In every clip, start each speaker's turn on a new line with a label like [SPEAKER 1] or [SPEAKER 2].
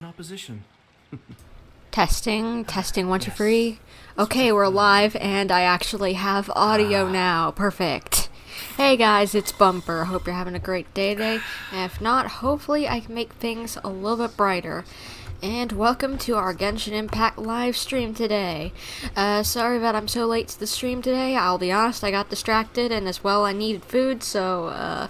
[SPEAKER 1] opposition.
[SPEAKER 2] Testing, 1, 2, 3. Okay, we're live, and I actually have audio now. Perfect. Hey guys, it's Bumper. Hope you're having a great day today. And if not, hopefully I can make things a little bit brighter. And welcome to our Genshin Impact live stream today. Sorry that I'm so late to the stream today. I'll be honest, I got distracted, and as well I needed food, so,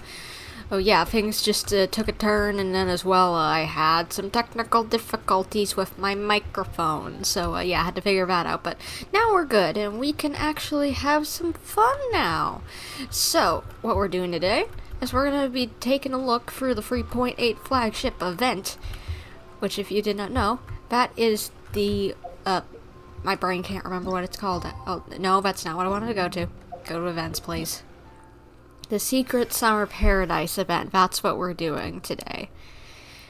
[SPEAKER 2] oh yeah, things just took a turn, and then as well I had some technical difficulties with my microphone, so yeah, I had to figure that out, but now we're good, and we can actually have some fun now. So, what we're doing today is we're going to be taking a look through the 3.8 flagship event, which if you did not know, that is the, my brain can't remember what it's called. Oh, no, that's not what I wanted to go to. Go to events, please. The Secret Summer Paradise event. That's what we're doing today.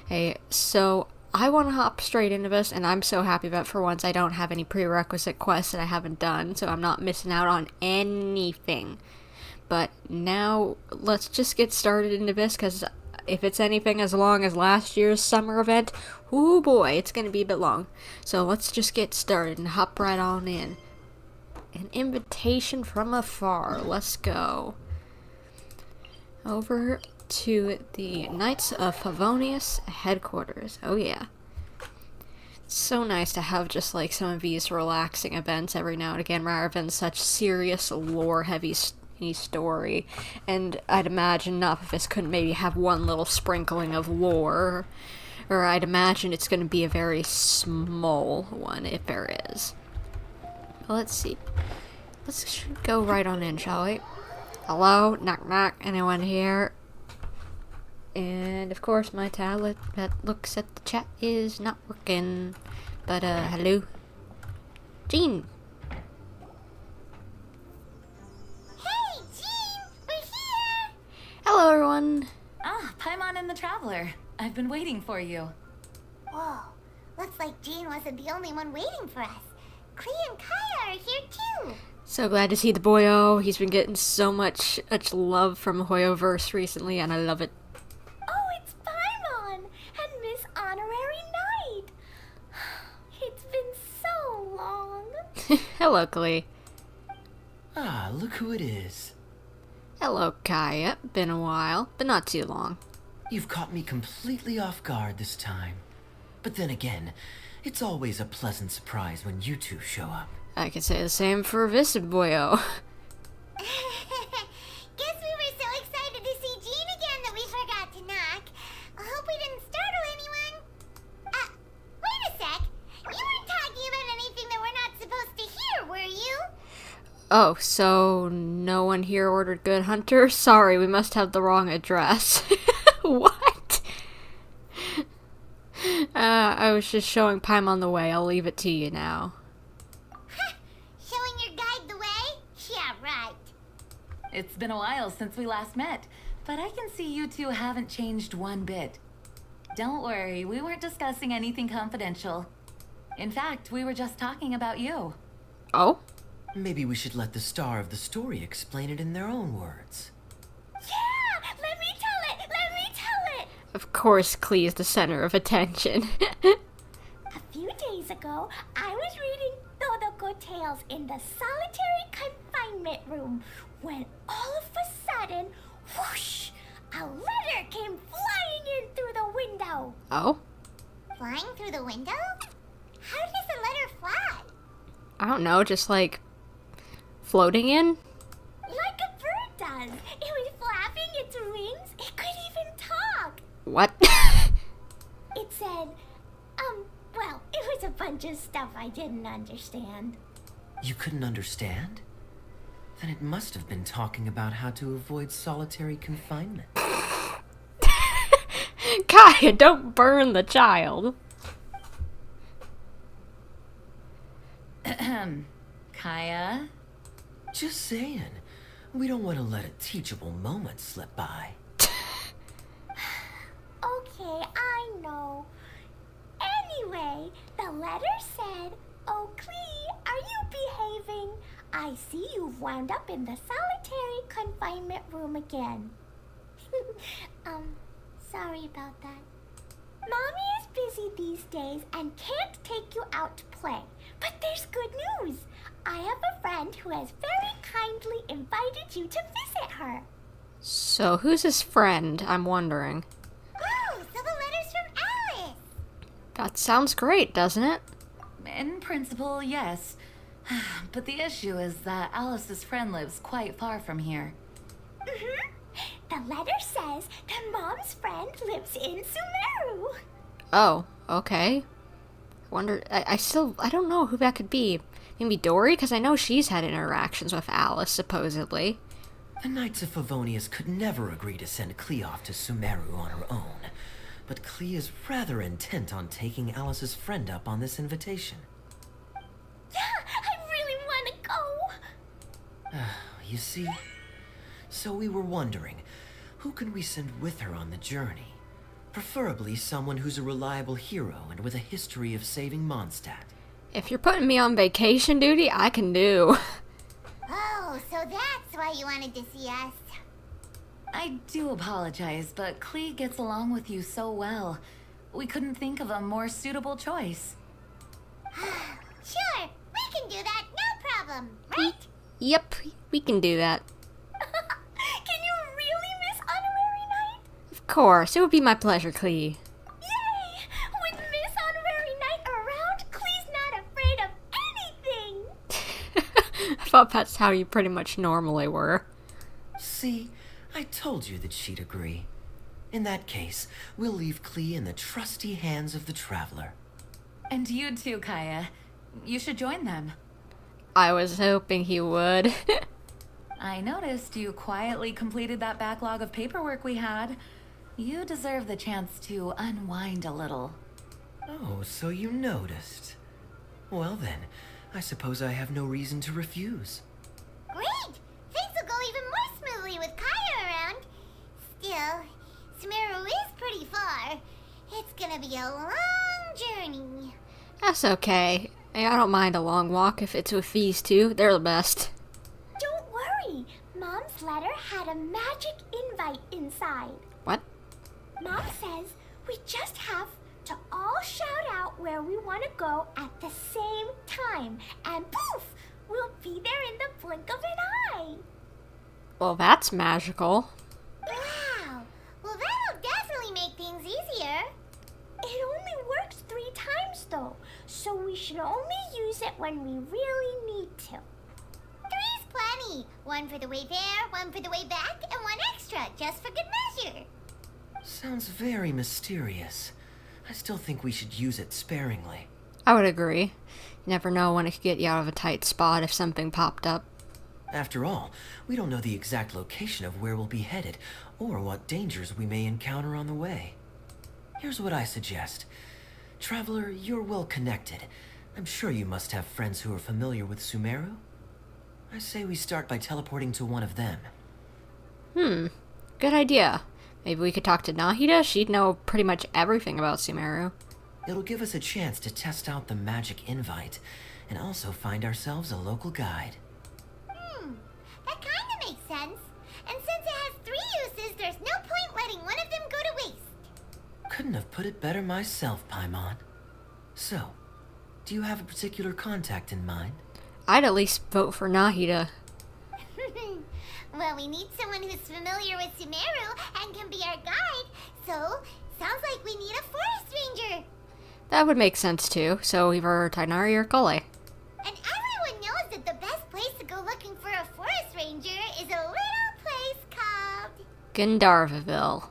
[SPEAKER 2] Hey, so I want to hop straight into this, and I'm so happy that for once I don't have any prerequisite quests that I haven't done, so I'm not missing out on anything. But now, let's just get started into this, because if it's anything as long as last year's summer event, oh boy, it's going to be a bit long. So let's just get started and hop right on in. An invitation from afar. Let's go. Over to the Knights of Favonius headquarters. Oh yeah. It's so nice to have just like some of these relaxing events every now and again rather than such serious lore-heavy story. And I'd imagine enough if this couldn't maybe have one little sprinkling of lore. Or I'd imagine it's going to be a very small one if there is. Well, let's see. Let's go right on in, shall we? Hello? Knock knock. Anyone here? And of course my tablet that looks at the chat is not working. But hello? Jean!
[SPEAKER 3] Hey Jean! We're here!
[SPEAKER 2] Hello everyone!
[SPEAKER 4] Ah, Paimon and the Traveler. I've been waiting for you.
[SPEAKER 3] Whoa, looks like Jean wasn't the only one waiting for us. Klee and Kaeya are here too!
[SPEAKER 2] So glad to see the boyo. He's been getting so much love from Hoyoverse recently, and I love it.
[SPEAKER 3] Oh, it's Paimon and Miss Honorary Knight. It's been so long.
[SPEAKER 2] Hello, Klee.
[SPEAKER 1] Ah, look who it is.
[SPEAKER 2] Hello, Kaeya. Been a while, but not too long.
[SPEAKER 1] You've caught me completely off guard this time. But then again, it's always a pleasant surprise when you two show up.
[SPEAKER 2] I could say the same for this boyo.
[SPEAKER 3] Guess we were so excited to see Jean again that we forgot to knock. I hope we didn't startle anyone. Wait a sec. You weren't talking about anything that we're not supposed to hear, were you?
[SPEAKER 2] Oh, so no one here ordered Good Hunter? Sorry, we must have the wrong address. What? I was just showing Paimon the way. I'll leave it to you now.
[SPEAKER 3] Showing your guide the way? Yeah, right.
[SPEAKER 4] It's been a while since we last met, but I can see you two haven't changed one bit. Don't worry, we weren't discussing anything confidential. In fact, we were just talking about you.
[SPEAKER 2] Oh?
[SPEAKER 1] Maybe we should let the star of the story explain it in their own words.
[SPEAKER 3] Yeah! Let me tell it! Let me tell it!
[SPEAKER 2] Of course, Klee is the center of attention.
[SPEAKER 3] A few days ago, I was reading Todoko Tales in the solitary confinement room when all of a sudden, whoosh, a letter came flying in through the window.
[SPEAKER 2] Oh?
[SPEAKER 3] Flying through the window? How does the letter fly?
[SPEAKER 2] I don't know, just like floating in?
[SPEAKER 3] Like a bird does. It was flapping its wings. It could even talk.
[SPEAKER 2] What?
[SPEAKER 3] It said, well, it was a bunch of stuff I didn't understand.
[SPEAKER 1] You couldn't understand? Then it must have been talking about how to avoid solitary confinement.
[SPEAKER 2] Kaeya, don't burn the child.
[SPEAKER 4] Kaeya?
[SPEAKER 1] Just saying. We don't want to let a teachable moment slip by.
[SPEAKER 3] Okay, I know. Anyway, the letter said, "Oh, Klee, are you behaving? I see you've wound up in the solitary confinement room again." Sorry about that. Mommy is busy these days and can't take you out to play. But there's good news. I have a friend who has very kindly invited you to visit her.
[SPEAKER 2] So who's his friend? I'm wondering.
[SPEAKER 3] Oh, so the letter's from Alice.
[SPEAKER 2] That sounds great, doesn't it?
[SPEAKER 4] In principle, yes. But the issue is that Alice's friend lives quite far from here.
[SPEAKER 3] The letter says that Mom's friend lives in Sumeru.
[SPEAKER 2] Oh, okay. I don't know who that could be. Maybe Dory? Because I know she's had interactions with Alice, supposedly.
[SPEAKER 1] The Knights of Favonius could never agree to send Klee off to Sumeru on her own. But Klee is rather intent on taking Alice's friend up on this invitation.
[SPEAKER 3] Yeah, I really want to go.
[SPEAKER 1] You see? So we were wondering, who can we send with her on the journey? Preferably someone who's a reliable hero and with a history of saving Mondstadt.
[SPEAKER 2] If you're putting me on vacation duty, I can do.
[SPEAKER 3] Oh, so that's why you wanted to see us.
[SPEAKER 4] I do apologize, but Klee gets along with you so well. We couldn't think of a more suitable choice.
[SPEAKER 3] Sure, we can do that, no problem, right?
[SPEAKER 2] Yep, we can do that.
[SPEAKER 3] Can you really miss Honorary Knight?
[SPEAKER 2] Of course, it would be my pleasure, Klee.
[SPEAKER 3] Yay! With Miss Honorary Knight around, Klee's not afraid of anything.
[SPEAKER 2] I thought that's how you pretty much normally were.
[SPEAKER 1] See, I told you that she'd agree. In that case, we'll leave Klee in the trusty hands of the Traveler.
[SPEAKER 4] And you too, Kaeya. You should join them.
[SPEAKER 2] I was hoping he would.
[SPEAKER 4] I noticed you quietly completed that backlog of paperwork we had. You deserve the chance to unwind a little.
[SPEAKER 1] Oh, so you noticed. Well then, I suppose I have no reason to refuse.
[SPEAKER 3] Great! Things will go even more smoothly with Kaeya around. Still, Sumeru is pretty far. It's gonna be a long journey.
[SPEAKER 2] That's okay. I don't mind a long walk if it's with these two. They're the best.
[SPEAKER 3] Don't worry. Mom's letter had a magic invite inside.
[SPEAKER 2] What?
[SPEAKER 3] Mom says we just have to all shout out where we want to go at the same time. And poof! We'll be there in the blink of an eye.
[SPEAKER 2] Well, that's magical.
[SPEAKER 3] Wow! Well, that'll definitely make things easier. It only works 3 times, though, so we should only use it when we really need to. 3's plenty. 1 for the way there, 1 for the way back, and 1 extra, just for good measure.
[SPEAKER 1] Sounds very mysterious. I still think we should use it sparingly.
[SPEAKER 2] I would agree. You never know when it could get you out of a tight spot if something popped up.
[SPEAKER 1] After all, we don't know the exact location of where we'll be headed, or what dangers we may encounter on the way. Here's what I suggest. Traveler, you're well connected. I'm sure you must have friends who are familiar with Sumeru. I say we start by teleporting to one of them.
[SPEAKER 2] Good idea. Maybe we could talk to Nahida? She'd know pretty much everything about Sumeru.
[SPEAKER 1] It'll give us a chance to test out the magic invite, and also find ourselves a local guide.
[SPEAKER 3] That kind of makes sense. And since it has 3 uses, there's no point letting one of them go to waste.
[SPEAKER 1] Couldn't have put it better myself, Paimon. So, do you have a particular contact in mind?
[SPEAKER 2] I'd at least vote for Nahida.
[SPEAKER 3] Well, we need someone who's familiar with Sumeru and can be our guide, so sounds like we need a forest ranger.
[SPEAKER 2] That would make sense too, so either Tighnari or Collei.
[SPEAKER 3] And everyone knows that the best place to go looking for a forest ranger is a little place called...
[SPEAKER 2] Gandharvaville.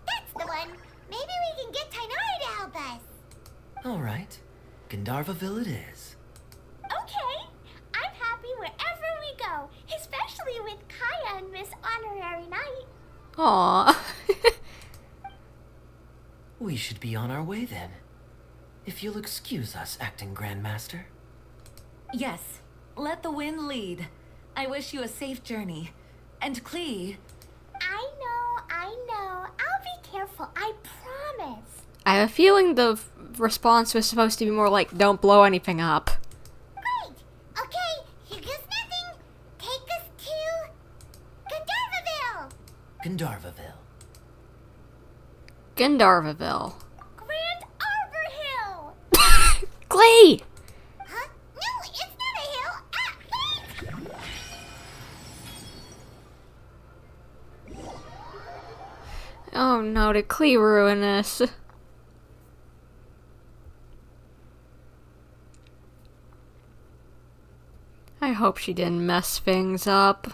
[SPEAKER 3] That's the one. Maybe we can get Tighnari to help us.
[SPEAKER 1] Alright, Gandharvaville it is.
[SPEAKER 3] Okay, I'm happy wherever we go, especially with Kaeya and Miss Honorary Knight.
[SPEAKER 2] Aww.
[SPEAKER 1] We should be on our way then. If you'll excuse us, Acting Grandmaster.
[SPEAKER 4] Yes, let the wind lead. I wish you a safe journey. And Klee,
[SPEAKER 3] I know. I'll be careful, I promise.
[SPEAKER 2] I have a feeling the response was supposed to be more like, don't blow anything up.
[SPEAKER 3] Great. Okay, here goes nothing. Take us to... Gandharvaville.
[SPEAKER 1] Gandharvaville.
[SPEAKER 2] Gandharvaville.
[SPEAKER 3] Grand
[SPEAKER 2] Klee!
[SPEAKER 3] Huh? No, it's not a hill. Ah, please!
[SPEAKER 2] Oh no, did Klee ruin this? I hope she didn't mess things up.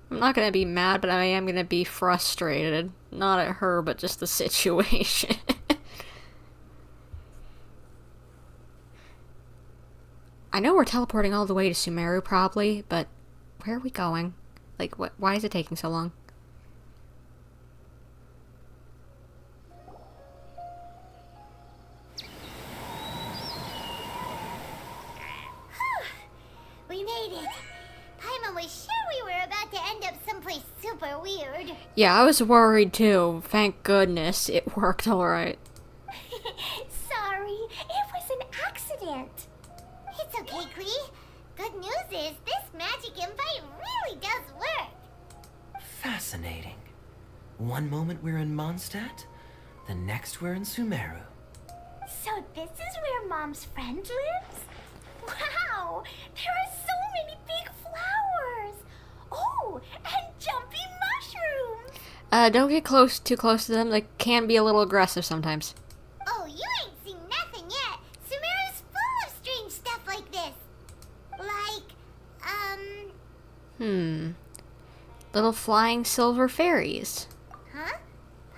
[SPEAKER 2] I'm not gonna be mad, but I am gonna be frustrated. Not at her, but just the situation. I know we're teleporting all the way to Sumeru, probably, but where are we going? Like, why is it taking so long?
[SPEAKER 3] We made it. Paimon was sure we were about to end up someplace super weird.
[SPEAKER 2] Yeah, I was worried too. Thank goodness it worked alright.
[SPEAKER 3] Sorry, it was an accident. It's okay, Klee. Good news is this magic invite really does work.
[SPEAKER 1] Fascinating. One moment we're in Mondstadt, the next we're in Sumeru.
[SPEAKER 3] So this is where Mom's friend lives? Wow, there are so many big flowers. Oh, and jumpy mushrooms.
[SPEAKER 2] Don't get too close to them. They can be a little aggressive sometimes.
[SPEAKER 3] Oh, you ain't seen nothing yet. Sumeru's full of strange stuff like this. Like,
[SPEAKER 2] Little flying silver fairies.
[SPEAKER 3] huh?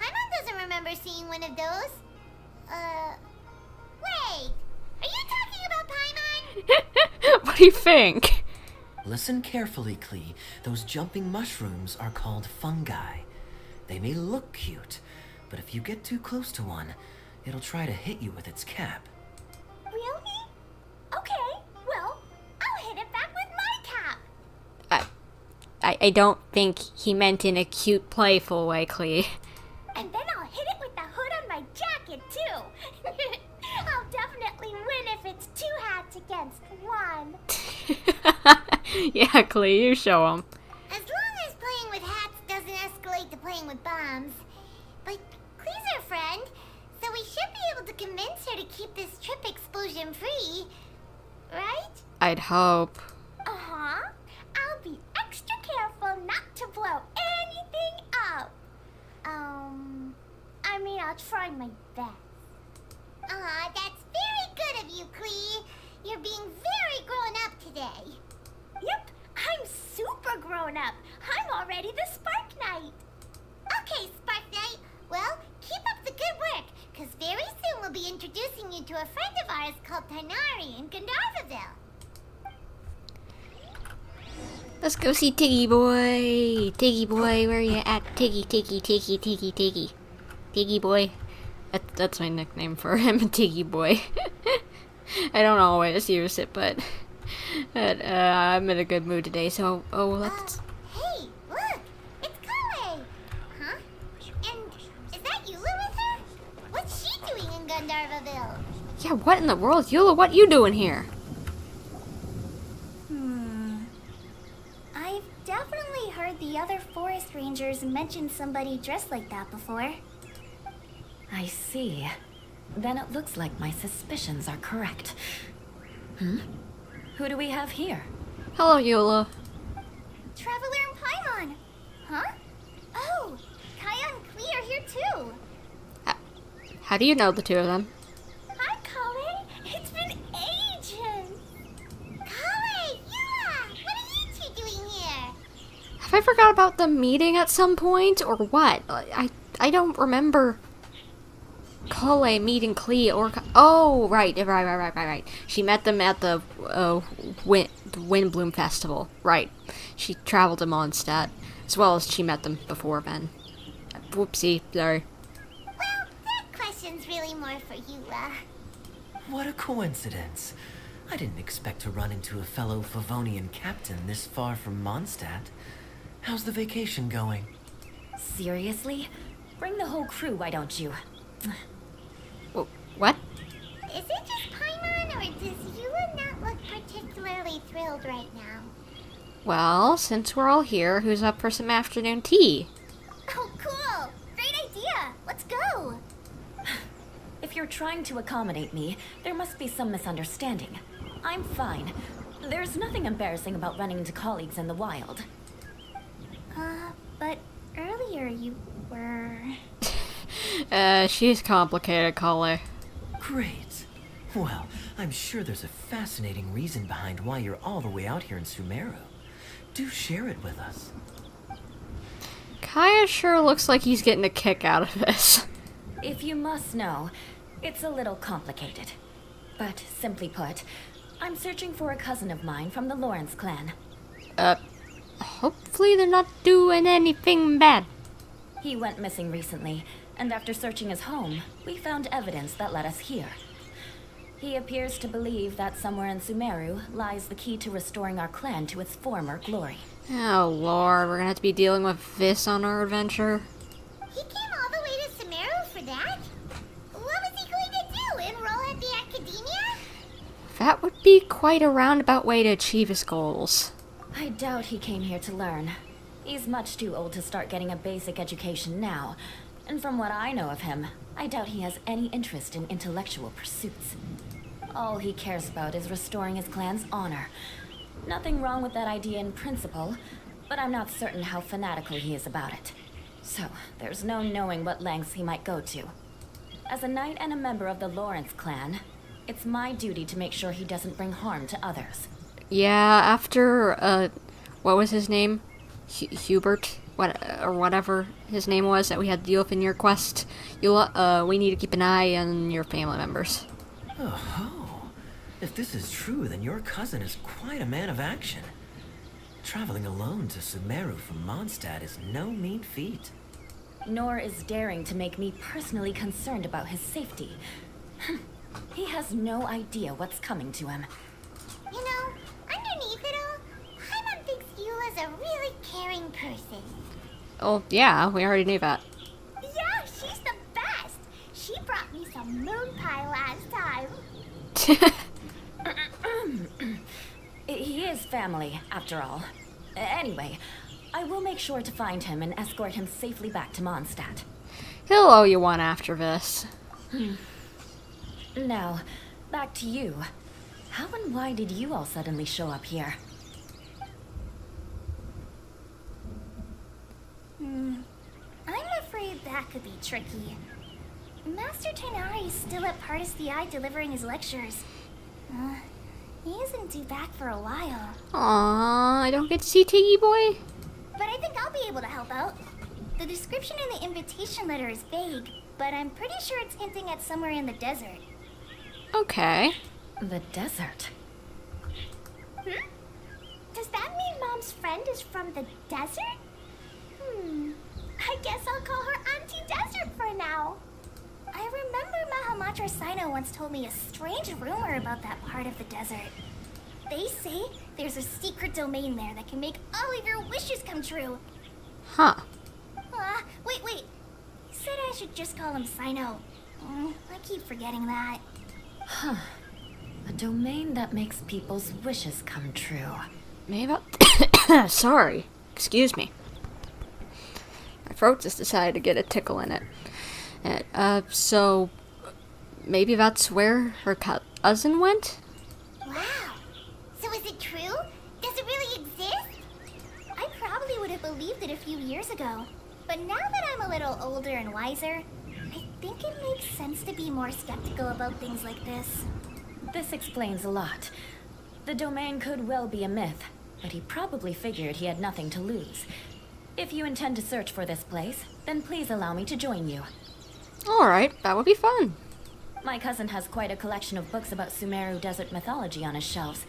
[SPEAKER 3] Paimon doesn't remember seeing one of those. Wait. Are you talking about Paimon?
[SPEAKER 2] What do you think?
[SPEAKER 1] Listen carefully, Klee. Those jumping mushrooms are called fungi. They may look cute, but if you get too close to one, it'll try to hit you with its cap.
[SPEAKER 3] Really? Okay, well, I'll hit it back with my cap.
[SPEAKER 2] I don't think he meant in a cute, playful way, Klee.
[SPEAKER 3] And then I'll hit it with the hood on my jacket, too. I'll definitely win if it's 2 hats against 1.
[SPEAKER 2] Yeah, Klee, you show him.
[SPEAKER 3] As long as playing with hats doesn't escalate to playing with bombs. But Klee's our friend, so we should be able to convince her to keep this trip explosion-free. Right?
[SPEAKER 2] I'd hope.
[SPEAKER 3] Uh-huh. I'll be extra careful not to blow anything up. I'll try my best. Aw, that's very good of you, Klee. You're being very grown up today. Yep, I'm super grown up. I'm already the Spark Knight. Okay, Spark Knight. Well, keep up the good work, because very soon we'll be introducing you to a friend of ours called Tighnari in Gandharvaville.
[SPEAKER 2] Let's go see Tiggy Boy. Tiggy Boy, where you at? Tiggy, Tiggy, Tiggy, Tiggy, Tiggy. Tiggy Boy. That's my nickname for him, Tiggy Boy. I don't always use it, but I'm in a good mood today, so let's...
[SPEAKER 3] Hey, look! It's Collei! Huh? And is that Eula with her? What's she doing in Gandharvaville?
[SPEAKER 2] Yeah, what in the world? Eula, what you doing here?
[SPEAKER 3] I've definitely heard the other forest rangers mention somebody dressed like that before.
[SPEAKER 4] I see. Then it looks like my suspicions are correct. Who do we have here?
[SPEAKER 2] Hello, Eula.
[SPEAKER 3] Traveler and Paimon! Huh? Oh, Kaeya and Klee are here too!
[SPEAKER 2] How do you know the two of them?
[SPEAKER 3] Hi, Collei! It's been ages! Collei! Eula! What are you two doing here?
[SPEAKER 2] Have I forgot about the meeting at some point, or what? I don't remember Collei meeting Klee or... Oh, right. She met them at the Windbloom Festival. Right. She traveled to Mondstadt, as well as she met them before then. Whoopsie, sorry.
[SPEAKER 3] Well, that question's really more for Eula.
[SPEAKER 1] What a coincidence. I didn't expect to run into a fellow Favonian captain this far from Mondstadt. How's the vacation going?
[SPEAKER 4] Seriously? Bring the whole crew, why don't you?
[SPEAKER 2] What?
[SPEAKER 3] Is it just Paimon, or does Eula not look particularly thrilled right now?
[SPEAKER 2] Well, since we're all here, who's up for some afternoon tea?
[SPEAKER 3] Oh, cool! Great idea! Let's go!
[SPEAKER 4] If you're trying to accommodate me, there must be some misunderstanding. I'm fine. There's nothing embarrassing about running into colleagues in the wild.
[SPEAKER 3] But earlier you were...
[SPEAKER 2] She's complicated, Collei.
[SPEAKER 1] Great. Well, I'm sure there's a fascinating reason behind why you're all the way out here in Sumeru. Do share it with us.
[SPEAKER 2] Kaeya sure looks like he's getting a kick out of this.
[SPEAKER 4] If you must know, it's a little complicated. But simply put, I'm searching for a cousin of mine from the Lawrence clan.
[SPEAKER 2] Hopefully they're not doing anything bad.
[SPEAKER 4] He went missing recently, and after searching his home, we found evidence that led us here. He appears to believe that somewhere in Sumeru lies the key to restoring our clan to its former glory.
[SPEAKER 2] Oh lord, we're gonna have to be dealing with this on our adventure.
[SPEAKER 3] He came all the way to Sumeru for that? What was he going to do, enroll at the academia?
[SPEAKER 2] That would be quite a roundabout way to achieve his goals.
[SPEAKER 4] I doubt he came here to learn. He's much too old to start getting a basic education now. And from what I know of him, I doubt he has any interest in intellectual pursuits. All he cares about is restoring his clan's honor. Nothing wrong with that idea in principle, but I'm not certain how fanatical he is about it. So, there's no knowing what lengths he might go to. As a knight and a member of the Lawrence clan, it's my duty to make sure he doesn't bring harm to others.
[SPEAKER 2] Yeah, after, what was his name? Hubert? Or whatever his name was that we had to deal with in your quest. Eula, we need to keep an eye on your family members.
[SPEAKER 1] Oh, if this is true, then your cousin is quite a man of action. Traveling alone to Sumeru from Mondstadt is no mean feat.
[SPEAKER 4] Nor is daring to make me personally concerned about his safety. He has no idea what's coming to him.
[SPEAKER 3] You know, underneath it all, Paimon thinks Eula's a really caring person.
[SPEAKER 2] Oh, yeah, we already knew that.
[SPEAKER 3] Yeah, she's the best. She brought me some moon pie last time.
[SPEAKER 4] He is family, after all. Anyway, I will make sure to find him and escort him safely back to Mondstadt.
[SPEAKER 2] He'll owe you one after this.
[SPEAKER 4] Now, back to you. How and why did you all suddenly show up here?
[SPEAKER 3] I'm afraid that could be tricky. Master Tighnari is still at Pardis the Eye delivering his lectures. He isn't due back for a while.
[SPEAKER 2] Aww, I don't get to see Tiggy Boy?
[SPEAKER 3] But I think I'll be able to help out. The description in the invitation letter is vague, but I'm pretty sure it's hinting at somewhere in the desert.
[SPEAKER 2] Okay.
[SPEAKER 4] The desert.
[SPEAKER 3] Does that mean Mom's friend is from the desert? I guess I'll call her Auntie Desert for now. I remember Mahamatra Sino once told me a strange rumor about that part of the desert. They say there's a secret domain there that can make all of your wishes come true.
[SPEAKER 2] Huh.
[SPEAKER 3] Wait. He said I should just call him Sino. I keep forgetting that.
[SPEAKER 4] A domain that makes people's wishes come true.
[SPEAKER 2] Maybe sorry. Excuse me. My throat just decided to get a tickle in it. So maybe that's where her cousin went?
[SPEAKER 3] Wow. So is it true? Does it really exist? I probably would have believed it a few years ago. But now that I'm a little older and wiser, I think it makes sense to be more skeptical about things like this.
[SPEAKER 4] This explains a lot. The domain could well be a myth, but he probably figured he had nothing to lose. If you intend to search for this place, then please allow me to join you.
[SPEAKER 2] Alright, that would be fun.
[SPEAKER 4] My cousin has quite a collection of books about Sumeru desert mythology on his shelves.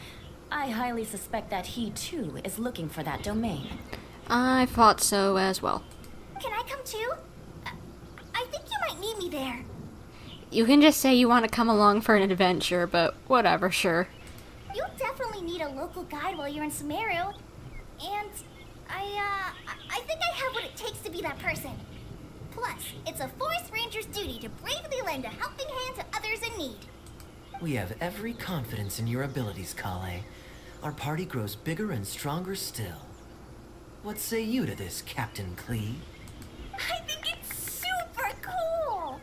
[SPEAKER 4] I highly suspect that he, too, is looking for that domain.
[SPEAKER 2] I thought so as well.
[SPEAKER 3] Can I come too? I think you might need me there.
[SPEAKER 2] You can just say you want to come along for an adventure, but whatever, sure.
[SPEAKER 3] You'll definitely need a local guide while you're in Sumeru. And I think I have what it takes to be that person. Plus, it's a forest ranger's duty to bravely lend a helping hand to others in need.
[SPEAKER 1] We have every confidence in your abilities, Collei. Our party grows bigger and stronger still. What say you to this, Captain Klee?
[SPEAKER 3] I think it's super cool!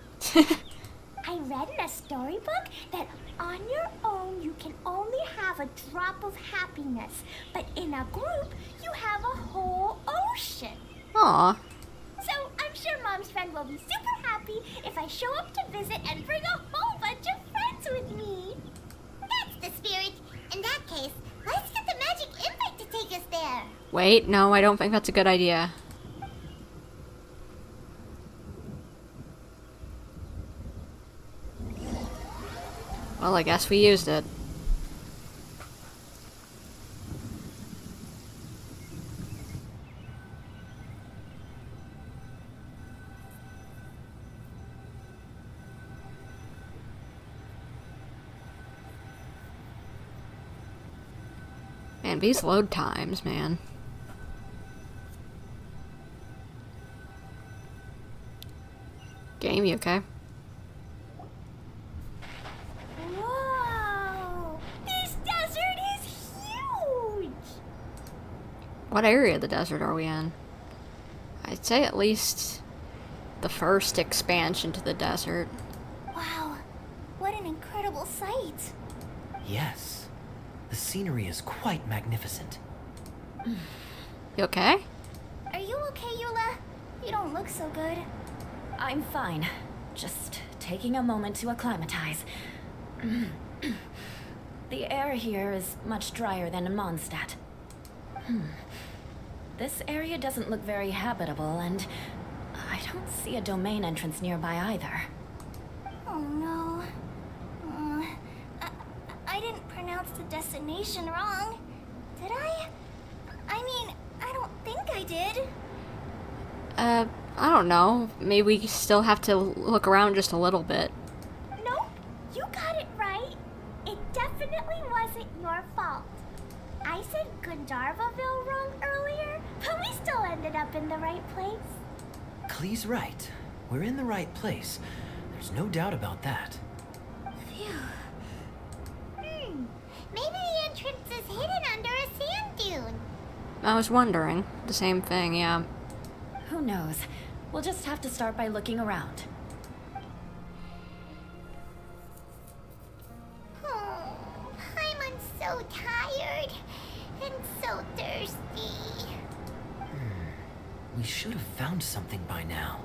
[SPEAKER 3] I read in a storybook that on your own you can only have a drop of happiness, but in a group you have a whole ocean.
[SPEAKER 2] Aw.
[SPEAKER 3] So I'm sure Mom's friend will be super happy if I show up to visit and bring a whole bunch of friends with me. That's the spirit. In that case, let's get the magic invite to take us there.
[SPEAKER 2] Wait, no, I don't think that's a good idea. Well, I guess we used it. Man, these load times, man. Game, you okay?
[SPEAKER 3] Whoa! This desert is huge!
[SPEAKER 2] What area of the desert are we in? I'd say at least the first expansion to the desert.
[SPEAKER 3] Wow, what an incredible sight.
[SPEAKER 1] Yes. The scenery is quite magnificent.
[SPEAKER 2] You okay?
[SPEAKER 3] Are you okay, Eula? You don't look so good.
[SPEAKER 4] I'm fine. Just taking a moment to acclimatize. The air here is much drier than in Mondstadt. This area doesn't look very habitable, and I don't see a domain entrance nearby either.
[SPEAKER 3] Oh no. I didn't pronounce the destination wrong. Did I? I mean, I don't think I did.
[SPEAKER 2] I don't know. Maybe we still have to look around just a little bit.
[SPEAKER 3] Nope, you got it right. It definitely wasn't your fault. I said Gandharvaville wrong earlier, but we still ended up in the right place.
[SPEAKER 1] Klee's right. We're in the right place. There's no doubt about that.
[SPEAKER 3] Phew. Maybe the entrance is hidden under a sand dune.
[SPEAKER 2] I was wondering. The same thing, yeah.
[SPEAKER 4] Who knows? We'll just have to start by looking around.
[SPEAKER 3] Oh, I'm so tired and so thirsty.
[SPEAKER 1] We should have found something by now.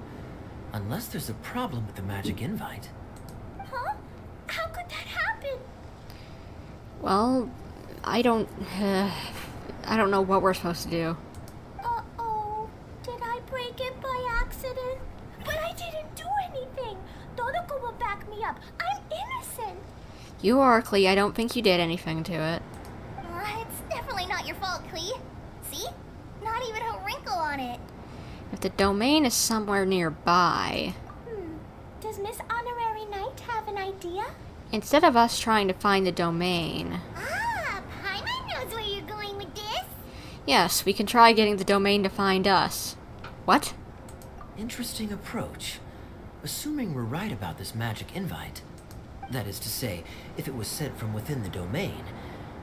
[SPEAKER 1] Unless there's a problem with the magic invite.
[SPEAKER 3] Huh? How could that happen?
[SPEAKER 2] Well, I don't know what we're supposed to do.
[SPEAKER 3] Uh-oh. Did I break it by accident? But I didn't do anything. Todoko will back me up. I'm innocent.
[SPEAKER 2] You are, Klee. I don't think you did anything to it.
[SPEAKER 3] It's definitely not your fault, Klee. See? Not even a wrinkle on it.
[SPEAKER 2] If the domain is somewhere nearby,
[SPEAKER 3] Does Miss Honorary Knight have an idea?
[SPEAKER 2] instead of us trying to find the domain,
[SPEAKER 3] Ah, Paimon knows where you're going with this.
[SPEAKER 2] yes, we can try getting the domain to find us. What?
[SPEAKER 1] Interesting approach. Assuming we're right about this magic invite. That is to say, if it was sent from within the domain,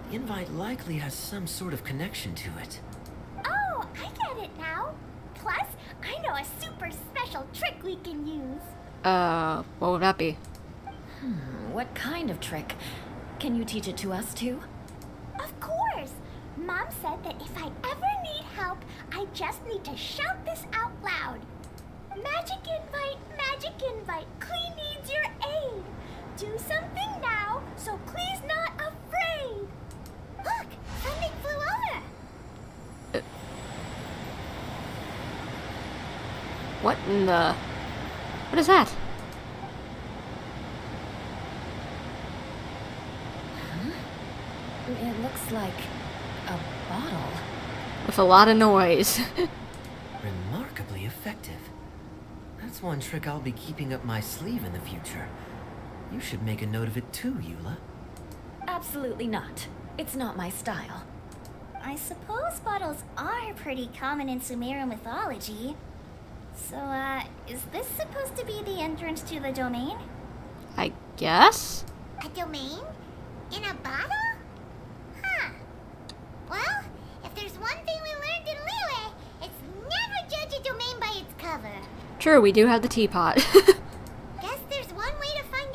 [SPEAKER 1] the invite likely has some sort of connection to it.
[SPEAKER 3] Oh, I get it now. Plus, I know a super special trick we can use.
[SPEAKER 2] What would that be?
[SPEAKER 4] What kind of trick? Can you teach it to us too?
[SPEAKER 3] Of course. Mom said that if I ever need help, I just need to shout this out loud. Magic invite, Klee needs your aid. Do something now so Klee's not afraid. Look, something flew over.
[SPEAKER 2] What in the... What is that?
[SPEAKER 4] It looks like a bottle.
[SPEAKER 2] With a lot of noise.
[SPEAKER 1] Remarkably effective. That's one trick I'll be keeping up my sleeve in the future. You should make a note of it too, Eula.
[SPEAKER 4] Absolutely not. It's not my style.
[SPEAKER 3] I suppose bottles are pretty common in Sumerian mythology. So, is this supposed to be the entrance to the domain?
[SPEAKER 2] I guess?
[SPEAKER 3] A domain? In a bottle? Huh. Well, if there's one thing we learned in Liyue, it's never judge a domain by its cover.
[SPEAKER 2] True, we do have the teapot.
[SPEAKER 3] Guess there's one way to find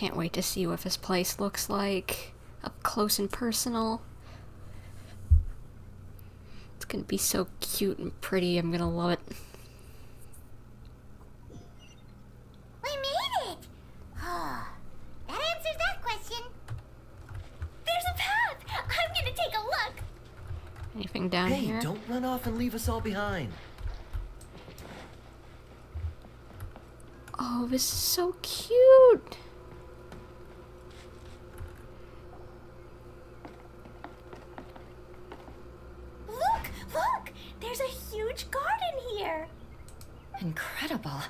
[SPEAKER 2] Can't wait to see what this place looks like up close and personal. It's gonna be so cute and pretty. I'm gonna love it.
[SPEAKER 3] We made it! Oh, that answers that question. There's a path! I'm gonna take a look!
[SPEAKER 2] Anything down
[SPEAKER 1] Hey,
[SPEAKER 2] here?
[SPEAKER 1] don't run off and leave us all behind.
[SPEAKER 2] Oh, this is so cute.
[SPEAKER 3] Look! There's a huge garden here!
[SPEAKER 4] Incredible.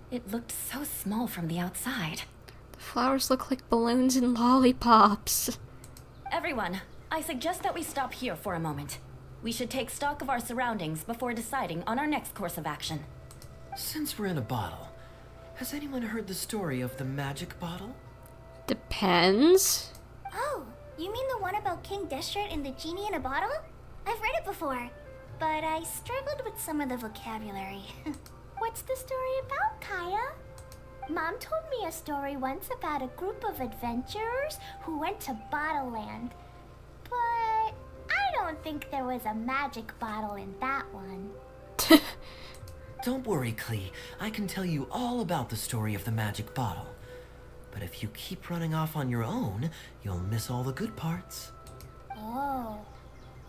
[SPEAKER 4] It looked so small from the outside.
[SPEAKER 2] The flowers look like balloons and lollipops.
[SPEAKER 5] Everyone, I suggest that we stop here for a moment. We should take stock of our surroundings before deciding on our next course of action.
[SPEAKER 1] Since we're in a bottle, has anyone heard the story of the magic bottle?
[SPEAKER 2] Depends.
[SPEAKER 3] Oh, you mean the one about King Deshret and the genie in a bottle? I've read it before, but I struggled with some of the vocabulary. What's the story about, Kaeya? Mom told me a story once about a group of adventurers who went to Bottle Land. But I don't think there was a magic bottle in that one.
[SPEAKER 1] Don't worry, Klee. I can tell you all about the story of the magic bottle. But if you keep running off on your own, you'll miss all the good parts.
[SPEAKER 3] Oh,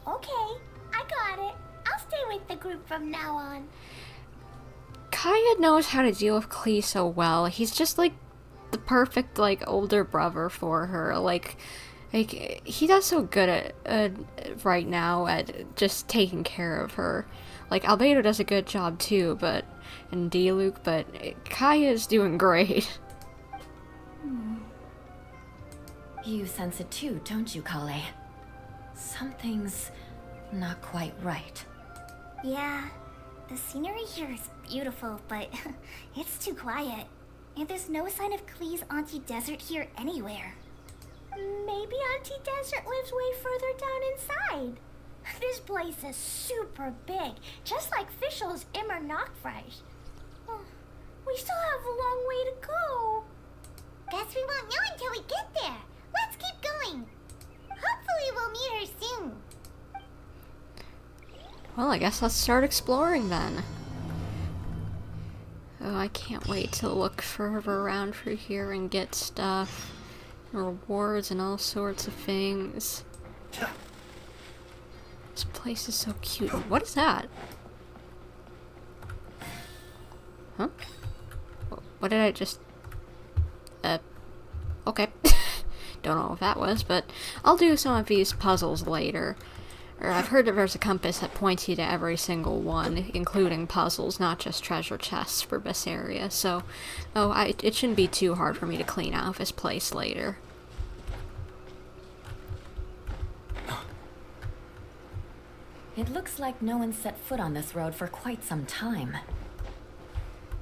[SPEAKER 3] okay. I got it. I'll stay with the group from now on.
[SPEAKER 2] Kaeya knows how to deal with Klee so well. He's just like the perfect like older brother for her. Like he does so good at right now at just taking care of her. Like Albedo does a good job too, and Diluc, but Kaeya's doing great.
[SPEAKER 5] You sense it too, don't you, Collei? Something's not quite right.
[SPEAKER 3] Yeah, the scenery here is beautiful, but it's too quiet. And there's no sign of Klee's Auntie Desert here anywhere. Maybe Auntie Desert lives way further down inside. This place is super big, just like Fischl's Immer Nachtreich. We still have a long way to go. Guess we won't know until we get there. Let's keep going. Hopefully we'll meet her soon.
[SPEAKER 2] Well, I guess let's start exploring then. Oh, I can't wait to look further around through here and get stuff, rewards and all sorts of things. This place is so cute. What is that? Huh? What did I just... okay. Don't know what that was, but I'll do some of these puzzles later. Or I've heard that there's a compass that points you to every single one, including puzzles, not just treasure chests for this area, so... it shouldn't be too hard for me to clean out this place later.
[SPEAKER 5] It looks like no one set foot on this road for quite some time.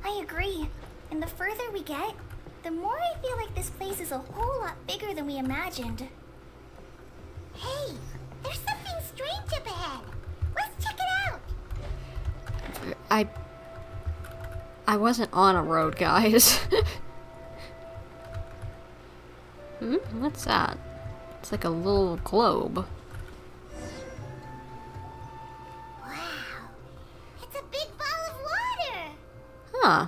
[SPEAKER 3] I agree. And the further we get, the more I feel like this place is a whole lot bigger than we imagined. Hey, there's something strange up ahead. Let's check it out.
[SPEAKER 2] I wasn't on a road, guys. What's that? It's like a little globe.
[SPEAKER 3] Wow, it's a big ball of water.
[SPEAKER 2] Huh.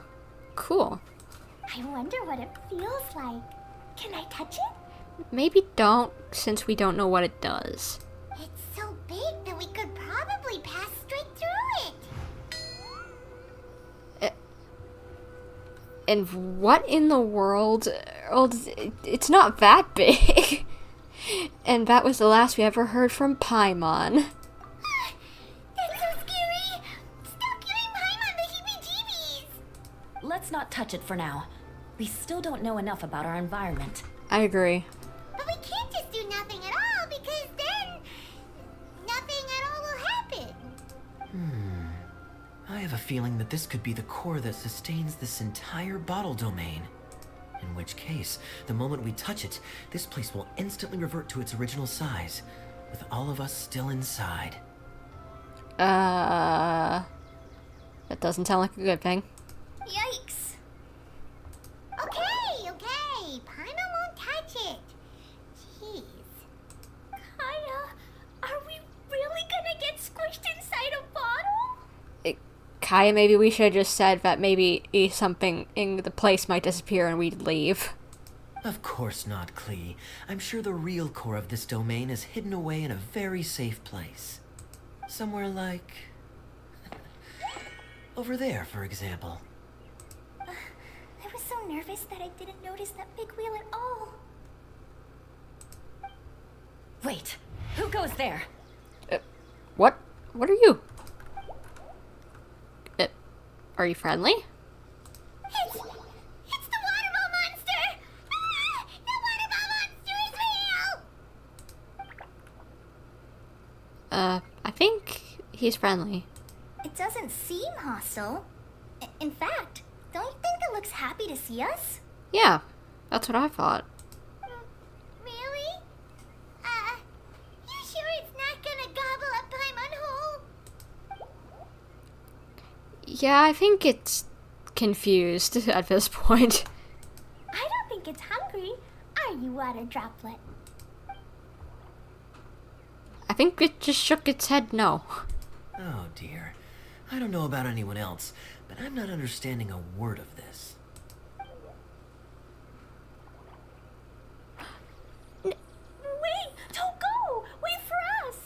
[SPEAKER 2] Cool.
[SPEAKER 3] I wonder what it feels like. Can I touch it?
[SPEAKER 2] Maybe don't, since we don't know what it does.
[SPEAKER 3] It's so big that we could probably pass straight through it.
[SPEAKER 2] And what in the world? It's not that big. And that was the last we ever heard from Paimon.
[SPEAKER 3] That's so scary. Stop giving Paimon the heebie-jeebies.
[SPEAKER 5] Let's not touch it for now. We still don't know enough about our environment.
[SPEAKER 2] I agree.
[SPEAKER 3] But we can't just do nothing at all, because then nothing at all will happen.
[SPEAKER 1] I have a feeling that this could be the core that sustains this entire bottle domain. In which case, the moment we touch it, this place will instantly revert to its original size, with all of us still inside.
[SPEAKER 2] That doesn't sound like a good thing.
[SPEAKER 3] Yikes. Okay. Paimon
[SPEAKER 2] Kaeya, maybe we should have just said that maybe something in the place might disappear and we'd leave.
[SPEAKER 1] Of course not, Klee. I'm sure the real core of this domain is hidden away in a very safe place. Somewhere like... over there, for example.
[SPEAKER 3] I was so nervous that I didn't notice that big wheel at all.
[SPEAKER 5] Wait, who goes there?
[SPEAKER 2] What? What are you? Are you friendly?
[SPEAKER 3] It's the waterball monster! Ah, the waterball monster is real!
[SPEAKER 2] I think he's friendly.
[SPEAKER 3] It doesn't seem hostile. In fact, don't you think it looks happy to see us?
[SPEAKER 2] Yeah, that's what I thought.
[SPEAKER 3] Really? You sure it's not gonna gobble up Paimon whole?
[SPEAKER 2] Yeah, I think it's confused at this point.
[SPEAKER 3] I don't think it's hungry. Are you, water droplet?
[SPEAKER 2] I think it just shook its head no.
[SPEAKER 1] Oh dear. I don't know about anyone else, but I'm not understanding a word of this.
[SPEAKER 3] Wait! Don't go! Wait for us!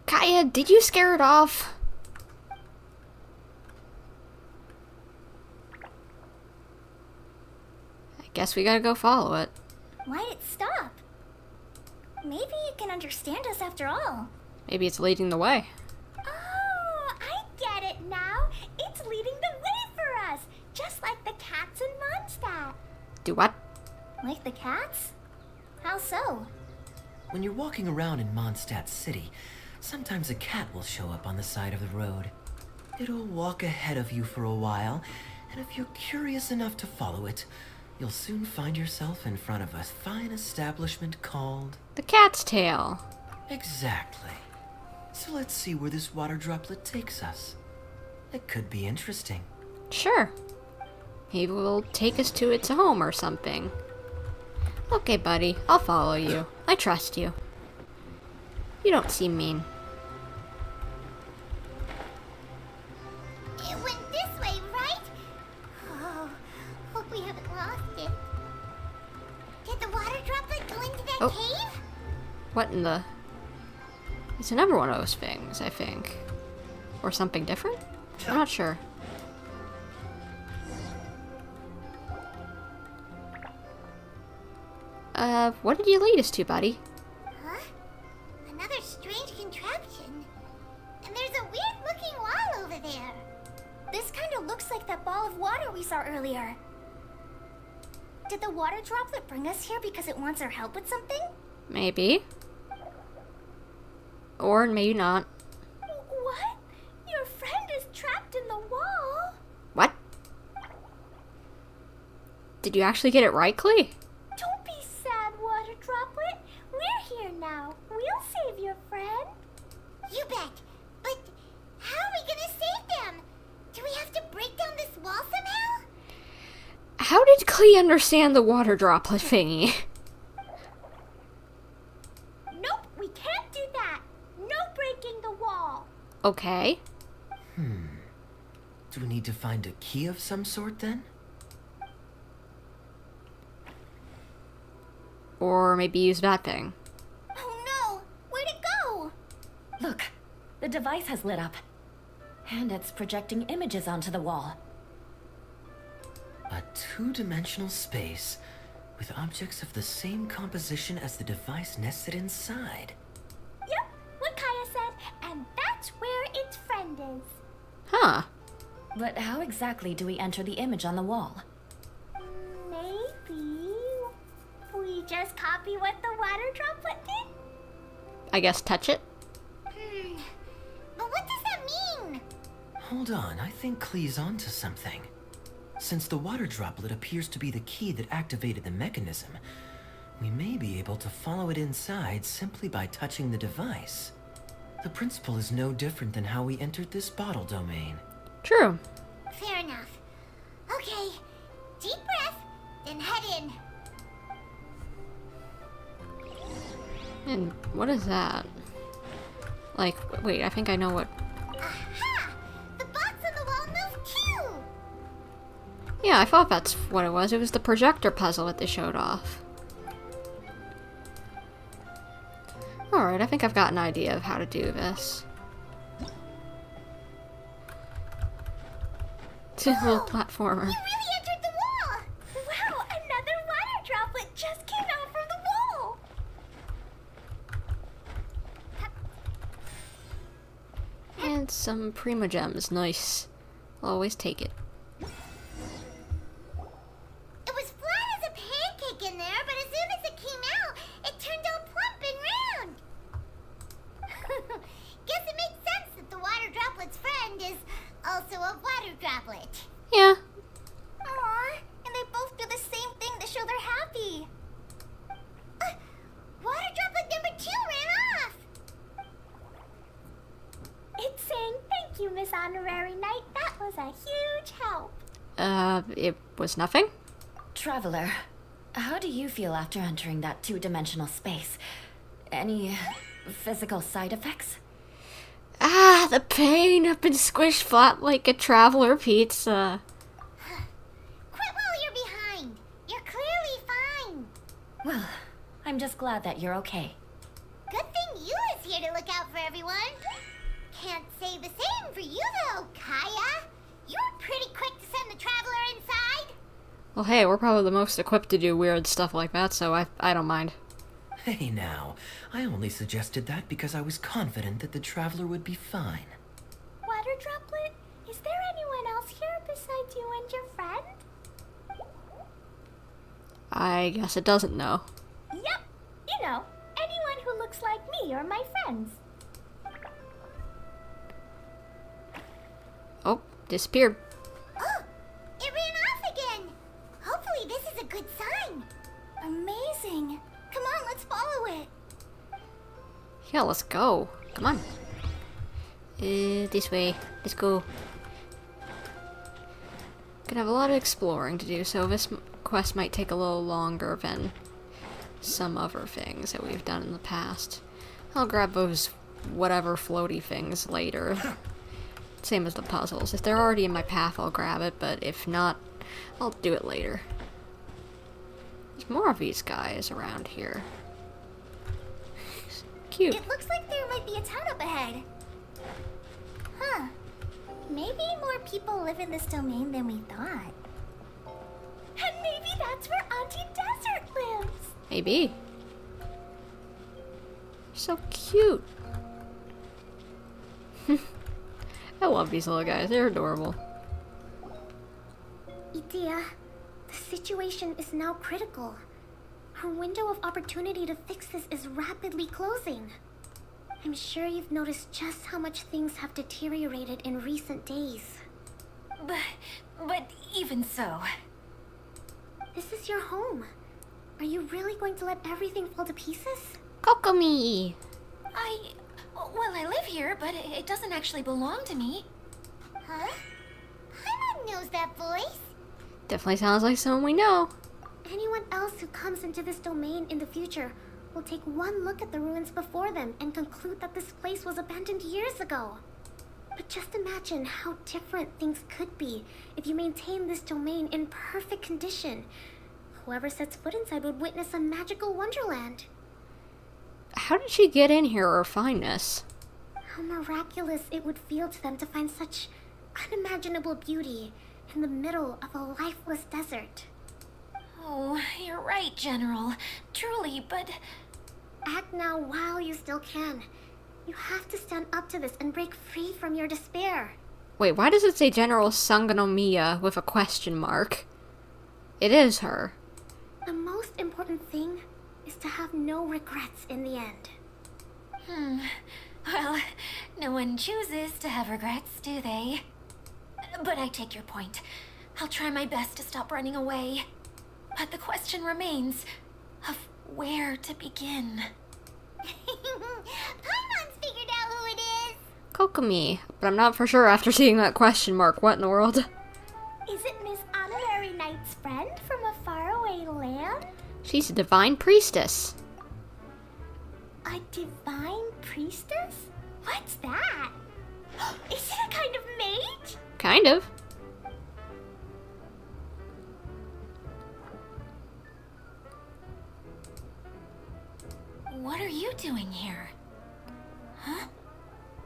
[SPEAKER 2] Kaeya, did you scare it off? I guess we gotta go follow it.
[SPEAKER 3] Why'd it stop? Maybe it can understand us after all.
[SPEAKER 2] Maybe it's leading the way.
[SPEAKER 3] Oh, I get it now. It's leading the way for us, just like the cats in Mondstadt.
[SPEAKER 2] Do what?
[SPEAKER 3] Like the cats? How so?
[SPEAKER 1] When you're walking around in Mondstadt City, sometimes a cat will show up on the side of the road. It'll walk ahead of you for a while, and if you're curious enough to follow it, you'll soon find yourself in front of a fine establishment called...
[SPEAKER 2] The cat's tail.
[SPEAKER 1] Exactly. So let's see where this water droplet takes us. It could be interesting.
[SPEAKER 2] Sure. Maybe we'll take us to its home or something. Okay, buddy, I'll follow you. I trust you. You don't seem mean.
[SPEAKER 3] It went this way, right? Oh, hope we haven't lost it. Did the water droplet go into that
[SPEAKER 2] Oh.
[SPEAKER 3] cave?
[SPEAKER 2] What in the... It's another one of those things, I think. Or something different? I'm not sure. What did you lead us to, buddy?
[SPEAKER 3] Huh? Another strange contraption. And there's a weird-looking wall over there. This kind of looks like that ball of water we saw earlier. Did the water droplet bring us here because it wants our help with something?
[SPEAKER 2] Maybe. Or maybe not.
[SPEAKER 3] What? Your friend is trapped in the wall?
[SPEAKER 2] What? Did you actually get it right, Klee?
[SPEAKER 3] Don't be sad, water droplet. We're here now. We'll save your friend. You bet. But how are we gonna save them? Do we have to break down this wall somehow?
[SPEAKER 2] How did Klee understand the water droplet thingy?
[SPEAKER 3] Nope, we can't do that. No breaking the wall.
[SPEAKER 2] Okay.
[SPEAKER 1] Do we need to find a key of some sort then?
[SPEAKER 2] Or maybe use that thing.
[SPEAKER 3] Oh no! Where'd it go?
[SPEAKER 5] Look, the device has lit up. And it's projecting images onto the wall.
[SPEAKER 1] A two-dimensional space with objects of the same composition as the device nested inside.
[SPEAKER 3] Yep, what Kaeya said, and that's where its friend is.
[SPEAKER 2] Huh.
[SPEAKER 5] But how exactly do we enter the image on the wall?
[SPEAKER 3] Maybe we just copy what the water droplet did?
[SPEAKER 2] I guess touch it?
[SPEAKER 3] But what does that mean?
[SPEAKER 1] Hold on, I think Klee's onto something. Since the water droplet appears to be the key that activated the mechanism, we may be able to follow it inside simply by touching the device. The principle is no different than how we entered this bottle domain.
[SPEAKER 2] True.
[SPEAKER 3] Fair enough. Okay, deep breath, then head in.
[SPEAKER 2] And what is that? Like, wait, I think I know what...
[SPEAKER 3] Aha! The box on the wall
[SPEAKER 2] Yeah, I thought that's what it was. It was the projector puzzle that they showed off. Alright, I think I've got an idea of how to do this. It's a little platformer.
[SPEAKER 3] You really entered the wall! Wow, another water droplet just came out from the wall!
[SPEAKER 2] And some Prima Gems. Nice. Always take it.
[SPEAKER 3] It was flat as a pancake in there, but as soon as it came out, it turned all plump and round. Guess it makes sense that the water droplet's friend is also a water droplet.
[SPEAKER 2] Yeah.
[SPEAKER 3] Aww, and they both do the same thing to show they're happy. Water droplet number 2 ran off. It's saying thank you, Miss Honorary Knight. That was a huge help.
[SPEAKER 2] It was nothing?
[SPEAKER 5] Traveler, how do you feel after entering that two-dimensional space? Any physical side effects?
[SPEAKER 2] Ah, the pain! I've been squished flat like a traveler pizza.
[SPEAKER 3] Quit while you're behind. You're clearly fine.
[SPEAKER 5] Well, I'm just glad that you're okay.
[SPEAKER 3] Good thing Eula's here to look out for everyone. Can't say the same for you though, Kaeya. You were pretty quick to send the traveler inside.
[SPEAKER 2] Well, hey, we're probably the most equipped to do weird stuff like that, so I don't mind.
[SPEAKER 1] Hey now, I only suggested that because I was confident that the traveler would be fine.
[SPEAKER 3] Water droplet, is there anyone else here besides you and your friend?
[SPEAKER 2] I guess it doesn't know.
[SPEAKER 3] Yep, you know, anyone who looks like me or my friends.
[SPEAKER 2] Oh, disappeared.
[SPEAKER 3] Oh, it ran off again. Hopefully this is a good sign. Amazing. Come on, let's follow it.
[SPEAKER 2] Yeah, let's go. Come on. This way. Let's go. Gonna have a lot of exploring to do, so this quest might take a little longer than some other things that we've done in the past. I'll grab those whatever floaty things later. Same as the puzzles. If they're already in my path, I'll grab it, but if not, I'll do it later. There's more of these guys around here. Cute.
[SPEAKER 3] It looks like there might be a town up ahead. Huh. Maybe more people live in this domain than we thought. And maybe that's where Auntie Desert lives.
[SPEAKER 2] Maybe. So cute. I love these little guys. They're adorable.
[SPEAKER 3] Idea, the situation is now critical. Our window of opportunity to fix this is rapidly closing. I'm sure you've noticed just how much things have deteriorated in recent days.
[SPEAKER 5] But even so...
[SPEAKER 3] This is your home. Are you really going to let everything fall to pieces?
[SPEAKER 2] Kokomi!
[SPEAKER 3] Well, I live here, but it doesn't actually belong to me. Huh? Paimon knows that voice.
[SPEAKER 2] Definitely sounds like someone we know.
[SPEAKER 3] Anyone else who comes into this domain in the future will take one look at the ruins before them and conclude that this place was abandoned years ago. But just imagine how different things could be if you maintain this domain in perfect condition. Whoever sets foot inside would witness a magical wonderland.
[SPEAKER 2] How did she get in here or find this?
[SPEAKER 3] How miraculous it would feel to them to find such unimaginable beauty in the middle of a lifeless desert.
[SPEAKER 5] Oh, you're right, General. Truly, but...
[SPEAKER 3] Act now while you still can. You have to stand up to this and break free from your despair.
[SPEAKER 2] Wait, why does it say General Sangonomiya with a question mark? It is her.
[SPEAKER 3] The most important thing is to have no regrets in the end.
[SPEAKER 5] Well, no one chooses to have regrets, do they? But I take your point. I'll try my best to stop running away. But the question remains of where to begin.
[SPEAKER 3] Paimon's figured out who it is.
[SPEAKER 2] Kokomi. But I'm not for sure after seeing that question mark. What in the world?
[SPEAKER 3] Is it Miss Honorary Knight's friend from a faraway land?
[SPEAKER 2] She's a divine priestess.
[SPEAKER 3] A divine priestess? What's that? Is it a kind of mage?
[SPEAKER 2] Kind of.
[SPEAKER 5] What are you doing here? Huh?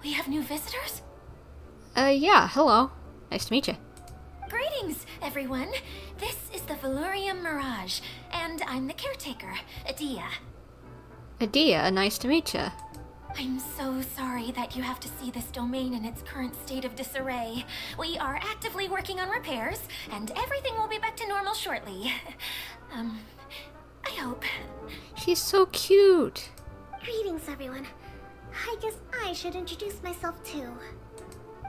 [SPEAKER 5] We have new visitors?
[SPEAKER 2] Yeah, hello. Nice to meet you.
[SPEAKER 5] Greetings, everyone. This is the Valurium Mirage, and I'm the caretaker, Adia.
[SPEAKER 2] Adia, nice to meet you.
[SPEAKER 5] I'm so sorry that you have to see this domain in its current state of disarray. We are actively working on repairs, and everything will be back to normal shortly. I hope.
[SPEAKER 2] She's so cute.
[SPEAKER 3] Greetings, everyone. I guess I should introduce myself too.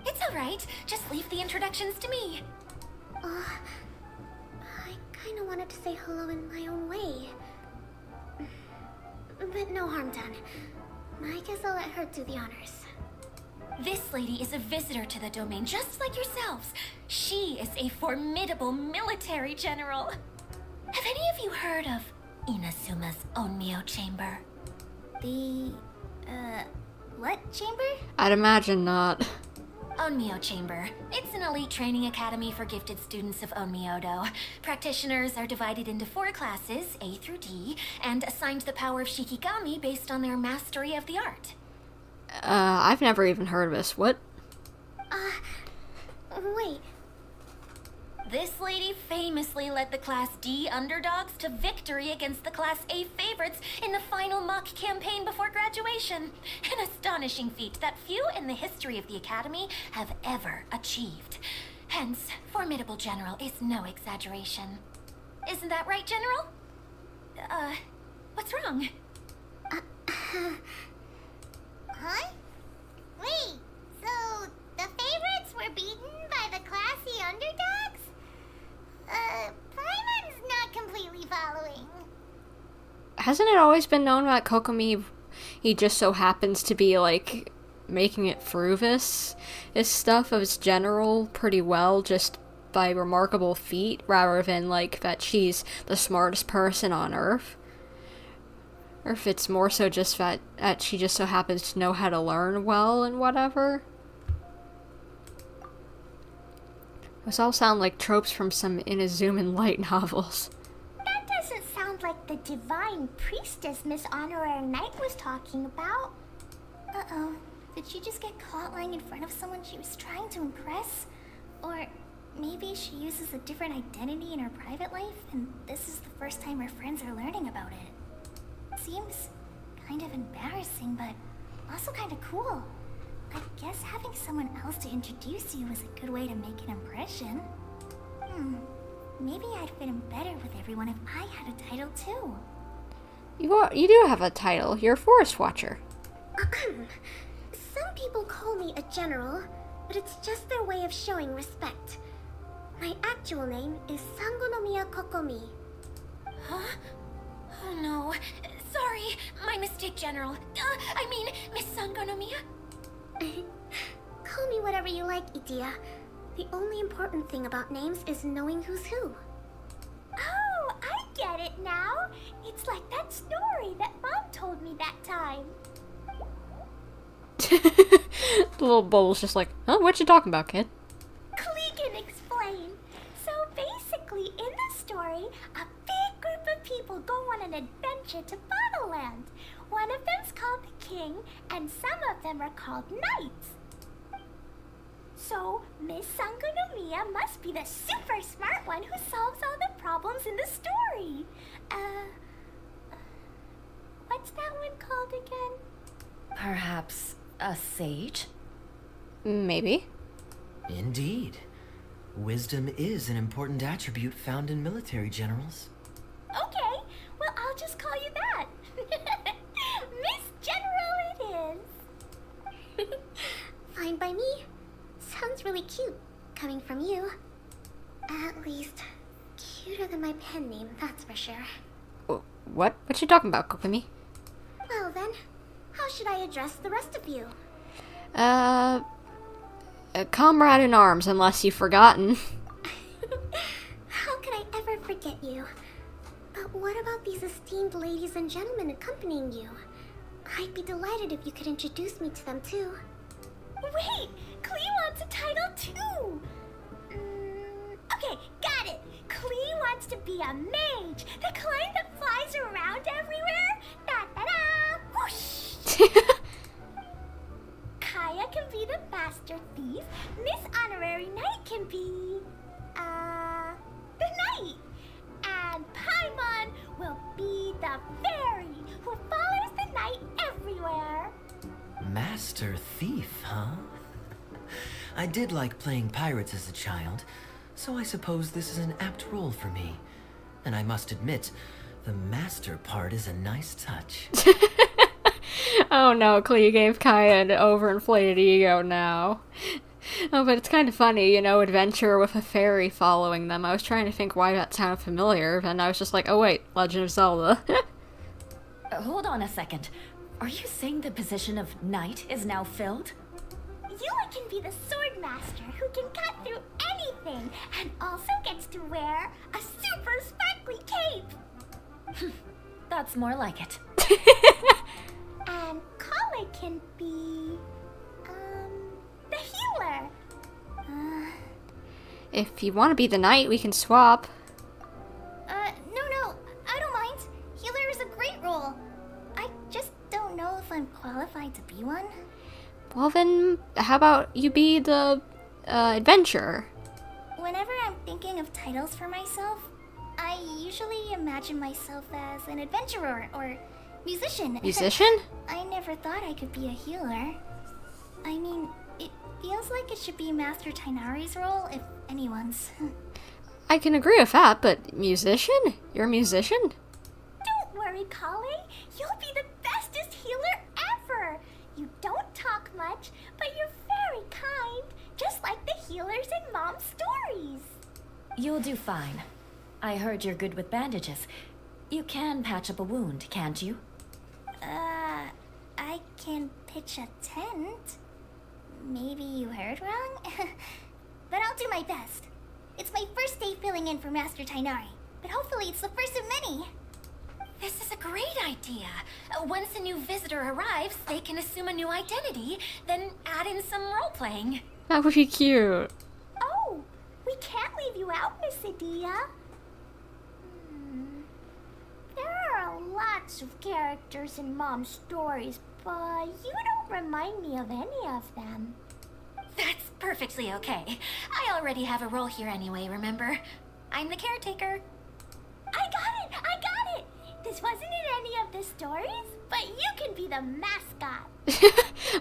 [SPEAKER 5] It's alright. Just leave the introductions to me.
[SPEAKER 3] I kinda wanted to say hello in my own way. But no harm done. I guess I'll let her do the honors.
[SPEAKER 5] This lady is a visitor to the domain, just like yourselves. She is a formidable military general. Have any of you heard of Inazuma's Onmyo Chamber?
[SPEAKER 3] What chamber?
[SPEAKER 2] I'd imagine not.
[SPEAKER 5] Onmyo Chamber. It's an elite training academy for gifted students of Onmyodo. Practitioners are divided into 4 classes, A through D, and assigned the power of Shikigami based on their mastery of the art.
[SPEAKER 2] I've never even heard of this. What?
[SPEAKER 3] Wait.
[SPEAKER 5] This lady famously led the Class D underdogs to victory against the Class A favorites in the final mock campaign before graduation. An astonishing feat that few in the history of the Academy have ever achieved. Hence, formidable general is no exaggeration. Isn't that right, General? What's wrong?
[SPEAKER 3] Huh? Wait, so the favorites were beaten by the classy underdogs? Paimon's not completely following.
[SPEAKER 2] Hasn't it always been known that Kokomi, he just so happens to be, like, making it through this stuff as general pretty well just by remarkable feat, rather than, like, that she's the smartest person on Earth? Or if it's more so just that she just so happens to know how to learn well and whatever? Those all sound like tropes from some Inazuman light novels.
[SPEAKER 3] That doesn't sound like the divine priestess Miss Honorary Knight was talking about. Uh-oh. Did she just get caught lying in front of someone she was trying to impress? Or maybe she uses a different identity in her private life, and this is the first time her friends are learning about it. Seems kind of embarrassing, but also kind of cool. I guess having someone else to introduce you is a good way to make an impression. Maybe I'd fit in better with everyone if I had a title too.
[SPEAKER 2] You do have a title. You're a Forest Watcher.
[SPEAKER 3] Some people call me a general, but it's just their way of showing respect. My actual name is Sangonomiya Kokomi.
[SPEAKER 5] Huh? Oh no. Sorry, my mistake, General. I mean, Miss Sangonomiya.
[SPEAKER 3] Call me whatever you like, Idia. The only important thing about names is knowing who's who. Oh, I get it now. It's like that story that Mom told me that time.
[SPEAKER 2] The little bubble's just like, huh? What you talking about, kid?
[SPEAKER 3] Klee can explain. So basically, in the story, a big group of people go on an adventure to Bottleland. One of them's called the King, and some of them are called Knights. So, Miss Sangonomiya must be the super smart one who solves all the problems in the story. What's that one called again?
[SPEAKER 4] Perhaps a sage?
[SPEAKER 2] Maybe.
[SPEAKER 1] Indeed. Wisdom is an important attribute found in military generals.
[SPEAKER 3] Okay, well, I'll just call you that. Miss General it is. Fine by me. Sounds really cute, coming from you. At least, cuter than my pen name, that's for sure.
[SPEAKER 2] What? What you talking about, Kokomi?
[SPEAKER 3] Well then, how should I address the rest of you?
[SPEAKER 2] A comrade in arms, unless you've forgotten.
[SPEAKER 3] How could I ever forget you? But what about these esteemed ladies and gentlemen accompanying you? I'd be delighted if you could introduce me to them too. Wait! Klee wants a title too! Okay, got it! Klee wants to be a mage! The kind that flies around everywhere! Da-da-da!
[SPEAKER 1] master thief, huh? I did like playing pirates as a child, so I suppose this is an apt role for me. And I must admit, the master part is a nice touch.
[SPEAKER 2] Oh no, Klee gave Kaeya an overinflated ego now. Oh, but it's kind of funny, you know, adventure with a fairy following them. I was trying to think why that sounded familiar, and I was just like, oh wait, Legend of Zelda.
[SPEAKER 6] Hold on a second. Are you saying the position of knight is now filled?
[SPEAKER 3] Eula can be the sword master who can cut through anything and also gets to wear a super sparkly cape.
[SPEAKER 6] That's more like it.
[SPEAKER 3] And Collei can be, the healer.
[SPEAKER 2] If you want to be the knight, we can swap.
[SPEAKER 3] No, I don't mind. Healer is a great role. I just don't know if I'm qualified to be one.
[SPEAKER 2] Well then, how about you be the, adventurer?
[SPEAKER 3] Whenever I'm thinking of titles for myself, I usually imagine myself as an adventurer or musician.
[SPEAKER 2] Musician?
[SPEAKER 3] I never thought I could be a healer. I mean, it feels like it should be Master Tainari's role, if anyone's.
[SPEAKER 2] I can agree with that, but musician? You're a musician?
[SPEAKER 3] Don't worry, Collei. You'll be the bestest healer ever. You don't talk much, but you're very kind, just like the healers in Mom's stories.
[SPEAKER 6] You'll do fine. I heard you're good with bandages. You can patch up a wound, can't you?
[SPEAKER 3] I can pitch a tent. Maybe you heard wrong? But I'll do my best. It's my first day filling in for Master Tainari, but hopefully it's the first of many.
[SPEAKER 5] This is a great idea. Once a new visitor arrives, they can assume a new identity, then add in some role-playing.
[SPEAKER 2] That would be cute.
[SPEAKER 3] Oh, we can't leave you out, Miss Adia. There are lots of characters in Mom's stories, but you don't remind me of any of them.
[SPEAKER 5] That's perfectly okay. I already have a role here anyway, remember? I'm the caretaker.
[SPEAKER 3] I got it! This wasn't in any of the stories, but you can be the mascot.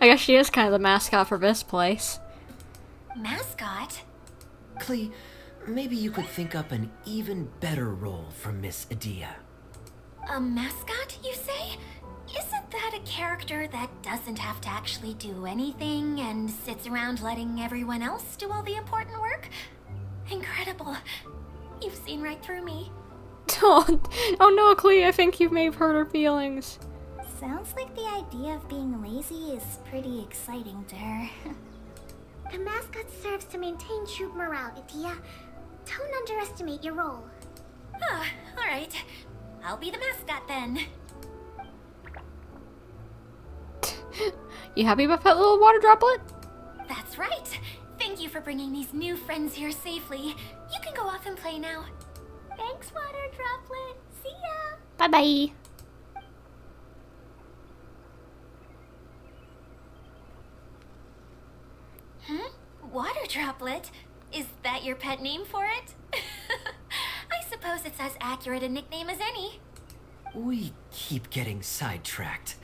[SPEAKER 2] I guess she is kind of the mascot for this place.
[SPEAKER 5] Mascot?
[SPEAKER 1] Klee, maybe you could think up an even better role for Miss Adia.
[SPEAKER 5] A mascot, you say? Isn't that a character that doesn't have to actually do anything and sits around letting everyone else do all the important work? Incredible. You've seen right through me.
[SPEAKER 2] Oh no, Klee, I think you've made hurt her feelings.
[SPEAKER 3] Sounds like the idea of being lazy is pretty exciting to her. The mascot serves to maintain troop morale, Adia. Don't underestimate your role.
[SPEAKER 5] Ah, alright. I'll be the mascot then.
[SPEAKER 2] You happy about that little water droplet?
[SPEAKER 5] That's right. Thank you for bringing these new friends here safely. You can go off and play now.
[SPEAKER 3] Thanks, Water Droplet. See ya!
[SPEAKER 2] Bye-bye.
[SPEAKER 5] Water Droplet? Is that your pet name for it? I suppose it's as accurate a nickname as any.
[SPEAKER 1] We keep getting sidetracked,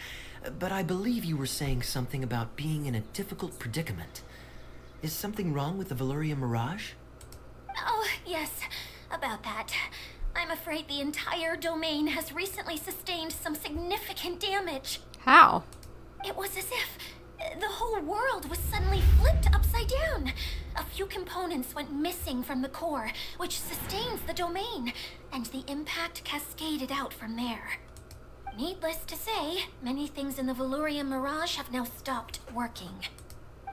[SPEAKER 1] but I believe you were saying something about being in a difficult predicament. Is something wrong with the Valyria Mirage?
[SPEAKER 5] Oh, yes, about that. I'm afraid the entire domain has recently sustained some significant damage.
[SPEAKER 2] How?
[SPEAKER 5] It was as if the whole world was suddenly flipped upside down. A few components went missing from the core, which sustains the domain, and the impact cascaded out from there. Needless to say, many things in the Valyria Mirage have now stopped working.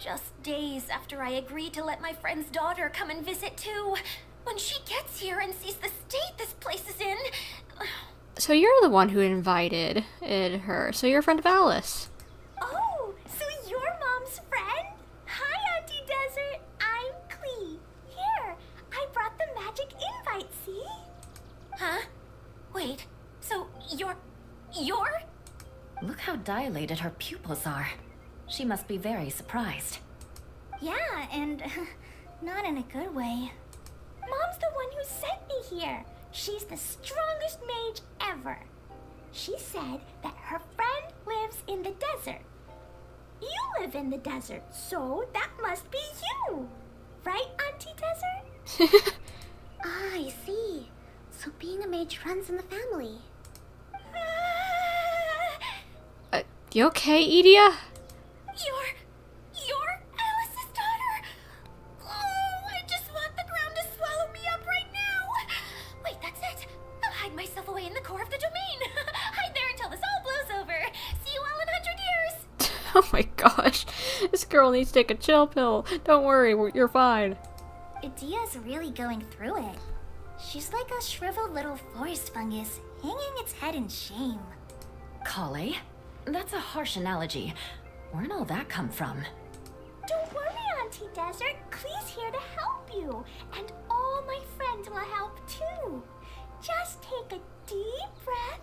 [SPEAKER 5] Just days after I agreed to let my friend's daughter come and visit too. When she gets here and sees the state this place is in...
[SPEAKER 2] So you're the one who invited her. So you're a friend of Alice.
[SPEAKER 3] Oh, so you're Mom's friend? Hi, Auntie Desert. I'm Klee. Here, I brought the magic invite, see?
[SPEAKER 5] Huh? Wait, so you're...
[SPEAKER 6] Look how dilated her pupils are. She must be very surprised.
[SPEAKER 3] Yeah, and not in a good way. Mom's the one who sent me here. She's the strongest mage ever. She said that her friend lives in the desert. You live in the desert, so that must be you. Right, Auntie Desert?
[SPEAKER 7] Ah, I see. So being a mage runs in the family.
[SPEAKER 2] You okay, Edia?
[SPEAKER 3] You're Alice's daughter. Oh, I just want the ground to swallow me up right now.
[SPEAKER 5] Wait, that's it. I'll hide myself away in the core of the domain. Hide there until this all blows over. See you all in 100 years.
[SPEAKER 2] Oh my gosh. This girl needs to take a chill pill. Don't worry, you're fine.
[SPEAKER 3] Idia's really going through it. She's like a shriveled little forest fungus, hanging its head in shame.
[SPEAKER 6] Collei? That's a harsh analogy. Where'd all that come from?
[SPEAKER 3] Don't worry, Auntie Desert. Klee's here to help you. And all my friends will help too. Just take a deep breath,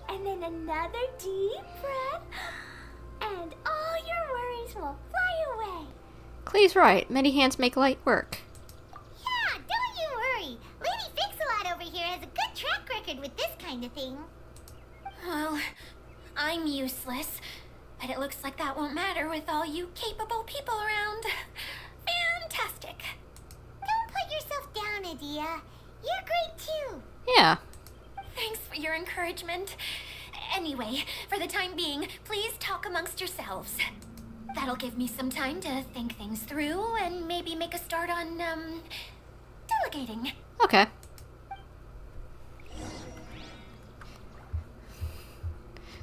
[SPEAKER 3] and then another deep breath, and all your worries will fly away.
[SPEAKER 2] Klee's right. Many hands make light work.
[SPEAKER 3] Yeah, don't you worry. Lady Fix-A-Lot over here has a good track record with this kind of thing.
[SPEAKER 5] Well, I'm useless. But it looks like that won't matter with all you capable people around. Fantastic.
[SPEAKER 3] Don't put yourself down, Idia. You're great too.
[SPEAKER 2] Yeah.
[SPEAKER 5] Thanks for your encouragement. Anyway, for the time being, please talk amongst yourselves. That'll give me some time to think things through and maybe make a start on, delegating.
[SPEAKER 2] Okay.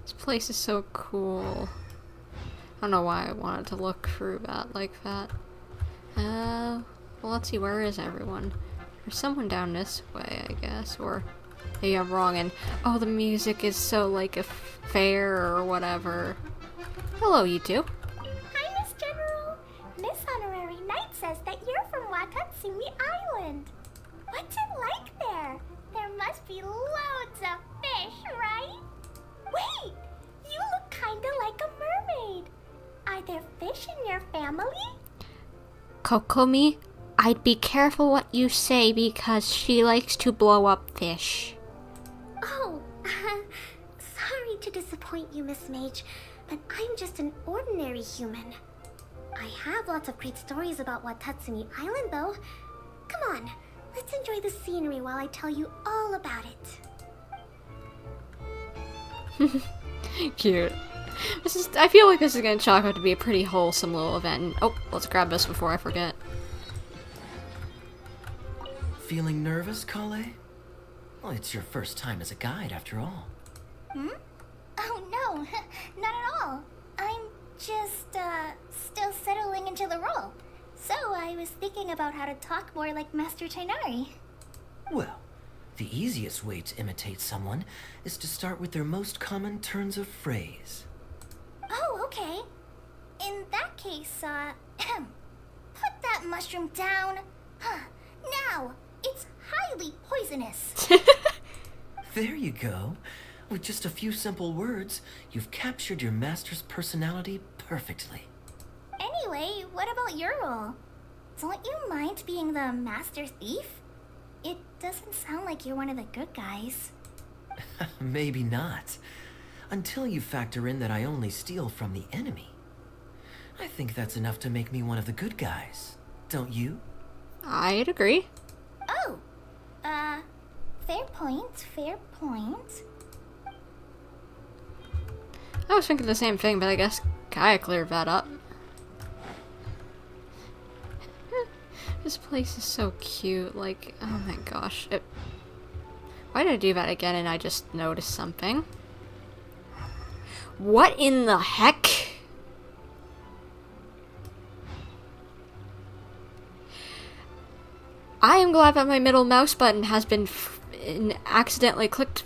[SPEAKER 2] This place is so cool. I don't know why I wanted to look through that like that. Well, let's see, where is everyone? There's someone down this way, I guess, or maybe I'm wrong and, oh, the music is so like a fair or whatever. Hello, you two.
[SPEAKER 3] Hi, Miss General. Miss Honorary Knight says that you're from Watatsumi Island. What's it like there? There must be loads of fish, right? Wait, you look kinda like a mermaid. Are there fish in your family?
[SPEAKER 2] Kokomi, I'd be careful what you say because she likes to blow up fish.
[SPEAKER 7] Oh, sorry to disappoint you, Miss Mage, but I'm just an ordinary human. I have lots of great stories about Watatsumi Island, though. Come on, let's enjoy the scenery while I tell you all about it.
[SPEAKER 2] Cute. I feel like this is gonna chalk out to be a pretty wholesome little event. And, oh, let's grab this before I forget.
[SPEAKER 1] Feeling nervous, Collei? Well, it's your first time as a guide, after all.
[SPEAKER 3] Oh, no, not at all. I'm just, still settling into the role. So I was thinking about how to talk more like Master Tainari.
[SPEAKER 1] Well, the easiest way to imitate someone is to start with their most common turns of phrase.
[SPEAKER 3] Oh, okay. In that case, put that mushroom down. Now, it's highly poisonous.
[SPEAKER 1] There you go. With just a few simple words, you've captured your master's personality perfectly.
[SPEAKER 3] Anyway, what about your role? Don't you mind being the master thief? It doesn't sound like you're one of the good guys.
[SPEAKER 1] Maybe not. Until you factor in that I only steal from the enemy. I think that's enough to make me one of the good guys. Don't you?
[SPEAKER 2] I'd agree.
[SPEAKER 3] Oh, fair point, fair point.
[SPEAKER 2] I was thinking the same thing, but I guess Kaeya cleared that up. This place is so cute, like, oh my gosh. Why did I do that again and I just noticed something? What in the heck? I am glad that my middle mouse button has been accidentally clicked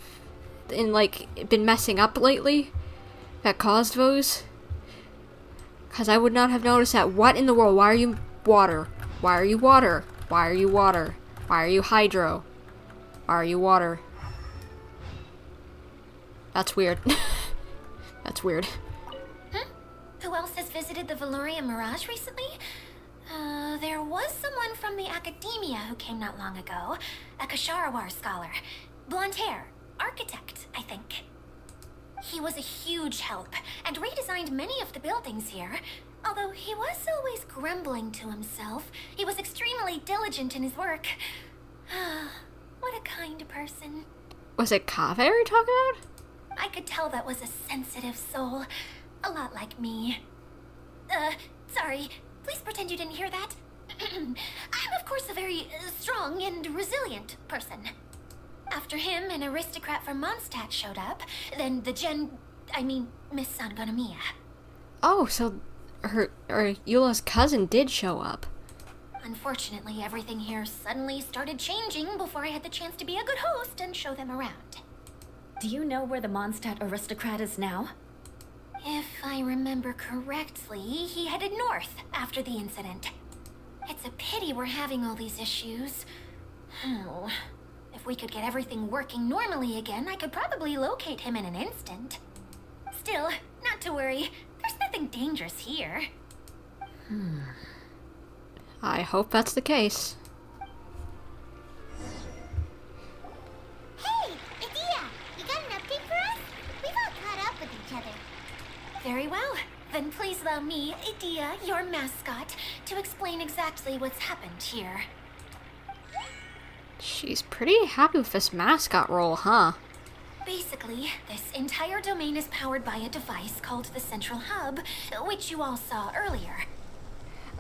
[SPEAKER 2] and like been messing up lately. That caused those. Because I would not have noticed that. What in the world? Why are you water? Why are you water? Why are you water? Why are you hydro? Why are you water? That's weird. That's weird.
[SPEAKER 5] Who else has visited the Veluria Mirage recently? There was someone from the academia who came not long ago. A Kasharawar scholar. Blonde hair. Architect, I think. He He was a huge help and redesigned many of the buildings here. Although he was always grumbling to himself, he was extremely diligent in his work. What a kind person.
[SPEAKER 2] Was it Kaeya you're talking about?
[SPEAKER 5] I could tell that was a sensitive soul. A lot like me. Sorry. Please pretend you didn't hear that. I'm, of course, a very strong and resilient person. After him, an aristocrat from Mondstadt showed up. Then Miss Sangonomiya.
[SPEAKER 2] Oh, so Eula's cousin did show up.
[SPEAKER 5] Unfortunately, everything here suddenly started changing before I had the chance to be a good host and show them around.
[SPEAKER 6] Do you know where the Mondstadt aristocrat is now?
[SPEAKER 5] If I remember correctly, he headed north after the incident. It's a pity we're having all these issues. Oh, if we could get everything working normally again, I could probably locate him in an instant. Still, not to worry. There's nothing dangerous here.
[SPEAKER 2] I hope that's the case.
[SPEAKER 7] Hey, Idea! You got an update for us? We've all caught up with each other.
[SPEAKER 5] Very well. Then please allow me, Idea, your mascot, to explain exactly what's happened here.
[SPEAKER 2] She's pretty happy with this mascot role, huh?
[SPEAKER 5] Basically, this entire domain is powered by a device called the Central Hub, which you all saw earlier.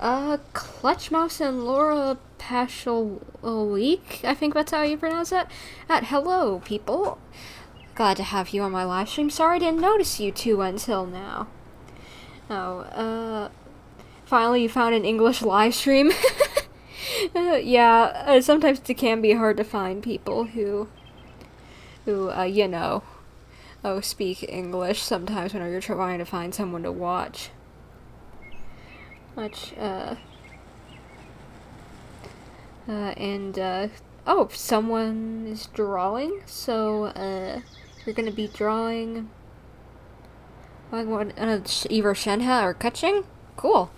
[SPEAKER 2] Clutchmouse and Laura Pashalik, I think that's how you pronounce that. Hello, people. Glad to have you on my live stream. Sorry I didn't notice you two until now. Finally you found an English live stream. Yeah, sometimes it can be hard to find people who speak English sometimes when you're trying to find someone to watch. Someone is drawing, so, you're gonna be drawing either Shenhe or Kaching? Cool.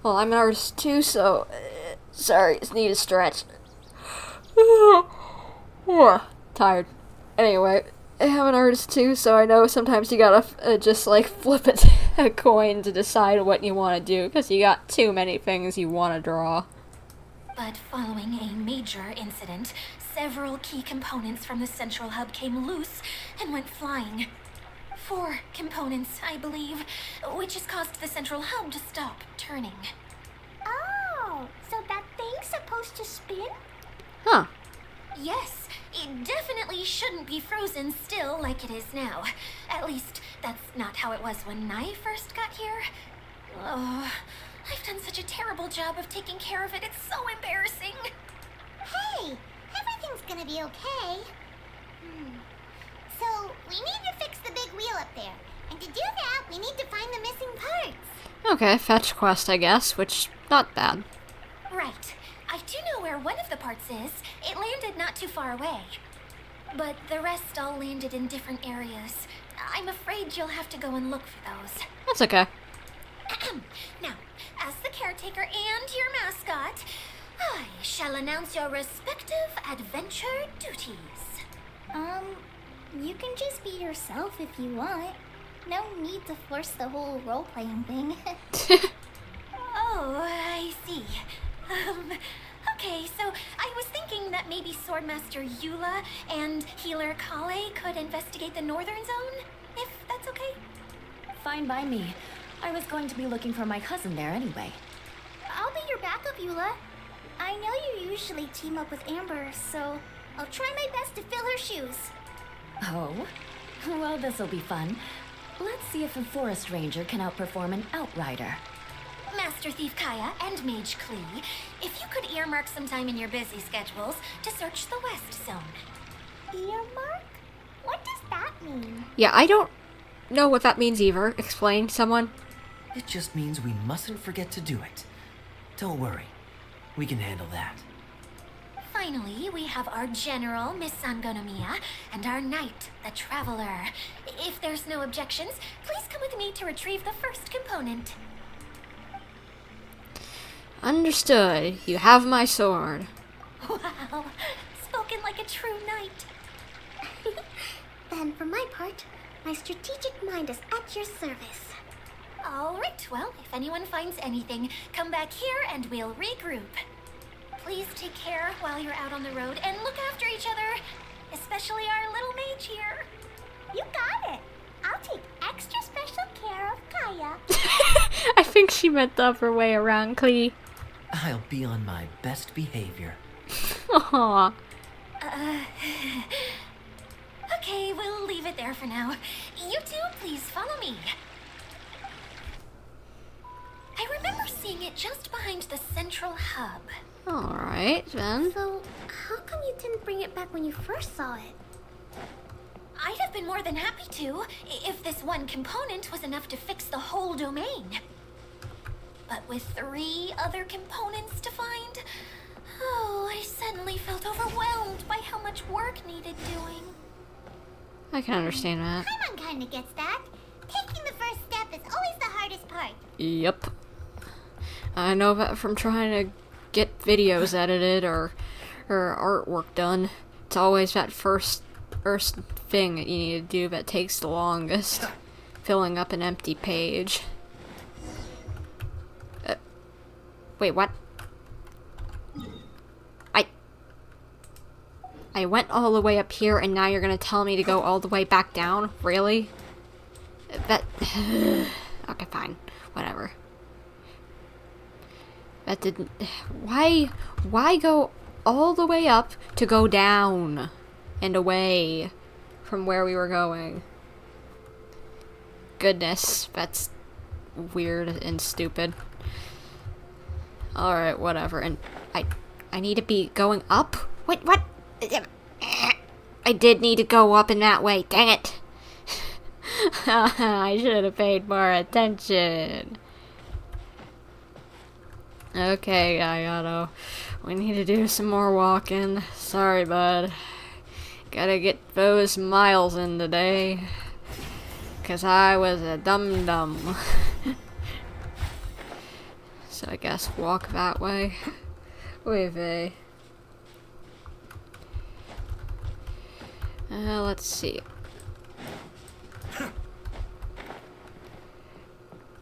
[SPEAKER 2] Well, I'm an artist too, so, sorry, just need a stretch. Tired. Anyway, I'm an artist too, so I know sometimes you gotta just like flip a coin to decide what you want to do, because you got too many things you want to draw.
[SPEAKER 5] But following a major incident, several key components from the Central Hub came loose and went flying. 4 components, I believe, which has caused the Central Hub to stop turning.
[SPEAKER 3] Oh, so that thing's supposed to spin?
[SPEAKER 2] Huh.
[SPEAKER 5] Yes, it definitely shouldn't be frozen still like it is now. At least, that's not how it was when I first got here. Oh, I've done such a terrible job of taking care of it, it's so embarrassing.
[SPEAKER 7] Hey, everything's gonna be okay. So, we need to fix the big wheel up there. And to do that, we need to find the missing parts.
[SPEAKER 2] Okay, fetch quest, I guess, which, not bad.
[SPEAKER 5] Right. I do know where one of the parts is. It landed not too far away. But the rest all landed in different areas. I'm afraid you'll have to go and look for those.
[SPEAKER 2] That's okay.
[SPEAKER 5] Now, as the caretaker and your mascot, I shall announce your respective adventure duties.
[SPEAKER 7] You can just be yourself if you want. No need to force the whole role-playing thing.
[SPEAKER 5] Oh, I see. Okay, so I was thinking that maybe Swordmaster Eula and Healer Collei could investigate the Northern Zone, if that's okay?
[SPEAKER 6] Fine by me. I was going to be looking for my cousin there anyway.
[SPEAKER 7] I'll be your backup, Eula. I know you usually team up with Amber, so I'll try my best to fill her shoes.
[SPEAKER 6] Oh? Well, this'll be fun. Let's see if a forest ranger can outperform an outrider.
[SPEAKER 5] Master Thief Kaeya and Mage Klee, if you could earmark some time in your busy schedules to search the West Zone.
[SPEAKER 3] Earmark? What does that mean?
[SPEAKER 2] Yeah, I don't know what that means either. Explain, someone.
[SPEAKER 1] It just means we mustn't forget to do it. Don't worry. We can handle that.
[SPEAKER 5] Finally, we have our General, Miss Sangonomiya, and our Knight, the Traveler. If there's no objections, please come with me to retrieve the first component.
[SPEAKER 2] Understood. You have my sword.
[SPEAKER 5] Wow, spoken like a true knight.
[SPEAKER 7] Then, for my part, My strategic mind is at your service.
[SPEAKER 5] Alright, well, if anyone finds anything, come back here and we'll regroup. Please take care while you're out on the road and look after each other, especially our little mage here.
[SPEAKER 3] You got it. I'll take extra special care of Kaeya.
[SPEAKER 2] I think she meant the other way around, Klee.
[SPEAKER 1] I'll be on my best behavior.
[SPEAKER 2] Aww.
[SPEAKER 5] Okay, we'll leave it there for now. You two, please follow me. I remember seeing it just behind the central hub.
[SPEAKER 2] Alright, then.
[SPEAKER 7] So, how come you didn't bring it back when you first saw it?
[SPEAKER 5] I'd have been more than happy to, if this one component was enough to fix the whole domain. But with 3 other components to find, oh, I suddenly felt overwhelmed by how much work needed doing.
[SPEAKER 2] I can understand that.
[SPEAKER 3] Paimon kinda gets that. Taking the first step is always the hardest part.
[SPEAKER 2] Yep. I know that from trying to get videos edited or artwork done. It's always that first thing that you need to do that takes the longest. Filling up an empty page. Wait, what? I went all the way up here and now you're gonna tell me to go all the way back down? Really? That... okay, fine. Whatever. That didn't... Why go all the way up to go down and away from where we were going? Goodness, that's weird and stupid. Alright, whatever. And I need to be going up? Wait, what? I did need to go up in that way, dang it. I should have paid more attention. Okay, Gayato. We need to do some more walking. Sorry, bud. Gotta get those miles in today. 'Cause I was a dum-dum. So I guess walk that way. Oy vey. Let's see.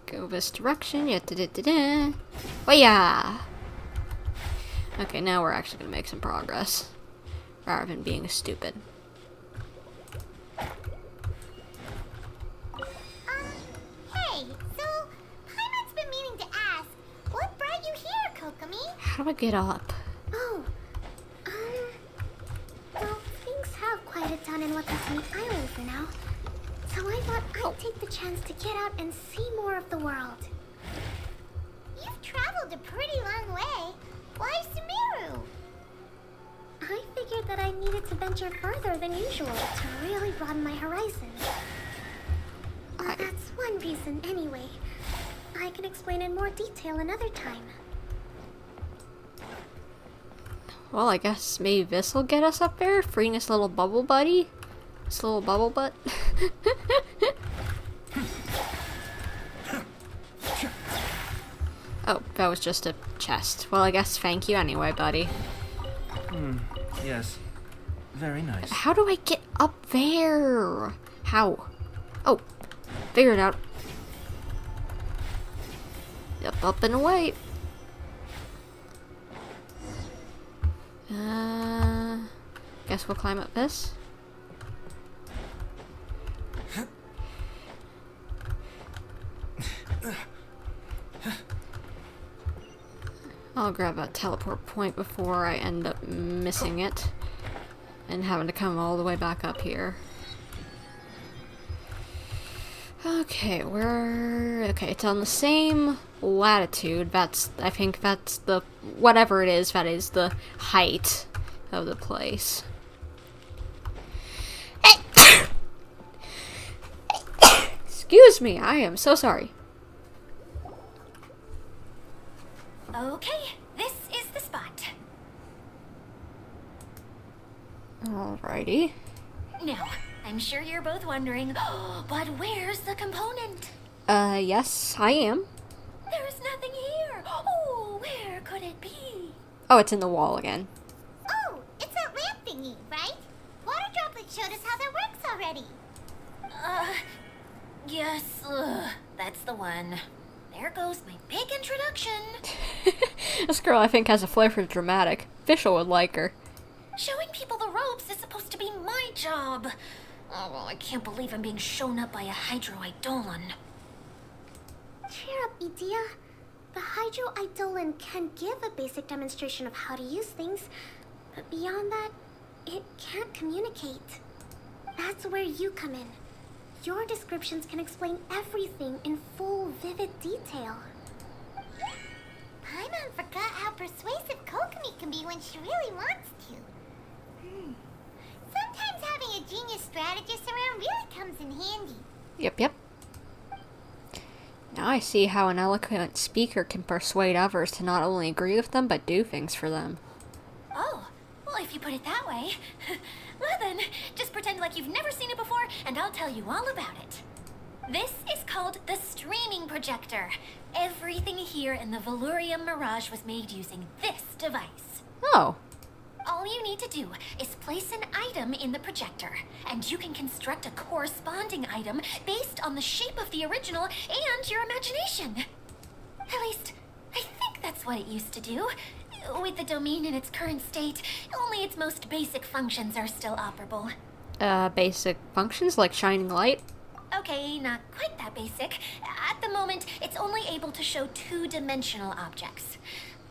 [SPEAKER 2] Go this direction. Yeah, da-da-da-da. Oh yeah. Okay, now we're actually gonna make some progress, rather than being stupid.
[SPEAKER 3] Hey, so Paimon's been meaning to ask, what brought you here, Kokomi?
[SPEAKER 2] How do I get up?
[SPEAKER 7] Oh, well, things have quieted down in Watatsumi Island for now. So I thought I'd take the chance to get out and see more of the world.
[SPEAKER 3] You've traveled a pretty long way. Why Sumeru?
[SPEAKER 7] I figured that I needed to venture further than usual to really broaden my horizons. That's one reason, anyway. I can explain in more detail another time.
[SPEAKER 2] Well, I guess maybe this'll get us up there. Freeing this little bubble buddy. This little bubble butt. Oh, that was just a chest. Well, I guess thank you anyway, buddy.
[SPEAKER 8] Yes. Very nice.
[SPEAKER 2] How do I get up there? How? Oh, figured it out. Yep, up and away. Guess we'll climb up this. I'll grab a teleport point before I end up missing it and having to come all the way back up here. Okay, okay, it's on the same latitude. I think that's the, whatever it is, that is the height of the place. Excuse me, I am so sorry.
[SPEAKER 5] Okay, this is the spot.
[SPEAKER 2] Alrighty.
[SPEAKER 5] Now, I'm sure you're both wondering, but where's the component?
[SPEAKER 2] Yes, I am.
[SPEAKER 5] There's nothing here. Oh, where could it be?
[SPEAKER 2] Oh, it's in the wall again.
[SPEAKER 3] Oh, it's that ramp thingy, right? Water droplet showed us how that works already.
[SPEAKER 5] Yes, that's the one. There goes my big introduction.
[SPEAKER 2] This girl, I think, has a flair for dramatic. Fischl would like her.
[SPEAKER 5] Showing people the ropes is supposed to be my job. Oh, I can't believe I'm being shown up by a Hydro-Eidolon.
[SPEAKER 7] Cheer up, Edea. The Hydro-Eidolon can give a basic demonstration of how to use things, but beyond that, it can't communicate. That's where you come in. Your descriptions can explain everything in full, vivid detail.
[SPEAKER 3] Paimon forgot how persuasive Kokomi can be when she really wants to. Sometimes having a genius strategist around really comes in handy.
[SPEAKER 2] Yep. Now I see how an eloquent speaker can persuade others to not only agree with them, but do things for them.
[SPEAKER 5] Oh, well, if you put it that way. Well then, just pretend like you've never seen it before, and I'll tell you all about it. This is called the streaming projector. Everything here in the Valurium Mirage was made using this device.
[SPEAKER 2] Oh.
[SPEAKER 5] All you need to do is place an item in the projector, and you can construct a corresponding item based on the shape of the original and your imagination. At least, I think that's what it used to do. With the domain in its current state, only its most basic functions are still operable.
[SPEAKER 2] Basic functions like shining light?
[SPEAKER 5] Okay, not quite that basic. At the moment, it's only able to show two-dimensional objects.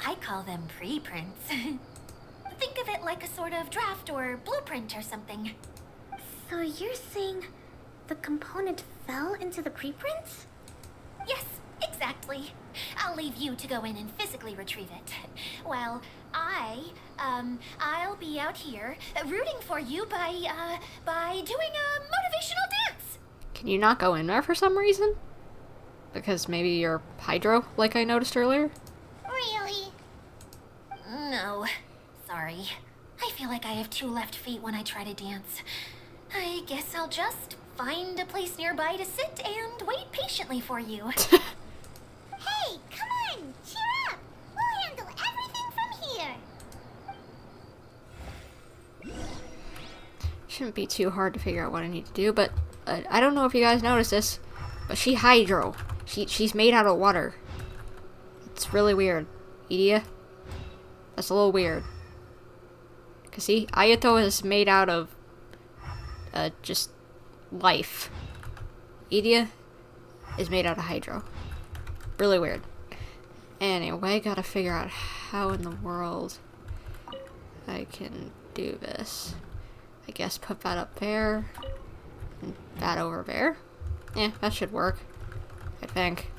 [SPEAKER 5] I call them preprints. Think of it like a sort of draft or blueprint or something.
[SPEAKER 7] So you're saying the component fell into the preprints?
[SPEAKER 5] Yes, exactly. I'll leave you to go in and physically retrieve it. Well, I'll be out here rooting for you by doing a motivational dance.
[SPEAKER 2] Can you not go in there for some reason? Because maybe you're hydro, like I noticed earlier?
[SPEAKER 3] Really?
[SPEAKER 5] No, sorry. I feel like I have two left feet when I try to dance. I guess I'll just find a place nearby to sit and wait patiently for you.
[SPEAKER 3] Hey, come on! Cheer up! We'll handle everything from here!
[SPEAKER 2] Shouldn't be too hard to figure out what I need to do, but I don't know if you guys noticed this, but she hydro. She's made out of water. It's really weird. Edea? That's a little weird. Cause see, Ayato is made out of just life. Edea is made out of hydro. Really weird. Anyway, gotta figure out how in the world I can do this. I guess put that up there. And that over there. Yeah, that should work. I think.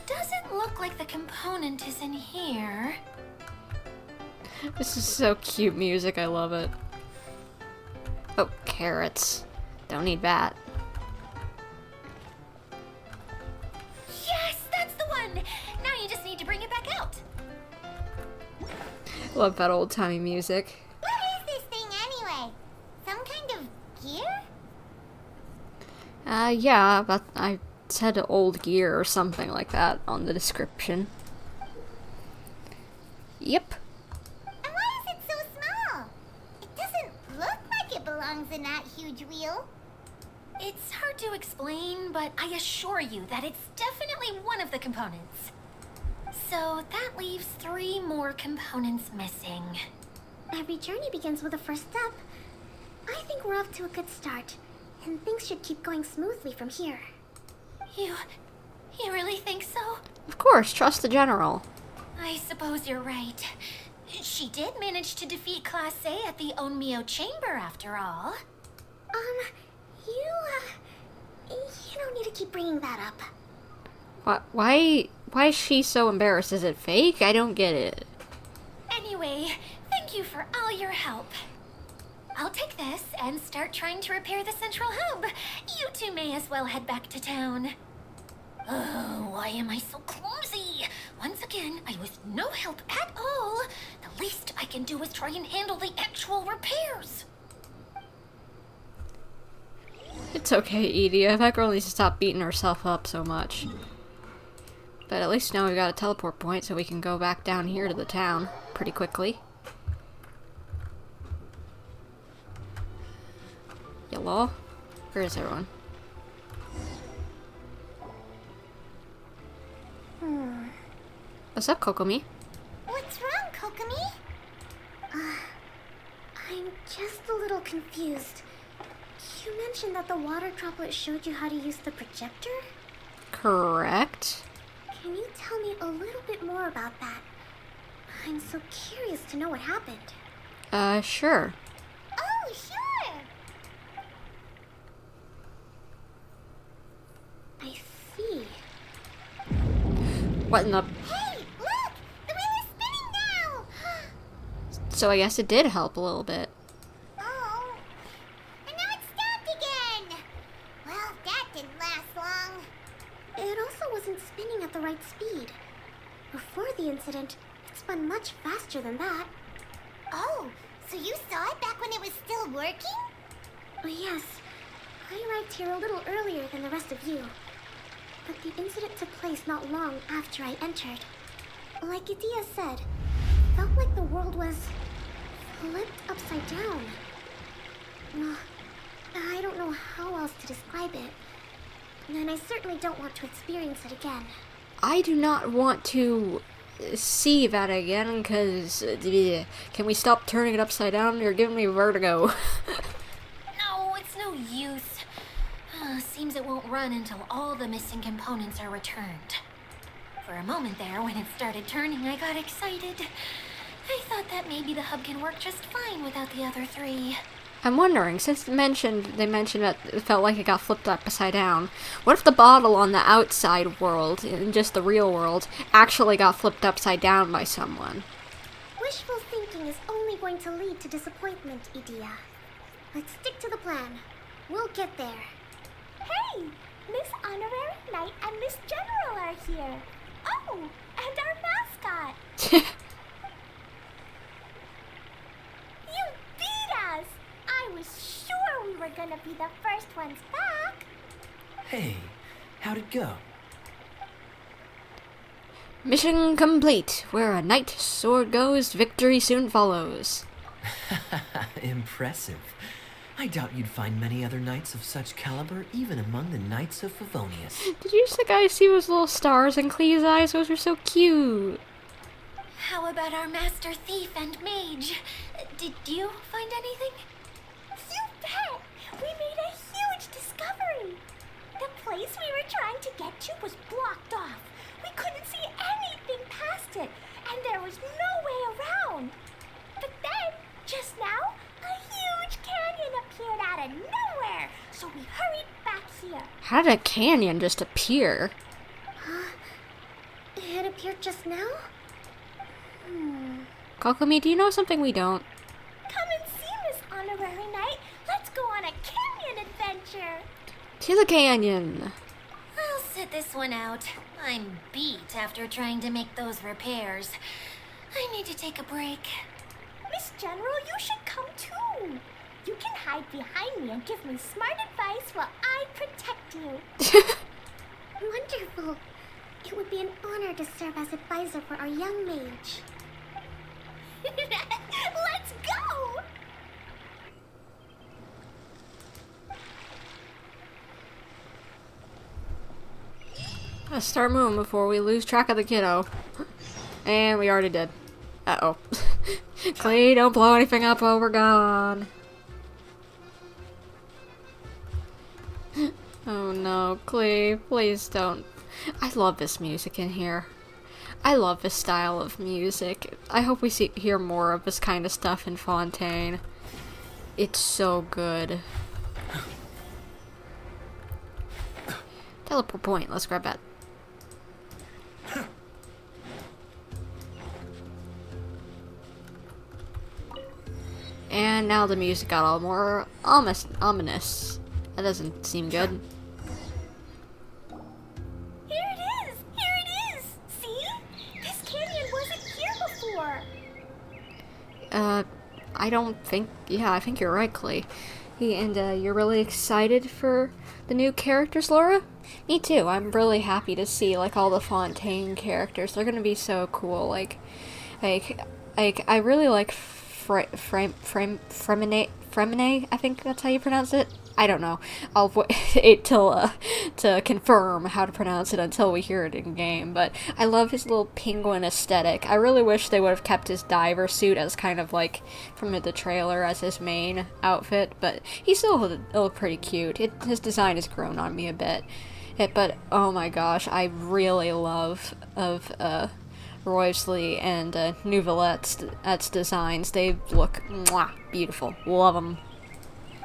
[SPEAKER 5] Doesn't look like the component is in here.
[SPEAKER 2] This is so cute music, I love it. Oh, carrots. Don't need that.
[SPEAKER 5] Yes, that's the one! Now you just need to bring it back out.
[SPEAKER 2] Love that old-timey music.
[SPEAKER 3] What is this thing anyway? Some kind of gear?
[SPEAKER 2] Yeah, but I said old gear or something like that on the description. Yep.
[SPEAKER 3] And why is it so small? It doesn't look like it belongs in that huge wheel.
[SPEAKER 5] It's hard to explain, but I assure you that it's definitely one of the components. So that leaves 3 more components missing.
[SPEAKER 7] Every journey begins with a first step. I think we're off to a good start, and things should keep going smoothly from here.
[SPEAKER 5] You really think so?
[SPEAKER 2] Of course, trust the general.
[SPEAKER 5] I suppose you're right. She did manage to defeat Class A at the Onmyo Chamber after all.
[SPEAKER 7] You don't need to keep bringing that up.
[SPEAKER 2] Why is she so embarrassed? Is it fake? I don't get it.
[SPEAKER 5] Anyway, thank you for all your help. I'll take this and start trying to repair the central hub. You two may as well head back to town. Oh, why am I so clumsy? Once again, I was no help at all. The least I can do is try and handle the actual repairs.
[SPEAKER 2] It's okay, Edea. That girl needs to stop beating herself up so much. But at least now we've got a teleport point so we can go back down here to the town pretty quickly. lol. Where is everyone? What's up, Kokomi?
[SPEAKER 3] What's wrong, Kokomi?
[SPEAKER 7] I'm just a little confused. You mentioned that the water droplet showed you how to use the projector?
[SPEAKER 2] Correct.
[SPEAKER 7] Can you tell me a little bit more about that? I'm so curious to know what happened.
[SPEAKER 2] Sure.
[SPEAKER 3] Oh, sure.
[SPEAKER 7] I see.
[SPEAKER 2] What in the...
[SPEAKER 3] Hey, look! The wheel is spinning now!
[SPEAKER 2] So I guess it did help a little bit.
[SPEAKER 3] Oh. And now it's stopped again! Well, that didn't last long.
[SPEAKER 7] It also wasn't spinning at the right speed. Before the incident, it spun much faster than that.
[SPEAKER 3] Oh, so you saw it back when it was still working?
[SPEAKER 7] Oh, yes. I arrived here a little earlier than the rest of you. But the incident took place not long after I entered. Like Kaeya said, it felt like the world was flipped upside down. I don't know how else to describe it. And I certainly don't want to experience it again.
[SPEAKER 2] I do not want to see that again, because... can we stop turning it upside down? You're giving me vertigo.
[SPEAKER 5] No, it's no use. Seems it won't run until all the missing components are returned. For a moment there, when it started turning, I got excited. I thought that maybe the hub can work just fine without the other three.
[SPEAKER 2] I'm wondering, since they mentioned that it felt like it got flipped upside down, what if the bottle on the outside world, in just the real world, actually got flipped upside down by someone?
[SPEAKER 7] Wishful thinking is only going to lead to disappointment, Kaeya. Let's stick to the plan. We'll get there.
[SPEAKER 3] Hey, Miss Honorary Knight and Miss General are here. Oh, and our mascot. You beat us! I was sure we were gonna be the first ones back.
[SPEAKER 1] Hey, how'd it go?
[SPEAKER 2] Mission complete. Where a knight sword goes, victory soon follows.
[SPEAKER 1] Impressive. I doubt you'd find many other knights of such caliber even among the knights of Favonius.
[SPEAKER 2] Did you guys see those little stars in Klee's eyes? Those are so cute.
[SPEAKER 5] How about our master thief and mage? Did you find anything?
[SPEAKER 3] You bet! We made a huge discovery. The place we were trying to get to was blocked off. We couldn't see anything past it, and there was no way around. But then, just now, a huge canyon appeared out of nowhere, so we hurried back here.
[SPEAKER 2] How did a canyon just appear?
[SPEAKER 7] It appeared just now?
[SPEAKER 2] Kokomi, do you know something we don't?
[SPEAKER 3] Come and see, Miss Honorary Knight. Let's go on a canyon adventure.
[SPEAKER 2] To the canyon.
[SPEAKER 5] I'll sit this one out. I'm beat after trying to make those repairs. I need to take a break.
[SPEAKER 3] Miss General, you should come too. You can hide behind me and give me smart advice while I protect you.
[SPEAKER 7] Wonderful. It would be an honor to serve as advisor for our young mage.
[SPEAKER 3] Let's go!
[SPEAKER 2] Let's start moving before we lose track of the kiddo. And we already did. Uh-oh. Klee, don't blow anything up while we're gone. Oh no, Klee, please don't. I love this music in here. I love this style of music. I hope we hear more of this kind of stuff in Fontaine. It's so good. Teleport point, let's grab that. And now the music got all more ominous. That doesn't seem good.
[SPEAKER 3] Here it is! Here it is! See? This canyon wasn't here before.
[SPEAKER 2] I think you're right, Klee. And you're really excited for the new characters, Laura? Me too. I'm really happy to see, like, all the Fontaine characters. They're gonna be so cool. Like, I really like Fremine, I think that's how you pronounce it. I don't know. I'll wait till to confirm how to pronounce it until we hear it in game. But I love his little penguin aesthetic. I really wish they would have kept his diver suit as kind of like from the trailer as his main outfit. But he still looked pretty cute. His design has grown on me a bit. But oh my gosh, I really love Roysley and Nouvelette's designs. They look beautiful. Love them.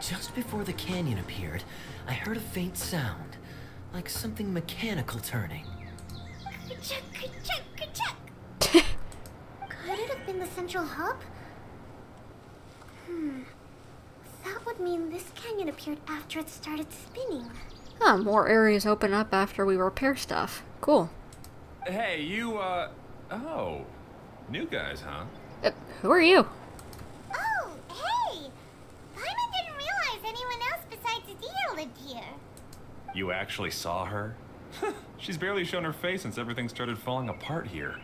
[SPEAKER 1] Just before the canyon appeared, I heard a faint sound, like something mechanical turning.
[SPEAKER 7] Ka-chuck, ka-chuck, ka-chuck. Could it have been the central hub? That would mean this canyon appeared after it started spinning.
[SPEAKER 2] Huh, more areas open up after we repair stuff. Cool.
[SPEAKER 8] Hey, you, oh. New guys, huh?
[SPEAKER 2] Who are you?
[SPEAKER 3] Oh, hey! Paimon didn't realize anyone else besides Adia lived here.
[SPEAKER 8] You actually saw her? She's barely shown her face since everything started falling apart here.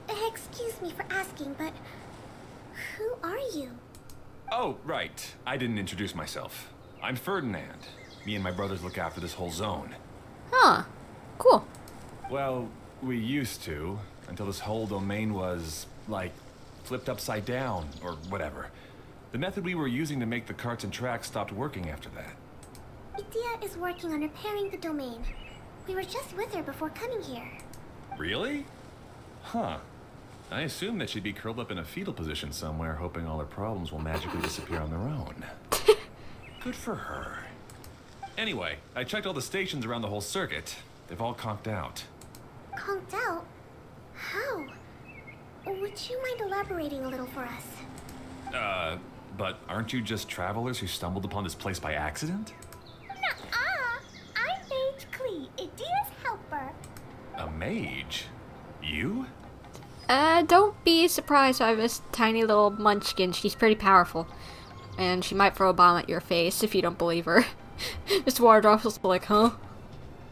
[SPEAKER 7] Excuse me for asking, but who are you?
[SPEAKER 8] Oh, right. I didn't introduce myself. I'm Ferdinand. Me and my brothers look after this whole zone.
[SPEAKER 2] Huh. Cool.
[SPEAKER 8] Well, we used to, until this whole domain was, like, flipped upside down, or whatever. The method we were using to make the carts and tracks stopped working after that.
[SPEAKER 7] Idia is working on repairing the domain. We were just with her before coming here.
[SPEAKER 8] Really? Huh. I assumed that she'd be curled up in a fetal position somewhere, hoping all her problems will magically disappear on their own. Good for her. Anyway, I checked all the stations around the whole circuit. They've all conked out.
[SPEAKER 7] Conked out? How? Would you mind elaborating a little for us?
[SPEAKER 8] But aren't you just travelers who stumbled upon this place by accident?
[SPEAKER 3] Nuh-uh. I'm Mage Klee, Idia's helper.
[SPEAKER 8] A mage? You?
[SPEAKER 2] Don't be surprised by this tiny little munchkin. She's pretty powerful. And she might throw a bomb at your face if you don't believe her. Mr. Waterdrop was like, huh?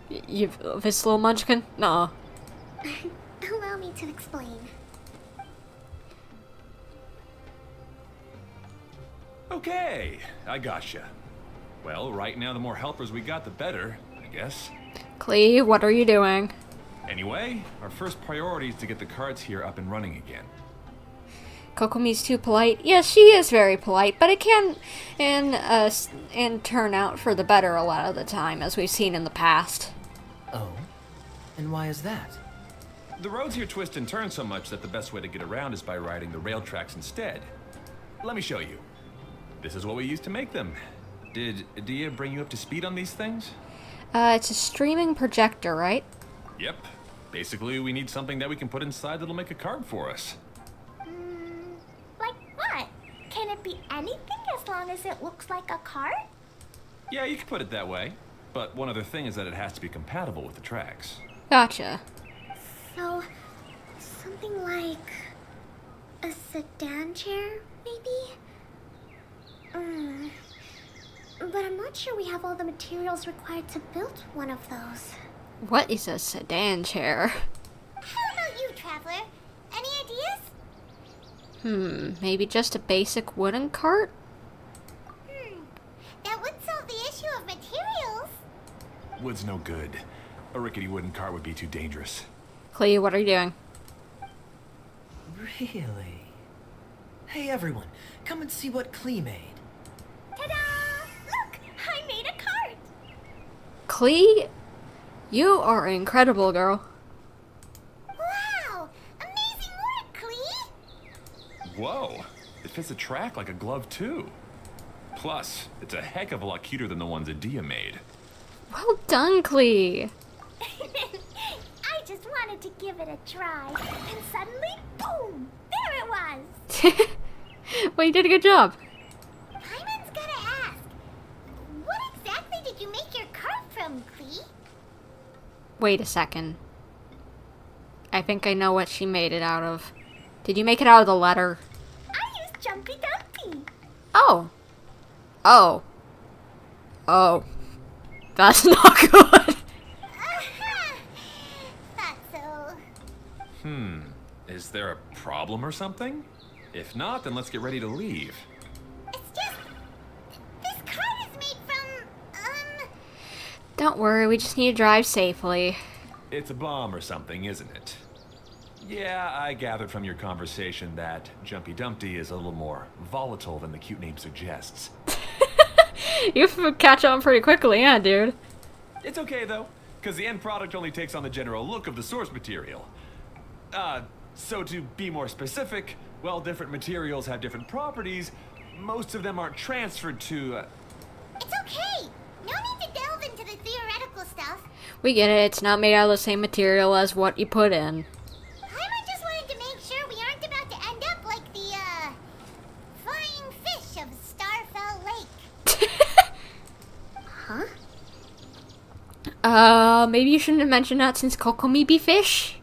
[SPEAKER 2] This little munchkin? Nah.
[SPEAKER 7] Allow me to explain.
[SPEAKER 8] Okay, I gotcha. Well, right now the more helpers we got, the better, I guess.
[SPEAKER 2] Klee, what are you doing?
[SPEAKER 8] Anyway, our first priority is to get the carts here up and running again.
[SPEAKER 2] Kokomi's too polite. Yes, she is very polite, but it can and turn out for the better a lot of the time, as we've seen in the past.
[SPEAKER 1] Oh? And why is that?
[SPEAKER 8] The roads here twist and turn so much that the best way to get around is by riding the rail tracks instead. Let me show you. This is what we used to make them. Did Adia bring you up to speed on these things?
[SPEAKER 2] It's a streaming projector, right?
[SPEAKER 8] Yep. Basically, we need something that we can put inside that'll make a card for us.
[SPEAKER 3] Like what? Can it be anything as long as it looks like a cart?
[SPEAKER 8] Yeah, you can put it that way. But one other thing is that it has to be compatible with the tracks.
[SPEAKER 2] Gotcha.
[SPEAKER 7] So, something like a sedan chair, maybe? But I'm not sure we have all the materials required to build one of those.
[SPEAKER 2] What is a sedan chair?
[SPEAKER 3] How about you, Traveler? Any ideas?
[SPEAKER 2] Maybe just a basic wooden cart?
[SPEAKER 3] That would solve the issue of materials.
[SPEAKER 8] Wood's no good. A rickety wooden cart would be too dangerous.
[SPEAKER 2] Klee, what are you doing?
[SPEAKER 1] Really? Hey everyone, come and see what Klee made.
[SPEAKER 3] Ta-da! Look, I made a cart.
[SPEAKER 2] Klee, you are incredible, girl.
[SPEAKER 3] Wow! Amazing work, Klee!
[SPEAKER 8] Whoa! It fits the track like a glove, too. Plus, it's a heck of a lot cuter than the ones Adia made.
[SPEAKER 2] Well done, Klee.
[SPEAKER 3] I just wanted to give it a try, and suddenly, boom! There it was!
[SPEAKER 2] Well, you did a good job.
[SPEAKER 3] Paimon's gotta ask, what exactly did you make your cart from, Klee?
[SPEAKER 2] Wait a second. I think I know what she made it out of. Did you make it out of the letter?
[SPEAKER 3] I used Jumpy Dumpy.
[SPEAKER 2] Oh. Oh. Oh. That's not good.
[SPEAKER 3] Thought so.
[SPEAKER 8] Is there a problem or something? If not, then let's get ready to leave.
[SPEAKER 3] It's just... This card is made from...
[SPEAKER 2] Don't worry, we just need to drive safely.
[SPEAKER 8] It's a bomb or something, isn't it? Yeah, I gathered from your conversation that Jumpy Dumpty is a little more volatile than the cute name suggests.
[SPEAKER 2] You catch on pretty quickly, yeah, dude.
[SPEAKER 8] It's okay, though, because the end product only takes on the general look of the source material. So to be more specific, while different materials have different properties, most of them aren't transferred to,
[SPEAKER 3] It's okay. No need to delve into the theoretical stuff.
[SPEAKER 2] We get it, it's not made out of the same material as what you put in.
[SPEAKER 3] Paimon just wanted to make sure we aren't about to end up like the, flying fish of Starfell Lake.
[SPEAKER 7] Huh?
[SPEAKER 2] Maybe you shouldn't have mentioned that since Kokomi be fish?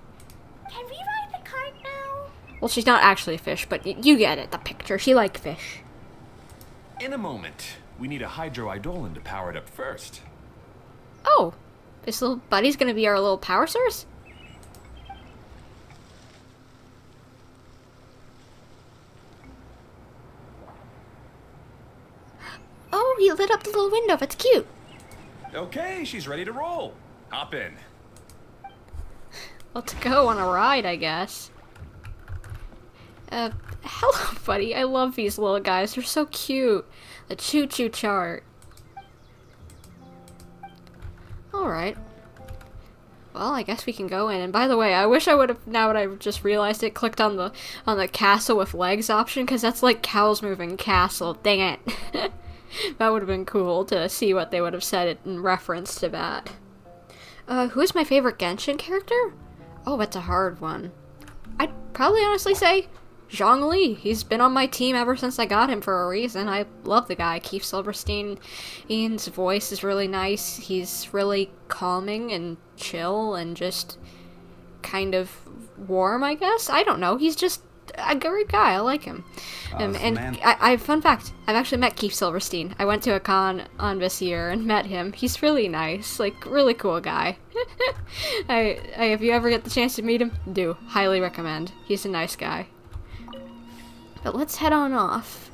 [SPEAKER 3] Can we ride the cart now?
[SPEAKER 2] Well, she's not actually a fish, but you get it, the picture. She like fish.
[SPEAKER 8] In a moment. We need a Hydro Eidolon to power it up first.
[SPEAKER 2] Oh, this little buddy's gonna be our little power source? Oh, he lit up the little window. That's cute.
[SPEAKER 8] Okay, she's ready to roll. Hop in.
[SPEAKER 2] Let's go on a ride, I guess. Hello, buddy. I love these little guys. They're so cute. The choo-choo chart. Alright. Well, I guess we can go in. And by the way, I wish I would have, now that I've just realized it, clicked on the castle with legs option, because that's like Cows Moving Castle. Dang it. That would have been cool to see what they would have said in reference to that. Who is my favorite Genshin character? Oh, that's a hard one. I'd probably honestly say Zhongli. He's been on my team ever since I got him for a reason. I love the guy. Keith Silverstein. Ian's voice is really nice. He's really calming and chill and just kind of warm, I guess. I don't know. He's just a great guy. I like him. Fun fact, I've actually met Keith Silverstein. I went to a con on this year and met him. He's really nice. Like, really cool guy. If you ever get the chance to meet him, do. Highly recommend. He's a nice guy. But let's head on off.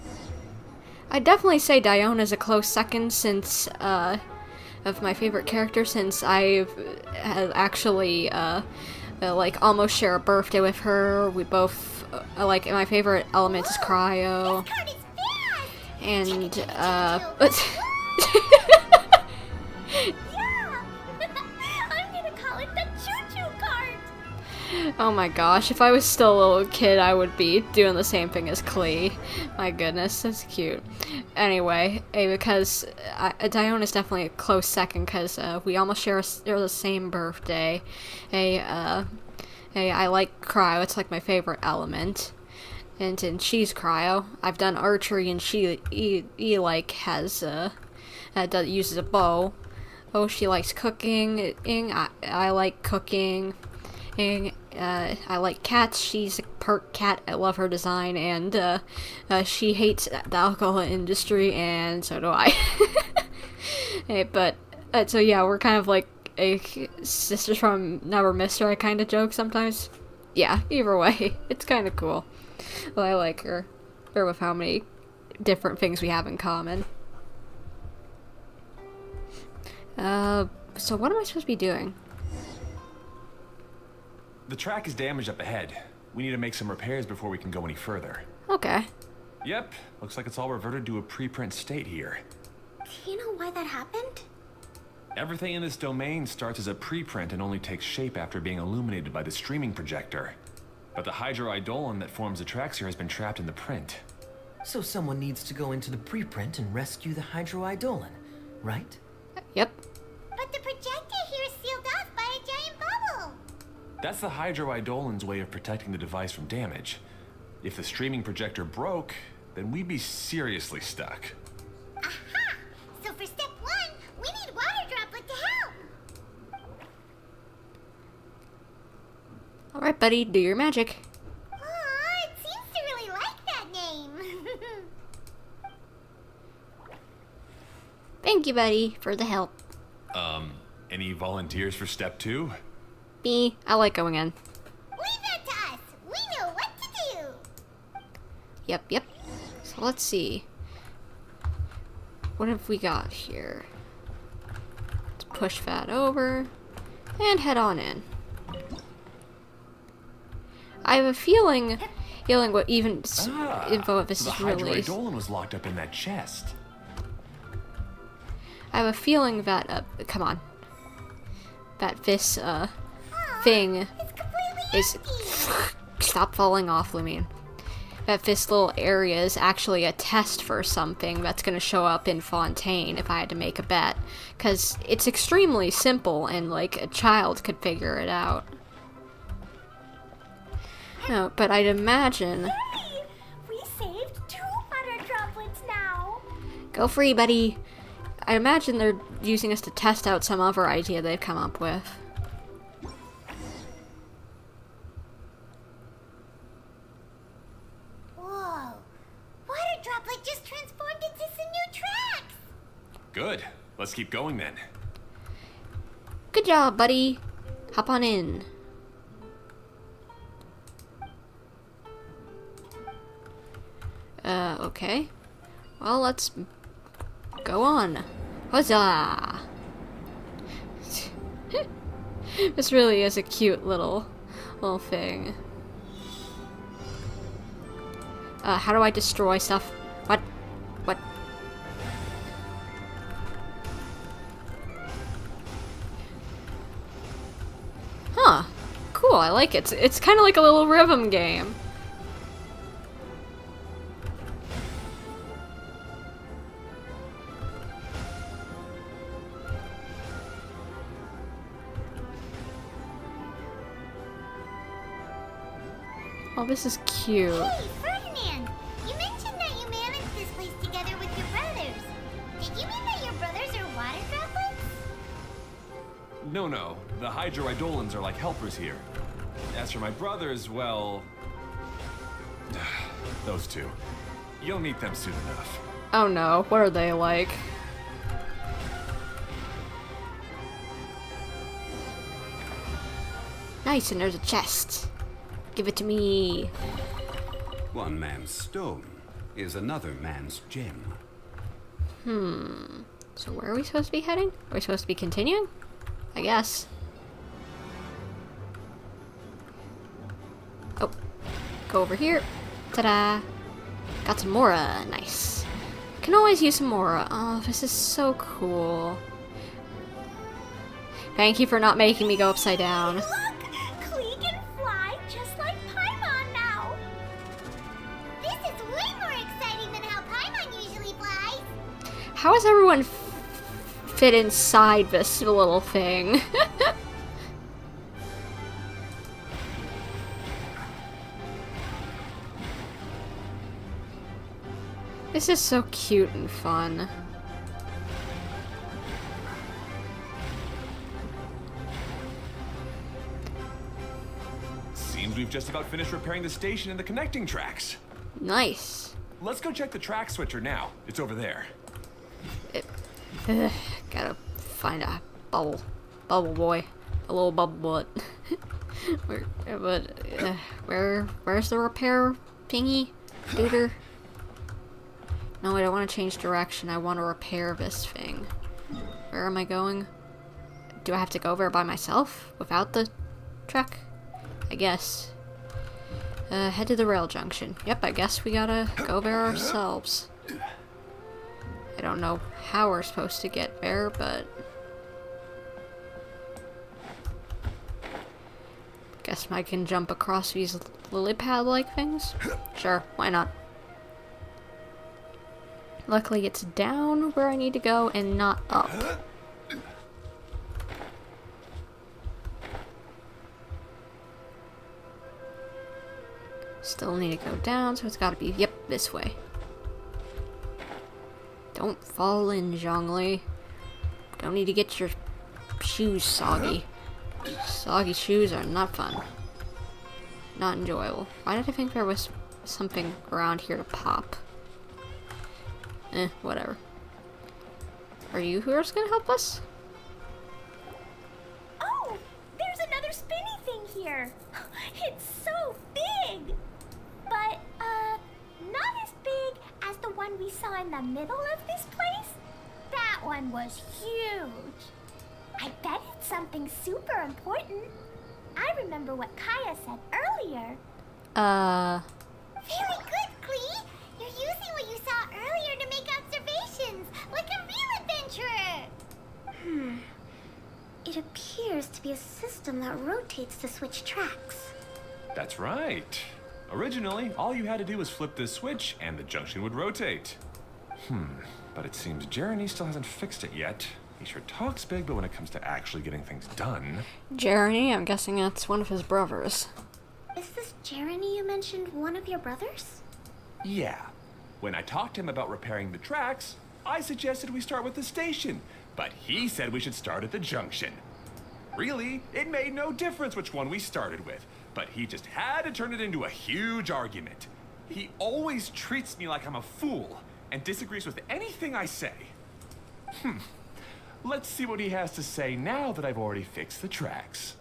[SPEAKER 2] I'd definitely say Diona's a close second since, of my favorite character, since I've actually, like, almost share a birthday with her. We both, like, my favorite element is Cryo.
[SPEAKER 3] This cart is fast!
[SPEAKER 2] And,
[SPEAKER 3] Yeah! I'm gonna call it the choo-choo cart!
[SPEAKER 2] oh my gosh, if I was still a little kid, I would be doing the same thing as Klee. My goodness, that's cute. Anyway, because Diona's definitely a close second, because we almost share the same birthday. I like Cryo, it's like my favorite element. And she's Cryo. I've done archery, and she has, uses a bow. Oh, she likes cooking. I like cooking. I like cats. She's a pert cat. I love her design, and she hates the alcohol industry, and so do I. So yeah, we're kind of like a sisters from Never Missed Her. I kind of joke sometimes. Yeah, either way, it's kind of cool. Well, I like her. Or with how many different things we have in common. So what am I supposed to be doing?
[SPEAKER 8] The track is damaged up ahead. We need to make some repairs before we can go any further.
[SPEAKER 2] Okay.
[SPEAKER 8] Yep, looks like it's all reverted to a preprint state here.
[SPEAKER 7] Do you know why that happened?
[SPEAKER 8] Everything in this domain starts as a preprint and only takes shape after being illuminated by the streaming projector. But the Hydro Eidolon that forms the tracks here has been trapped in the print.
[SPEAKER 1] So someone needs to go into the preprint and rescue the Hydro Eidolon, right?
[SPEAKER 2] Yep.
[SPEAKER 3] But the projector here is sealed off by a giant bubble!
[SPEAKER 8] That's the Hydro Eidolon's way of protecting the device from damage. If the streaming projector broke, then we'd be seriously stuck.
[SPEAKER 3] Aha! So for step 1, we need water droplet to help!
[SPEAKER 2] Alright, buddy, do your magic.
[SPEAKER 3] Aw, it seems to really like that name!
[SPEAKER 2] Thank you, buddy, for the help.
[SPEAKER 8] Any volunteers for step 2?
[SPEAKER 2] Me, I like going in.
[SPEAKER 3] Leave that to us! We know what to do!
[SPEAKER 2] Yep. So let's see. What have we got here? Let's push that over and head on in. I have a feeling what even info of this
[SPEAKER 8] the
[SPEAKER 2] is released.
[SPEAKER 8] Hydroidolin was locked up in that chest.
[SPEAKER 2] I have a feeling that come on, that this thing is stop falling off, Lumine. That this little area is actually a test for something that's going to show up in Fontaine if I had to make a bet. Because it's extremely simple and, like, a child could figure it out. No, but I'd imagine...
[SPEAKER 3] Hey, we saved 2 butter droplets now.
[SPEAKER 2] Go free, buddy! I imagine they're using us to test out some other idea they've come up with.
[SPEAKER 3] Whoa, water droplet just transformed into some new tracks.
[SPEAKER 8] Good. Let's keep going then.
[SPEAKER 2] Good job, buddy! Hop on in. Okay. Well, let's go on. Huzzah! This really is a cute little thing. How do I destroy stuff? What? Huh. Cool, I like it. It's kind of like a little rhythm game. Oh, this is cute.
[SPEAKER 3] Hey, Ferdinand, you mentioned that you managed this place together with your brothers. Did you mean that your brothers are water droplets?
[SPEAKER 8] No. The Hydroidolins are like helpers here. As for my brothers, well... those two. You'll meet them soon enough.
[SPEAKER 2] Oh no, what are they like? Nice, and there's a chest. Give it to me.
[SPEAKER 9] One man's stone is another man's gem.
[SPEAKER 2] So where are we supposed to be heading? Are we supposed to be continuing? I guess. Oh. Go over here. Ta-da. Got some Mora. Nice. Can always use some Mora. Oh, this is so cool. Thank you for not making me go upside down.
[SPEAKER 3] Look, Klee can fly just like Paimon now. This is way more exciting than how Paimon usually flies.
[SPEAKER 2] How does everyone fit inside this little thing? This is so cute and fun.
[SPEAKER 8] Seems we've just about finished repairing the station and the connecting tracks.
[SPEAKER 2] Nice.
[SPEAKER 8] Let's go check the track switcher now. It's over there.
[SPEAKER 2] Gotta find a bubble boy, a little bubble butt. Where's the repair thingy, duder? No, I don't want to change direction. I want to repair this thing. Where am I going? Do I have to go there by myself without the truck? I guess. Head to the rail junction. Yep, I guess we gotta go there ourselves. I don't know how we're supposed to get there, but... guess I can jump across these lily pad-like things? Sure, why not? Luckily it's down where I need to go and not up. Still need to go down, so it's gotta be, yep, this way. Don't fall in, Zhongli. Don't need to get your shoes soggy. Soggy shoes are not fun. Not enjoyable. Why did I think there was something around here to pop? Whatever. Are you who's gonna help us?
[SPEAKER 3] Oh, there's another spinny thing here. It's so big. But, not saw in the middle of this place? That one was huge. I bet it's something super important. I remember what Kaeya said earlier. Very good, Klee. You're using what you saw earlier to make observations, like a real adventurer.
[SPEAKER 7] It appears to be a system that rotates to switch tracks.
[SPEAKER 8] That's right. Originally, all you had to do was flip this switch and the junction would rotate. But it seems Jeremy still hasn't fixed it yet. He sure talks big, but when it comes to actually getting things done...
[SPEAKER 2] Jeremy? I'm guessing that's one of his brothers.
[SPEAKER 7] Is this Jeremy you mentioned one of your brothers?
[SPEAKER 8] Yeah. When I talked to him about repairing the tracks, I suggested we start with the station, but he said we should start at the junction. Really, it made no difference which one we started with, but he just had to turn it into a huge argument. He always treats me like I'm a fool and disagrees with anything I say. Let's see what he has to say now that I've already fixed the tracks.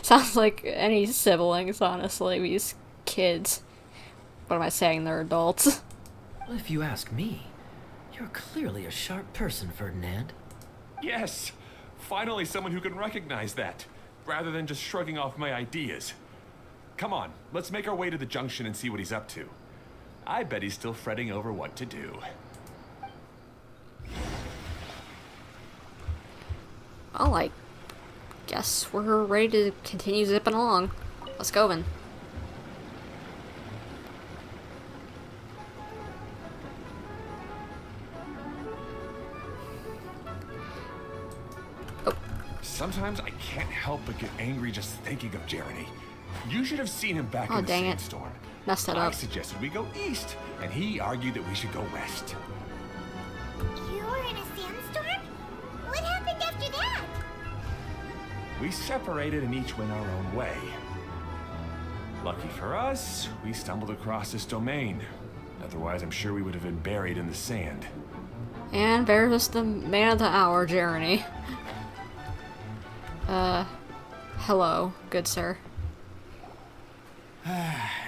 [SPEAKER 2] Sounds like any siblings, honestly. These kids. What am I saying? They're adults.
[SPEAKER 1] Well, if you ask me, you're clearly a sharp person, Ferdinand.
[SPEAKER 8] Yes, finally someone who can recognize that, rather than just shrugging off my ideas. Come on, let's make our way to the junction and see what he's up to. I bet he's still fretting over what to do.
[SPEAKER 2] Well, I guess we're ready to continue zipping along. Let's go then.
[SPEAKER 8] Sometimes I can't help but get angry just thinking of Jeremy. You should have seen him back in the
[SPEAKER 2] dang it.
[SPEAKER 8] sandstorm.
[SPEAKER 2] Messed it
[SPEAKER 8] I
[SPEAKER 2] up.
[SPEAKER 8] suggested we go east, and he argued that we should go west.
[SPEAKER 3] You were in a sandstorm? What happened after that?
[SPEAKER 8] We separated and each went our own way. Lucky for us, we stumbled across this domain. Otherwise, I'm sure we would have been buried in the sand.
[SPEAKER 2] And there's the man of the hour, Jeremy. Hello, good sir.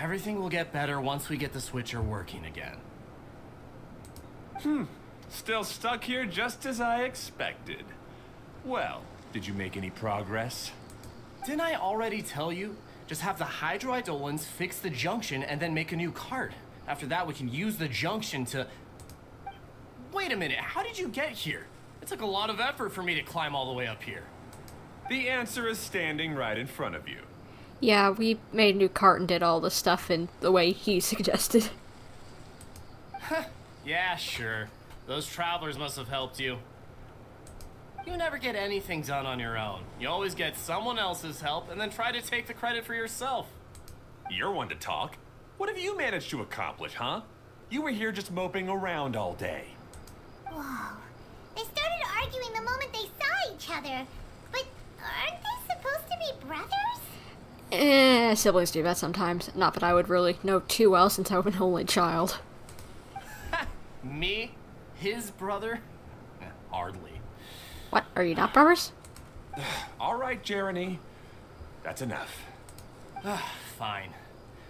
[SPEAKER 10] Everything will get better once we get the switcher working again.
[SPEAKER 8] Still stuck here just as I expected. Well, did you make any progress?
[SPEAKER 10] Didn't I already tell you? Just have the hydroidolins fix the junction and then make a new cart. After that, we can use the junction to... Wait a minute, how did you get here? It took a lot of effort for me to climb all the way up here.
[SPEAKER 8] The answer is standing right in front of you.
[SPEAKER 2] Yeah, we made a new cart and did all the stuff in the way he suggested.
[SPEAKER 10] Yeah, sure. Those travelers must have helped you. You never get anything done on your own. You always get someone else's help and then try to take the credit for yourself.
[SPEAKER 8] You're one to talk. What have you managed to accomplish, huh? You were here just moping around all day.
[SPEAKER 3] Whoa. They started arguing the moment they saw each other. But aren't they supposed to be brothers?
[SPEAKER 2] Siblings do that sometimes. Not that I would really know too well since I'm an only child.
[SPEAKER 10] Me? His brother? Hardly.
[SPEAKER 2] What? Are you not brothers?
[SPEAKER 8] All right, Jeremy. That's enough.
[SPEAKER 10] Fine.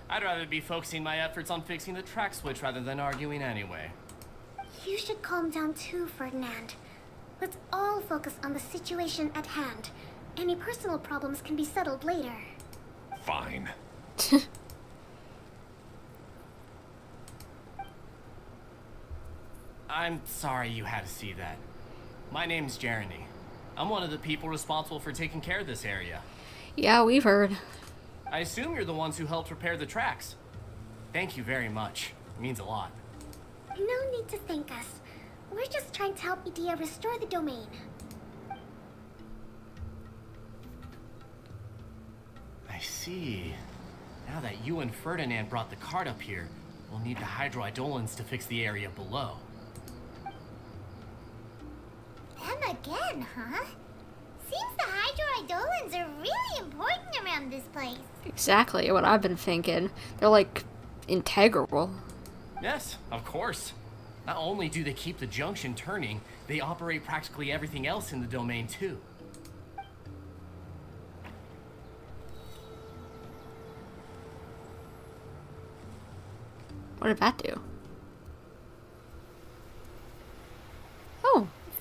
[SPEAKER 10] I'd rather be focusing my efforts on fixing the track switch rather than arguing anyway.
[SPEAKER 7] You should calm down too, Ferdinand. Let's all focus on the situation at hand. Any personal problems can be settled later.
[SPEAKER 8] Fine.
[SPEAKER 10] I'm sorry you had to see that. My name's Jeremy. I'm one of the people responsible for taking care of this area.
[SPEAKER 2] Yeah, we've heard.
[SPEAKER 10] I assume you're the ones who helped repair the tracks. Thank you very much. It means a lot.
[SPEAKER 7] No need to thank us. We're just trying to help Idea restore the domain.
[SPEAKER 10] I see. Now that you and Ferdinand brought the cart up here, we'll need the hydroidolins to fix the area below.
[SPEAKER 3] Them again, huh? Seems the hydroidolins are really important around this place.
[SPEAKER 2] Exactly what I've been thinking. They're like integral.
[SPEAKER 10] Yes, of course. Not only do they keep the junction turning, they operate practically everything else in the domain too.
[SPEAKER 2] What did that do?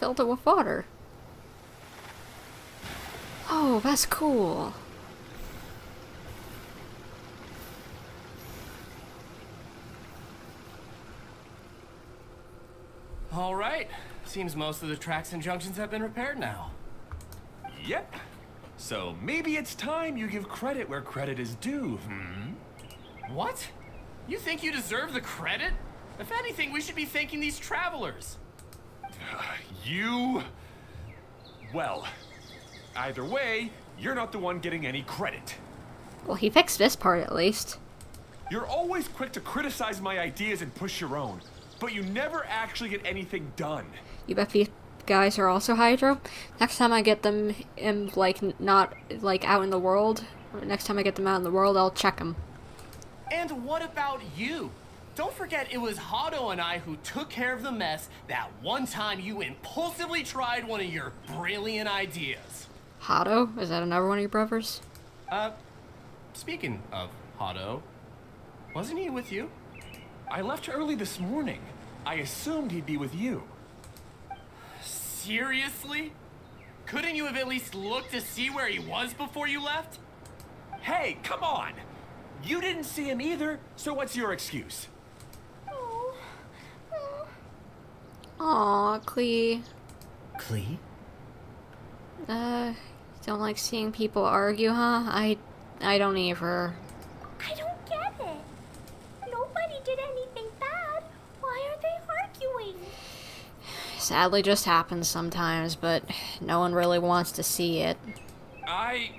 [SPEAKER 2] filled it with water. Oh, that's cool.
[SPEAKER 10] All right. Seems most of the tracks and junctions have been repaired now.
[SPEAKER 8] Yep. So maybe it's time you give credit where credit is due,
[SPEAKER 10] What? You think you deserve the credit? If anything, we should be thanking these travelers.
[SPEAKER 8] You... Well, either way, you're not the one getting any credit.
[SPEAKER 2] Well, he fixed this part at least.
[SPEAKER 8] You're always quick to criticize my ideas and push your own, but you never actually get anything done.
[SPEAKER 2] You bet these guys are also Hydro? Next time I get them in, like, not, like, out in the world, next time I get them out in the world, I'll check them.
[SPEAKER 10] And what about you? Don't forget it was Hado and I who took care of the mess that one time you impulsively tried one of your brilliant ideas.
[SPEAKER 2] Hado? Is that another one of your brothers?
[SPEAKER 10] Speaking of Hado, wasn't he with you?
[SPEAKER 8] I left early this morning. I assumed he'd be with you.
[SPEAKER 10] Seriously? Couldn't you have at least looked to see where he was before you left?
[SPEAKER 8] Hey, come on! You didn't see him either, so what's your excuse?
[SPEAKER 2] Aw, Klee.
[SPEAKER 1] Klee?
[SPEAKER 2] Don't like seeing people argue, huh? I don't either.
[SPEAKER 3] I don't get it. Nobody did anything bad. Why are they arguing?
[SPEAKER 2] Sadly just happens sometimes, but no one really wants to see it.
[SPEAKER 8] I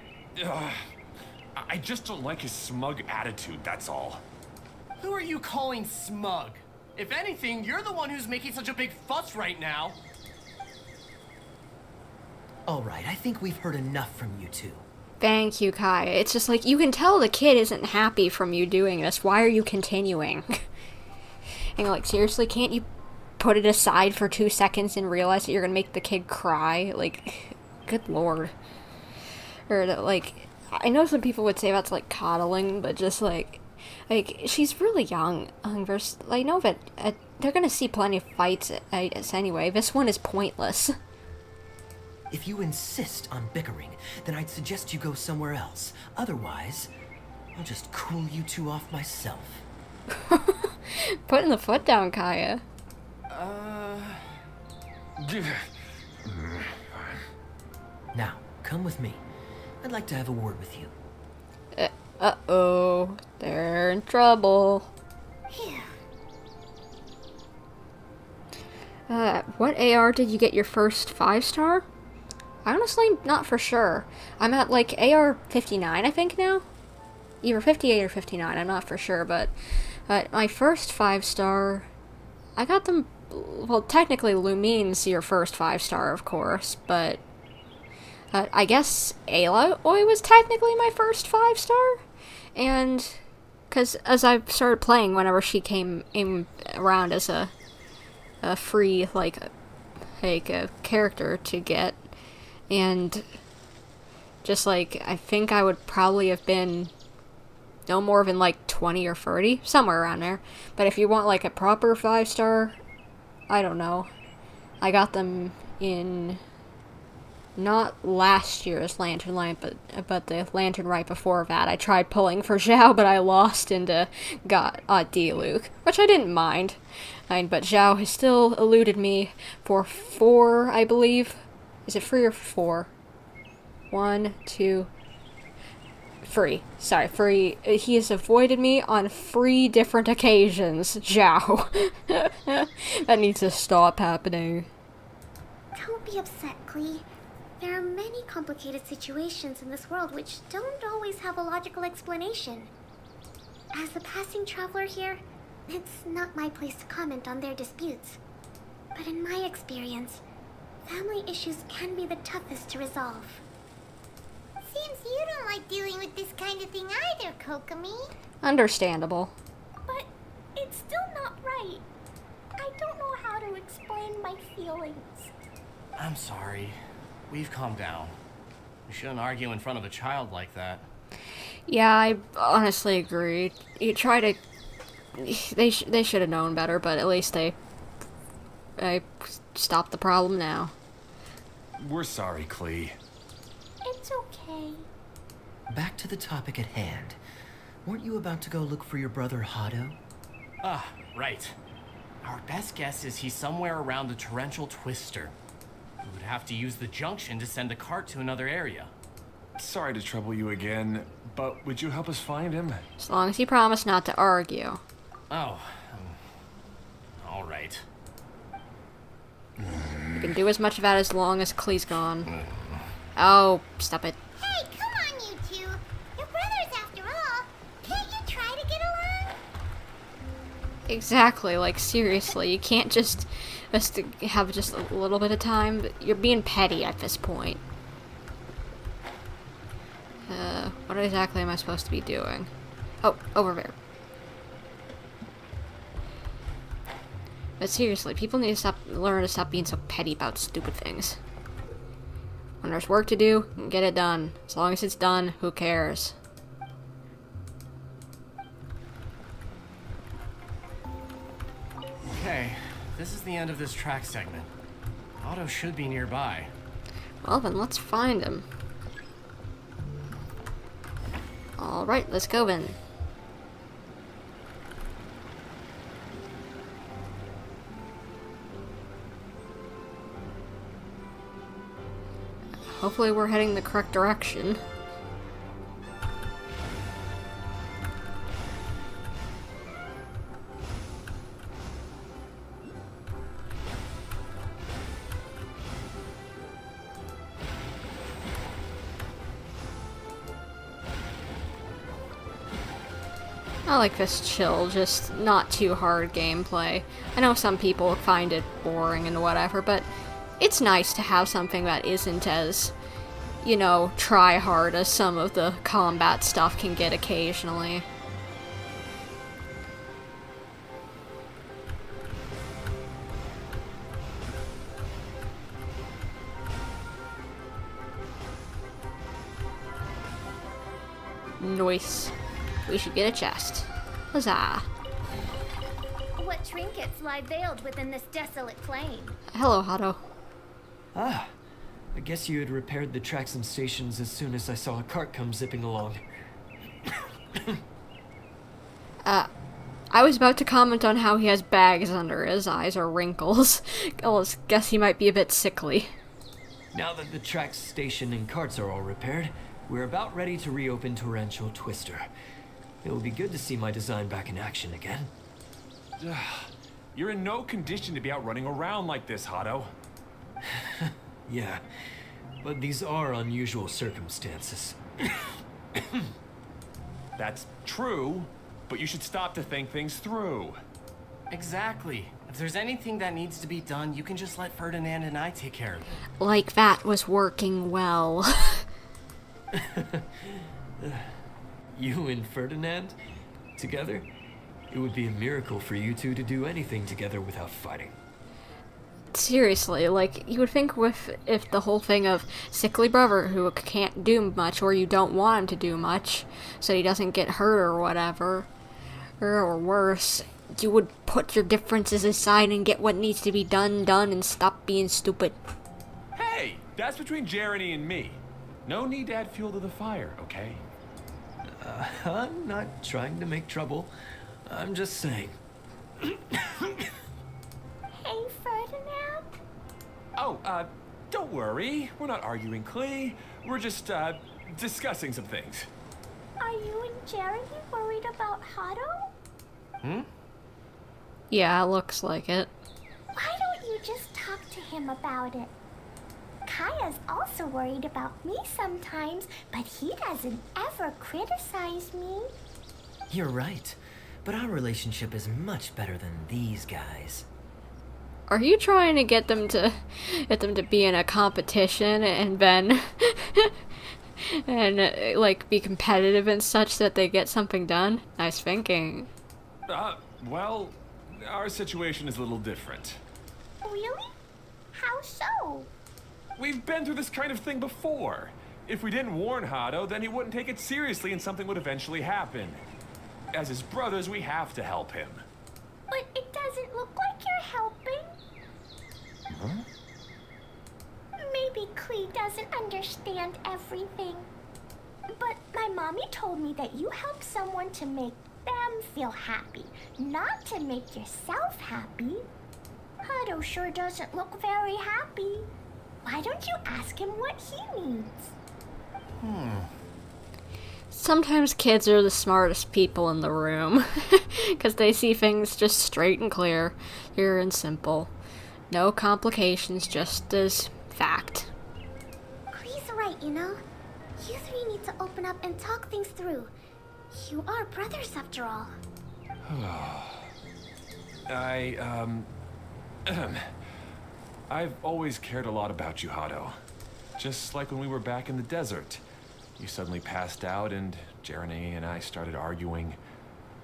[SPEAKER 8] just don't like his smug attitude, that's all.
[SPEAKER 10] Who are you calling smug? If anything, you're the one who's making such a big fuss right now.
[SPEAKER 1] Alright, I think we've heard enough from you two.
[SPEAKER 2] Thank you, Kaeya. It's just like, you can tell the kid isn't happy from you doing this. Why are you continuing? And like, seriously, can't you put it aside for 2 seconds and realize that you're gonna make the kid cry? Like, good lord. Or, like, I know some people would say that's, like, coddling, but just, like, she's really young. I know that they're gonna see plenty of fights anyway. This one is pointless.
[SPEAKER 1] If you insist on bickering, then I'd suggest you go somewhere else. Otherwise, I'll just cool you two off myself.
[SPEAKER 2] Putting the foot down, Kaeya.
[SPEAKER 1] Now, come with me. I'd like to have a word with you.
[SPEAKER 2] Uh-oh. They're in trouble. What AR did you get your first 5-star? Honestly, not for sure. I'm at, like, AR 59, I think, now? Either 58 or 59, I'm not for sure, but my first 5-star, I got them, well, technically Lumine's your first 5-star, of course, but I guess Eula was technically my first 5-star, and, because as I started playing whenever she came in around as a free, like a character to get, and just, like, I think I would probably have been no more than, like, 20 or 30, somewhere around there. But if you want, like, a proper 5-star, I don't know. I got them in not last year's Lantern Light, but the Lantern right before that. I tried pulling for Zhao, but I lost and got D-Luke, which I didn't mind. But Zhao has still eluded me for 4, I believe. Is it 3 or 4? 1, 2, 3. Sorry, 3. He has avoided me on 3 different occasions. Zhao. That needs to stop happening.
[SPEAKER 7] Don't be upset, Klee. There are many complicated situations in this world which don't always have a logical explanation. As a passing traveler here, it's not my place to comment on their disputes. But in my experience, family issues can be the toughest to resolve.
[SPEAKER 3] Seems you don't like dealing with this kind of thing either, Kokomi.
[SPEAKER 2] Understandable.
[SPEAKER 3] But it's still not right. I don't know how to explain my feelings.
[SPEAKER 10] I'm sorry. We've calmed down. We shouldn't argue in front of a child like that.
[SPEAKER 2] Yeah, I honestly agree. You try to... They should have known better, but at least they I stopped the problem now.
[SPEAKER 8] We're sorry, Klee.
[SPEAKER 3] It's okay.
[SPEAKER 1] Back to the topic at hand. Weren't you about to go look for your brother Hado?
[SPEAKER 10] Ah, right. Our best guess is he's somewhere around the torrential twister. We would have to use the junction to send a cart to another area.
[SPEAKER 8] Sorry to trouble you again, but would you help us find him?
[SPEAKER 2] As long as he promised not to argue.
[SPEAKER 10] Oh. All right.
[SPEAKER 2] You can do as much of that as long as Klee's gone. Oh, stop it.
[SPEAKER 7] Hey, come on, you two. You're brothers after all. Can't you try to get along?
[SPEAKER 2] Exactly, like seriously, you can't just have just a little bit of time. You're being petty at this point. What exactly am I supposed to be doing? Oh, over there. But seriously, people need to learn to stop being so petty about stupid things. When there's work to do, get it done. As long as it's done, who cares?
[SPEAKER 10] Okay, this is the end of this track segment. Otto should be nearby.
[SPEAKER 2] Well then, let's find him. Alright, let's go then. Hopefully we're heading the correct direction. I like this chill, just not too hard gameplay. I know some people find it boring and whatever, but it's nice to have something that isn't as, you know, try hard as some of the combat stuff can get occasionally. Nice. We should get a chest. Huzzah.
[SPEAKER 7] What trinkets lie veiled within this desolate plain?
[SPEAKER 2] Hello, Hado.
[SPEAKER 1] Ah, I guess you had repaired the tracks and stations as soon as I saw a cart come zipping along.
[SPEAKER 2] I was about to comment on how he has bags under his eyes or wrinkles. I guess he might be a bit sickly.
[SPEAKER 1] Now that the tracks, station, and carts are all repaired, we're about ready to reopen Torrential Twister. It will be good to see my design back in action again.
[SPEAKER 8] You're in no condition to be out running around like this, Hado.
[SPEAKER 1] Yeah, but these are unusual circumstances.
[SPEAKER 8] That's true, but you should stop to think things through.
[SPEAKER 10] Exactly. If there's anything that needs to be done, you can just let Ferdinand and I take care of it.
[SPEAKER 2] Like that was working well.
[SPEAKER 1] You and Ferdinand? Together? It would be a miracle for you two to do anything together without fighting.
[SPEAKER 2] Seriously, like, you would think if the whole thing of sickly brother who can't do much, or you don't want him to do much, so he doesn't get hurt or whatever, or worse, you would put your differences aside and get what needs to be done and stop being stupid.
[SPEAKER 8] Hey, that's between Jeremy and me. No need to add fuel to the fire, okay?
[SPEAKER 1] I'm not trying to make trouble. I'm just saying.
[SPEAKER 3] Hey, Ferdinand?
[SPEAKER 8] Oh, don't worry. We're not arguing, Klee. We're just, discussing some things.
[SPEAKER 3] Are you and Jeremy worried about Hado?
[SPEAKER 2] Yeah, looks like it.
[SPEAKER 3] Why don't you just talk to him about it? Kaeya's also worried about me sometimes, but he doesn't ever criticize me.
[SPEAKER 1] You're right, but our relationship is much better than these guys.
[SPEAKER 2] Are you trying to get them to be in a competition and then and like be competitive and such that they get something done? Nice thinking.
[SPEAKER 8] Well, our situation is a little different.
[SPEAKER 3] Really? How so?
[SPEAKER 8] We've been through this kind of thing before. If we didn't warn Hado, then he wouldn't take it seriously and something would eventually happen. As his brothers, we have to help him.
[SPEAKER 3] But it doesn't look like you're helping. understand everything. But my mommy told me that you help someone to make them feel happy, not to make yourself happy. Hado sure doesn't look very happy. Why don't you ask him what he needs?
[SPEAKER 2] Sometimes kids are the smartest people in the room. Because they see things just straight and clear and simple. No complications, just as fact.
[SPEAKER 7] Klee's right, you know. You three need to open up and talk things through. You are brothers after all.
[SPEAKER 8] I've always cared a lot about you, Hado. Just like when we were back in the desert. You suddenly passed out and Jeremy and I started arguing.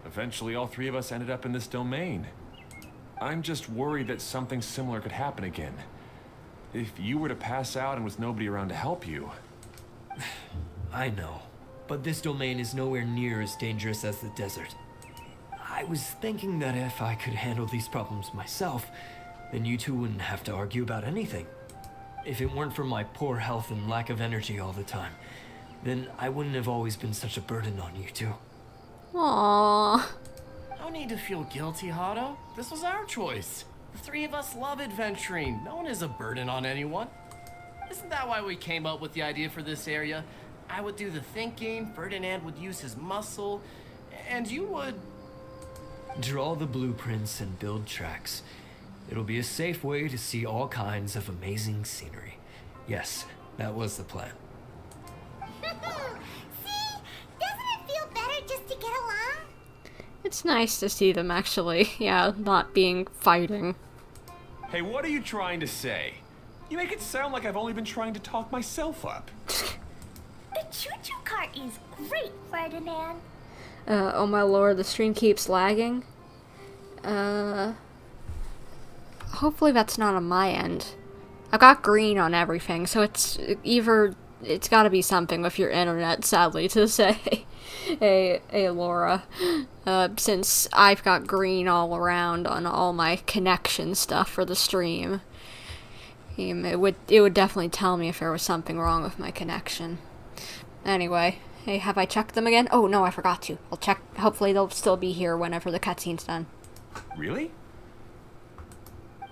[SPEAKER 8] Eventually, all three of us ended up in this domain. I'm just worried that something similar could happen again. If you were to pass out and with nobody around to help you.
[SPEAKER 1] I know, but this domain is nowhere near as dangerous as the desert. I was thinking that if I could handle these problems myself, then you two wouldn't have to argue about anything. If it weren't for my poor health and lack of energy all the time, then I wouldn't have always been such a burden on you two.
[SPEAKER 2] Aww.
[SPEAKER 10] No need to feel guilty, Hado. This was our choice. The three of us love adventuring. No one is a burden on anyone. Isn't that why we came up with the idea for this area? I would do the thinking, Ferdinand would use his muscle, and you would...
[SPEAKER 1] Draw the blueprints and build tracks. It'll be a safe way to see all kinds of amazing scenery. Yes, that was the plan.
[SPEAKER 3] See? Doesn't it feel better just to get along?
[SPEAKER 2] It's nice to see them actually, not being fighting.
[SPEAKER 8] Hey, what are you trying to say? You make it sound like I've only been trying to talk myself up.
[SPEAKER 3] The choo-choo cart is great, Ferdinand.
[SPEAKER 2] Oh my lord, the stream keeps lagging. Hopefully that's not on my end. I've got green on everything, so it's gotta be something with your internet, sadly to say. Hey, Laura. Since I've got green all around on all my connection stuff for the stream. It would definitely tell me if there was something wrong with my connection. Anyway, hey, have I checked them again? Oh, no, I forgot to. I'll check. Hopefully they'll still be here whenever the cutscene's done.
[SPEAKER 8] Really?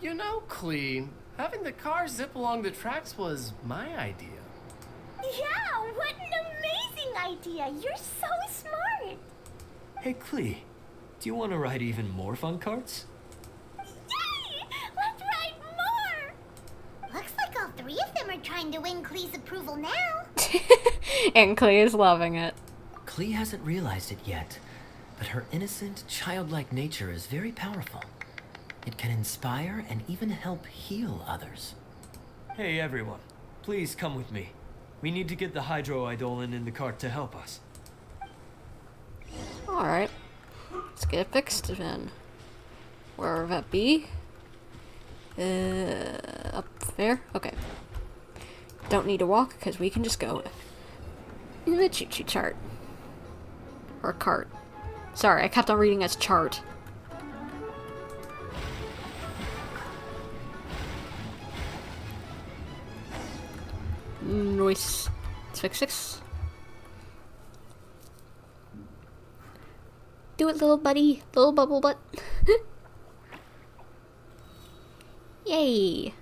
[SPEAKER 10] You know, Klee, having the car zip along the tracks was my idea.
[SPEAKER 3] Yeah, what an amazing idea. You're so smart.
[SPEAKER 1] Hey, Klee, do you want to ride even more fun carts?
[SPEAKER 3] Yay! Let's ride more. Looks like all three of them are trying to win Klee's approval now.
[SPEAKER 2] And Klee is loving it.
[SPEAKER 1] Klee hasn't realized it yet, but her innocent, childlike nature is very powerful. It can inspire and even help heal others. Hey, everyone. Please come with me. We need to get the hydroidolin in the cart to help us.
[SPEAKER 2] Alright. Let's get it fixed then. Wherever that be. Up there? Okay. Don't need to walk because we can just go in the choo-choo chart. Or cart. Sorry, I kept on reading as chart. Nice. Let's fix this. Do it, little buddy. Little bubble butt. Yay.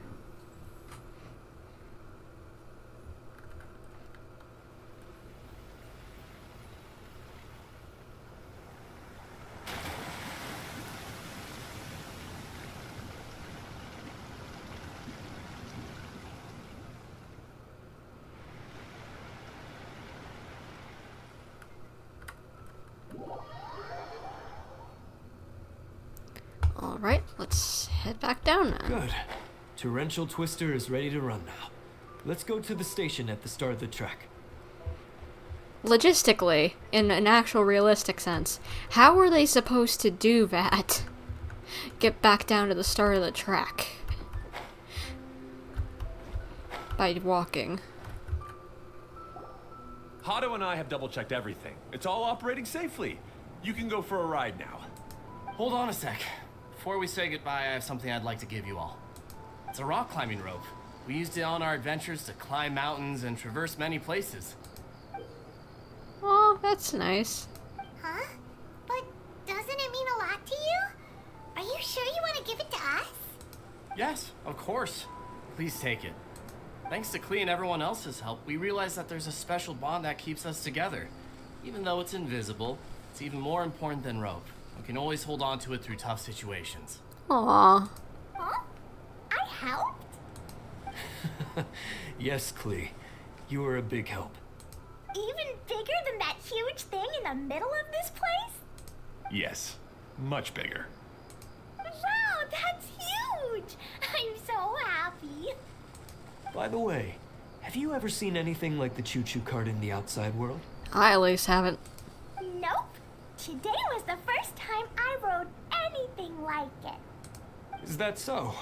[SPEAKER 2] Alright, let's head back down now.
[SPEAKER 1] Good. Torrential Twister is ready to run now. Let's go to the station at the start of the track.
[SPEAKER 2] Logistically, in an actual realistic sense, how were they supposed to do that? Get back down to the start of the track. By walking.
[SPEAKER 8] Hado and I have double-checked everything. It's all operating safely. You can go for a ride now.
[SPEAKER 10] Hold on a sec. Before we say goodbye, I have something I'd like to give you all. It's a rock climbing rope. We used it on our adventures to climb mountains and traverse many places.
[SPEAKER 2] Oh, that's nice.
[SPEAKER 7] Huh? But doesn't it mean a lot to you? Are you sure you want to give it to us?
[SPEAKER 10] Yes, of course. Please take it. Thanks to Klee and everyone else's help, we realized that there's a special bond that keeps us together. Even though it's invisible, it's even more important than rope. We can always hold on to it through tough situations.
[SPEAKER 2] Aww.
[SPEAKER 3] Huh? I helped?
[SPEAKER 1] Yes, Klee. You were a big help.
[SPEAKER 3] Even bigger than that huge thing in the middle of this place?
[SPEAKER 8] Yes, much bigger.
[SPEAKER 3] Wow, that's huge! I'm so happy.
[SPEAKER 1] By the way, have you ever seen anything like the choo-choo cart in the outside world?
[SPEAKER 2] I at least haven't.
[SPEAKER 3] Nope. Today was the first time I rode anything like it.
[SPEAKER 1] Is that so?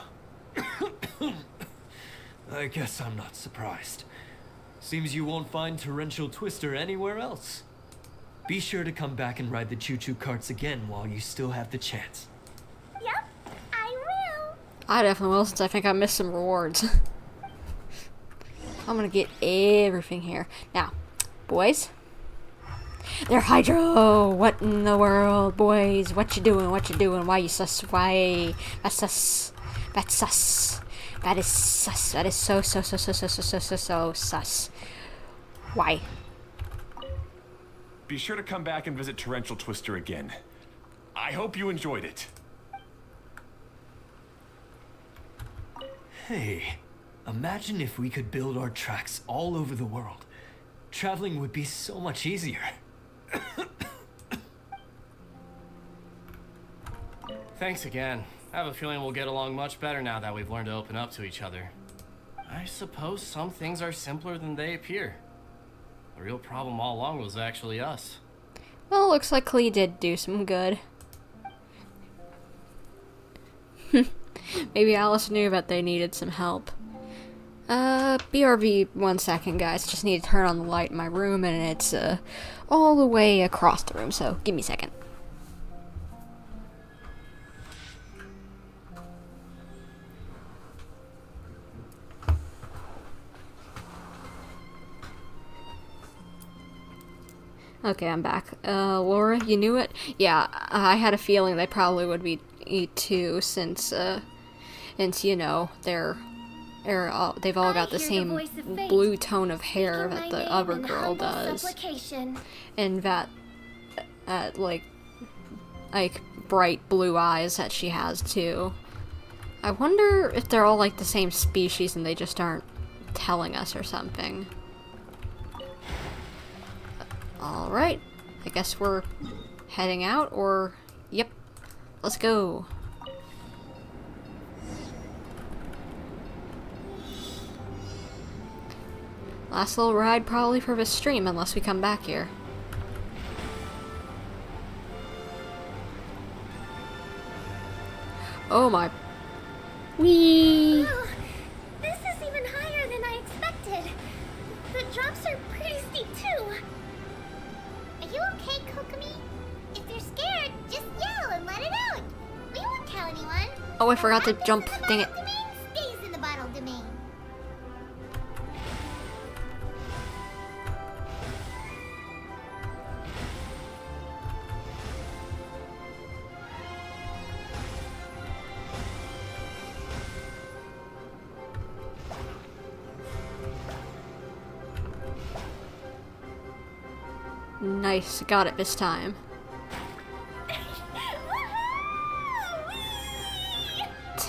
[SPEAKER 1] I guess I'm not surprised. Seems you won't find Torrential Twister anywhere else. Be sure to come back and ride the choo-choo carts again while you still have the chance.
[SPEAKER 3] Yep, I will.
[SPEAKER 2] I definitely will, since I think I missed some rewards. I'm gonna get everything here. Now, boys. They're Hydro! What in the world, boys? What you doing? What you doing? Why you sus? Why? That's sus. That's sus. That is sus. That is so sus. Why?
[SPEAKER 8] Be sure to come back and visit Torrential Twister again. I hope you enjoyed it.
[SPEAKER 1] Hey, imagine if we could build our tracks all over the world. Traveling would be so much easier.
[SPEAKER 10] Thanks again. I have a feeling we'll get along much better now that we've learned to open up to each other. I suppose some things are simpler than they appear. The real problem all along was actually us.
[SPEAKER 2] Well, looks like Klee did do some good. Maybe Alice knew that they needed some help. BRB 1 second, guys. Just need to turn on the light in my room, and it's all the way across the room, so give me a second. Okay, I'm back. Laura, you knew it? Yeah, I had a feeling they probably would be too, since you know, they've all got the same blue tone of hair that the other girl does. And that, like bright blue eyes that she has, too. I wonder if they're all, like, the same species and they just aren't telling us or something. Alright, I guess we're heading out, or... Yep, let's go. Last little ride probably for this stream, unless we come back here. Oh my... Whee!
[SPEAKER 7] Oh, this is even higher than I expected. The drops are pretty steep too.
[SPEAKER 3] Are you okay, Kokomi? If you're scared, just yell and let it out. We won't tell anyone.
[SPEAKER 2] Oh, I forgot to jump. Dang it.
[SPEAKER 3] Domain stays in the bottle domain.
[SPEAKER 2] Nice, got it this time.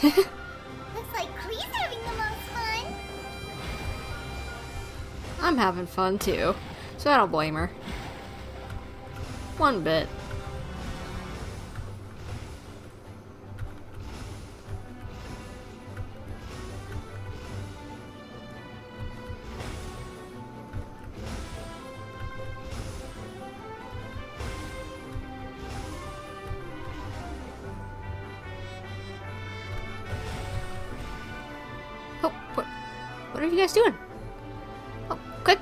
[SPEAKER 3] Looks like Klee's having the most fun.
[SPEAKER 2] I'm having fun too, so I don't blame her. One bit. Oh, what are you guys doing? Oh, quick.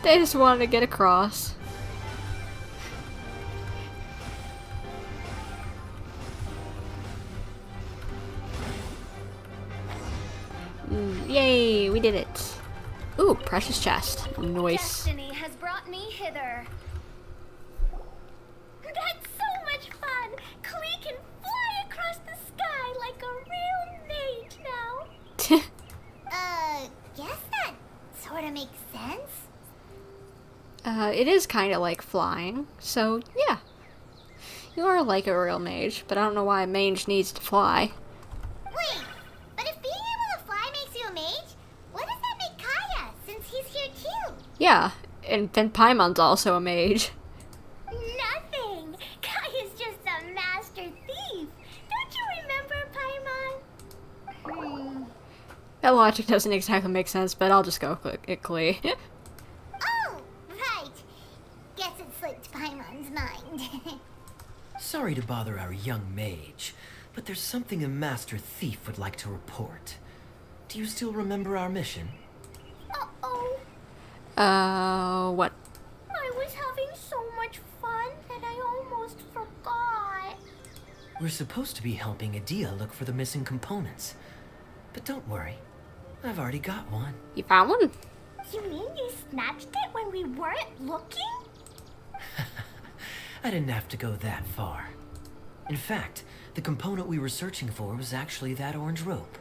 [SPEAKER 2] They just wanted to get across. Yay, we did it. Ooh, precious chest. Nice.
[SPEAKER 5] Destiny has brought me hither.
[SPEAKER 3] That's so much fun! Klee can fly across the sky like a real mage now.
[SPEAKER 7] Guess that sort of makes sense.
[SPEAKER 2] It is kind of like flying, so yeah. You are like a real mage, but I don't know why a mage needs to fly.
[SPEAKER 7] Wait, but if being able to fly makes you a mage, what does that make Kaeya, since he's here too?
[SPEAKER 2] Yeah, and then Paimon's also a mage.
[SPEAKER 3] Nothing! Kaeya's just a master thief. Don't you remember, Paimon?
[SPEAKER 2] That logic doesn't exactly make sense, but I'll just go with it, Klee.
[SPEAKER 7] Oh, right. Guess it slipped Paimon's mind.
[SPEAKER 1] Sorry to bother our young mage, but there's something a master thief would like to report. Do you still remember our mission?
[SPEAKER 3] Uh-oh.
[SPEAKER 2] What?
[SPEAKER 3] I was having so much fun that I almost forgot.
[SPEAKER 1] We're supposed to be helping Edea look for the missing components. But don't worry, I've already got one.
[SPEAKER 2] You found one?
[SPEAKER 3] You mean you snatched it when we weren't looking?
[SPEAKER 1] I didn't have to go that far. In fact, the component we were searching for was actually that orange rope.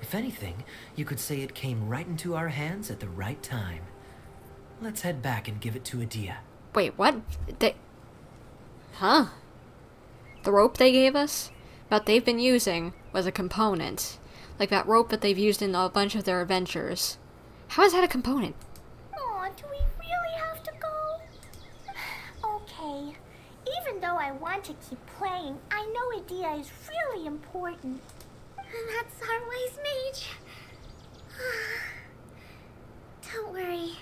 [SPEAKER 1] If anything, you could say it came right into our hands at the right time. Let's head back and give it to Edea.
[SPEAKER 2] Wait, what? Huh? The rope they gave us? That they've been using was a component. Like that rope that they've used in a bunch of their adventures. How is that a component?
[SPEAKER 3] Aw, do we really have to go? Okay. Even though I want to keep playing, I know Edea is really important.
[SPEAKER 7] And that's our wise mage. Don't worry.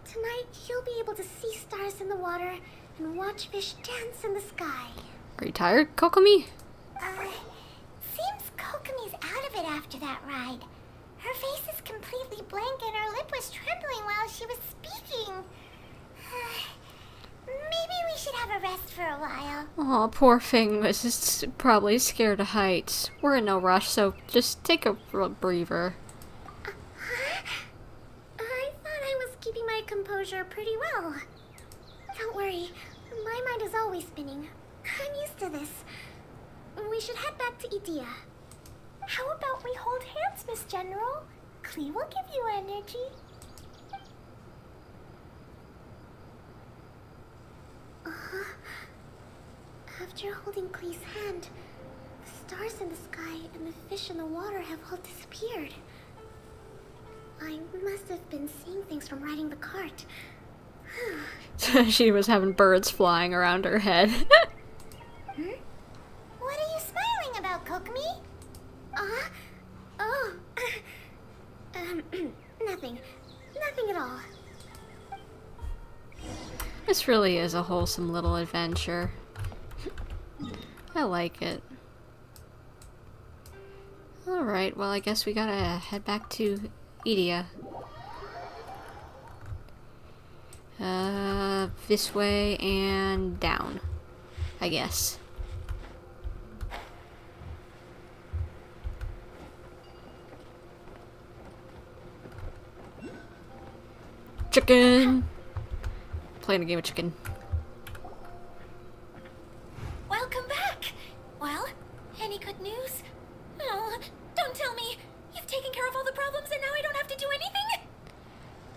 [SPEAKER 7] Tonight, you'll be able to see stars in the water and watch fish dance in the sky.
[SPEAKER 2] Are you tired, Kokomi?
[SPEAKER 7] Seems Kokomi's out of it after that ride. Her face is completely blank and her lip was trembling while she was speaking. Maybe we should have a rest for a while.
[SPEAKER 2] Aw, poor thing was just probably scared of heights. We're in no rush, so just take a breather.
[SPEAKER 7] I thought I was keeping my composure pretty well. Don't worry, my mind is always spinning. I'm used to this. We should head back to Edea.
[SPEAKER 3] How about we hold hands, Miss General? Klee will give you energy.
[SPEAKER 7] After holding Klee's hand, the stars in the sky and the fish in the water have all disappeared. I must have been seeing things from riding the cart.
[SPEAKER 2] She was having birds flying around her head.
[SPEAKER 7] What are you smiling about, Kokomi? Nothing. Nothing at all.
[SPEAKER 2] This really is a wholesome little adventure. I like it. Alright, well I guess we gotta head back to Edea. This way and down, I guess. Chicken! Playing a game of chicken.
[SPEAKER 5] Welcome back! Well, any good news? Oh, don't tell me! You've taken care of all the problems and now I don't have to do anything?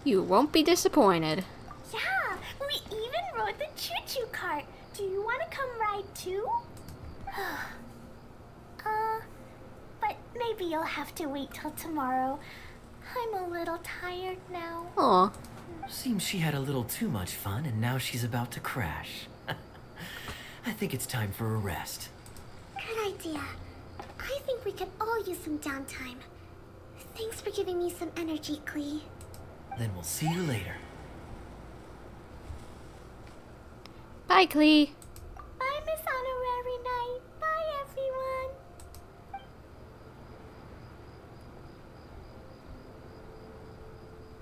[SPEAKER 2] You won't be disappointed.
[SPEAKER 3] Yeah, we even rode the choo-choo cart. Do you want to come ride too? But maybe you'll have to wait till tomorrow. I'm a little tired now.
[SPEAKER 2] Aw.
[SPEAKER 1] Seems she had a little too much fun and now she's about to crash. I think it's time for a rest.
[SPEAKER 7] Good idea. I think we could all use some downtime. Thanks for giving me some energy, Klee.
[SPEAKER 1] Then we'll see you later.
[SPEAKER 2] Bye, Klee.
[SPEAKER 3] Bye, Miss Honorary Knight. Bye, everyone.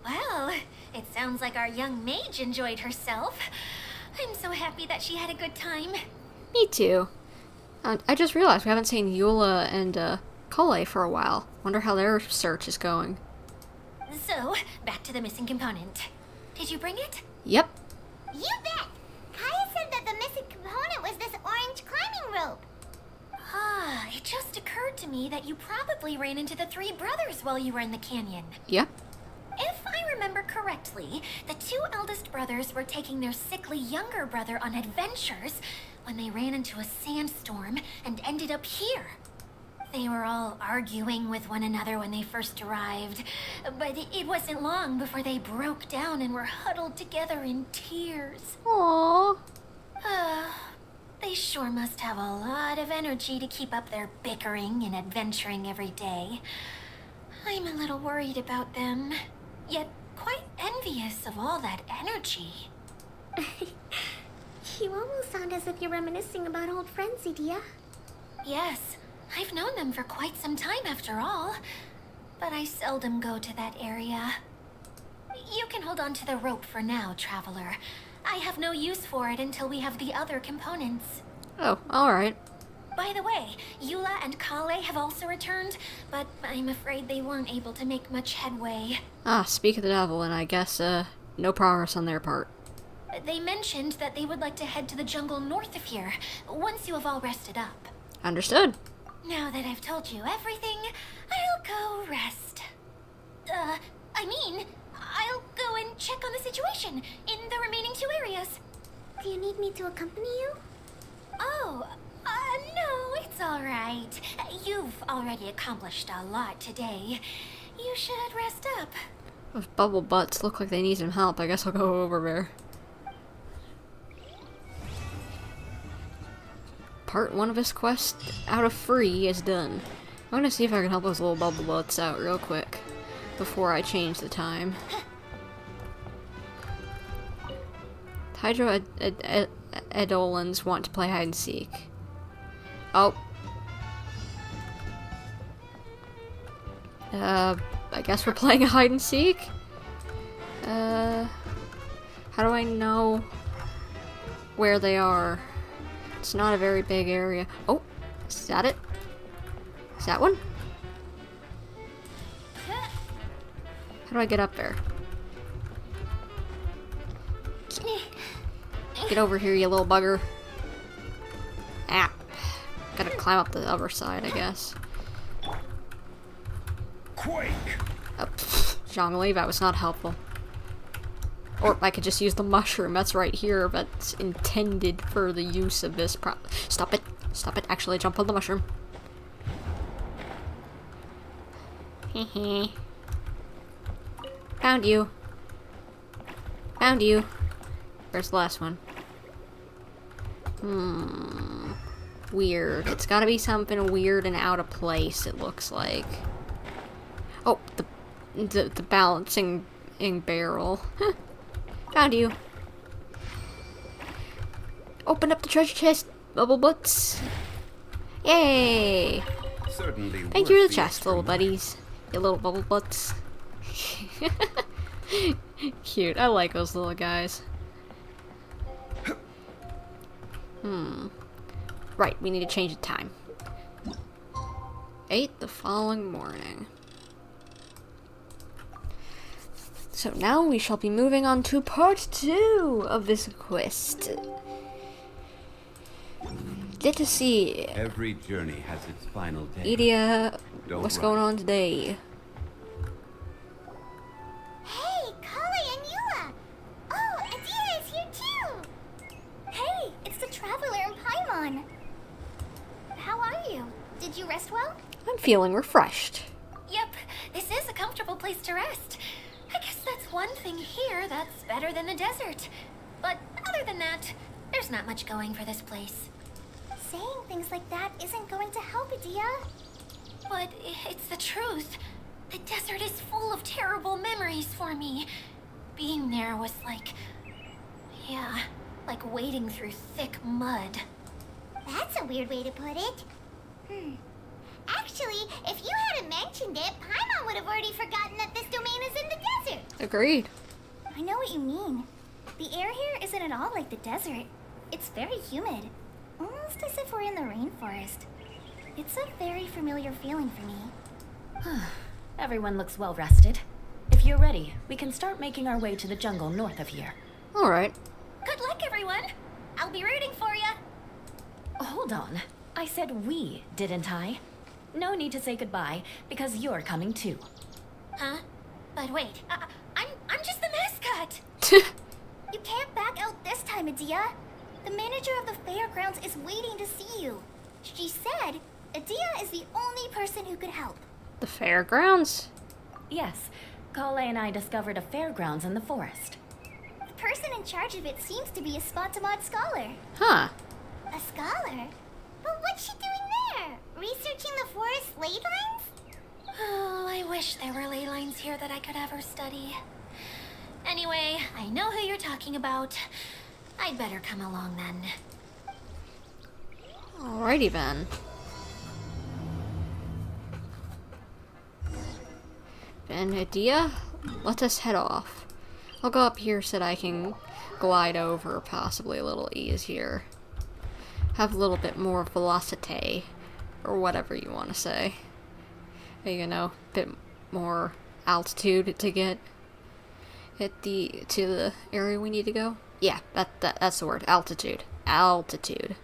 [SPEAKER 5] Well, it sounds like our young mage enjoyed herself. I'm so happy that she had a good time.
[SPEAKER 2] Me too. I just realized we haven't seen Eula and Collei for a while. Wonder how their search is going.
[SPEAKER 5] So, back to the missing component. Did you bring it?
[SPEAKER 2] Yep.
[SPEAKER 3] You bet! Kaeya said that the missing component was this orange climbing rope.
[SPEAKER 5] Ah, it just occurred to me that you probably ran into the three brothers while you were in the canyon.
[SPEAKER 2] Yep.
[SPEAKER 5] If I remember correctly, the two eldest brothers were taking their sickly younger brother on adventures when they ran into a sandstorm and ended up here. They were all arguing with one another when they first arrived, but it wasn't long before they broke down and were huddled together in tears.
[SPEAKER 2] Aww.
[SPEAKER 5] They sure must have a lot of energy to keep up their bickering and adventuring every day. I'm a little worried about them, yet quite envious of all that energy.
[SPEAKER 7] You almost sound as if you're reminiscing about old friends, Edea.
[SPEAKER 5] Yes, I've known them for quite some time after all, but I seldom go to that area. You can hold on to the rope for now, Traveler. I have no use for it until we have the other components.
[SPEAKER 2] Oh, alright.
[SPEAKER 5] By the way, Eula and Collei have also returned, but I'm afraid they weren't able to make much headway.
[SPEAKER 2] Ah, speak of the devil, and I guess, no progress on their part.
[SPEAKER 5] They mentioned that they would like to head to the jungle north of here, once you have all rested up.
[SPEAKER 2] Understood.
[SPEAKER 5] Now that I've told you everything, I'll go rest. I'll go and check on the situation in the remaining two areas.
[SPEAKER 7] Do you need me to accompany you?
[SPEAKER 5] Oh, no, it's all right. You've already accomplished a lot today. You should rest up.
[SPEAKER 2] If Bubble Butts look like they need some help, I guess I'll go over there. Part 1 of this quest out of free is done. I'm gonna see if I can help those little Bubble Butts out real quick before I change the time. Hydro Edolans want to play hide and seek. Oh. I guess we're playing hide and seek? How do I know where they are? It's not a very big area. Oh, is that it? Is that one? How do I get up there? Get over here, you little bugger. Ah. Gotta climb up the other side, I guess.
[SPEAKER 9] Quake!
[SPEAKER 2] Oh, Zhongli, that was not helpful. Or I could just use the mushroom that's right here, that's intended for the use of this Stop it. Stop it. Actually, jump on the mushroom. Hehe. Found you. Found you. Where's the last one? Weird. It's gotta be something weird and out of place, it looks like. Oh, the balancing barrel. Found you. Open up the treasure chest, Bubble Butts. Yay!
[SPEAKER 9] Certainly.
[SPEAKER 2] Thank you for the chest, little buddies. You little Bubble Butts. Cute. I like those little guys. Right, we need to change the time. 8 the following morning. So now we shall be moving on to part 2 of this quest. Get to see.
[SPEAKER 9] Every journey has its final day.
[SPEAKER 2] Edea,
[SPEAKER 9] Don't
[SPEAKER 2] what's
[SPEAKER 9] rush.
[SPEAKER 2] going on today?
[SPEAKER 3] Hey, Collei and Eula! Oh, Edea is here too! Hey, it's the Traveler and Paimon. How are you? Did you rest well?
[SPEAKER 2] I'm feeling refreshed.
[SPEAKER 5] Yep, this is a comfortable place to rest. I guess that's one thing here that's better than the desert. But other than that, there's not much going for this place.
[SPEAKER 3] Saying things like that isn't going to help, Edea.
[SPEAKER 5] But it's the truth. The desert is full of terrible memories for me. Being there was like wading through thick mud.
[SPEAKER 3] That's a weird way to put it. Actually, if you hadn't mentioned it, Paimon would have already forgotten that this domain is in the desert.
[SPEAKER 2] Agreed.
[SPEAKER 3] I know what you mean. The air here isn't at all like the desert. It's very humid. Almost as if we're in the rainforest. It's a very familiar feeling for me.
[SPEAKER 6] Everyone looks well rested. If you're you're ready, we can start making our way to the jungle north of here.
[SPEAKER 2] Alright.
[SPEAKER 5] Good luck, everyone. I'll be rooting for you.
[SPEAKER 6] Hold on. I said we, didn't I? No need to say goodbye, because you're coming too.
[SPEAKER 5] Huh? But wait, I'm just the mascot.
[SPEAKER 3] You can't back out this time, Adia. The manager of the fairgrounds is waiting to see you. She said Adia is the only person who could help.
[SPEAKER 2] The fairgrounds?
[SPEAKER 6] Yes, Collei and I discovered a fairgrounds in the forest.
[SPEAKER 3] The person in charge of it seems to be a Spontamod scholar.
[SPEAKER 2] Huh.
[SPEAKER 3] A scholar? But what's she doing there? Researching the forest ley lines?
[SPEAKER 5] Oh, I wish there were ley lines here that I could ever study. Anyway, I know who you're talking about. I'd better come along then.
[SPEAKER 2] Alrighty then. And Adia, let us head off. I'll go up here so that I can glide over possibly a little easier. Have a little bit more velocity, or whatever you want to say. You know, a bit more altitude to get to the area we need to go. Yeah, that's the word. Altitude. Altitude.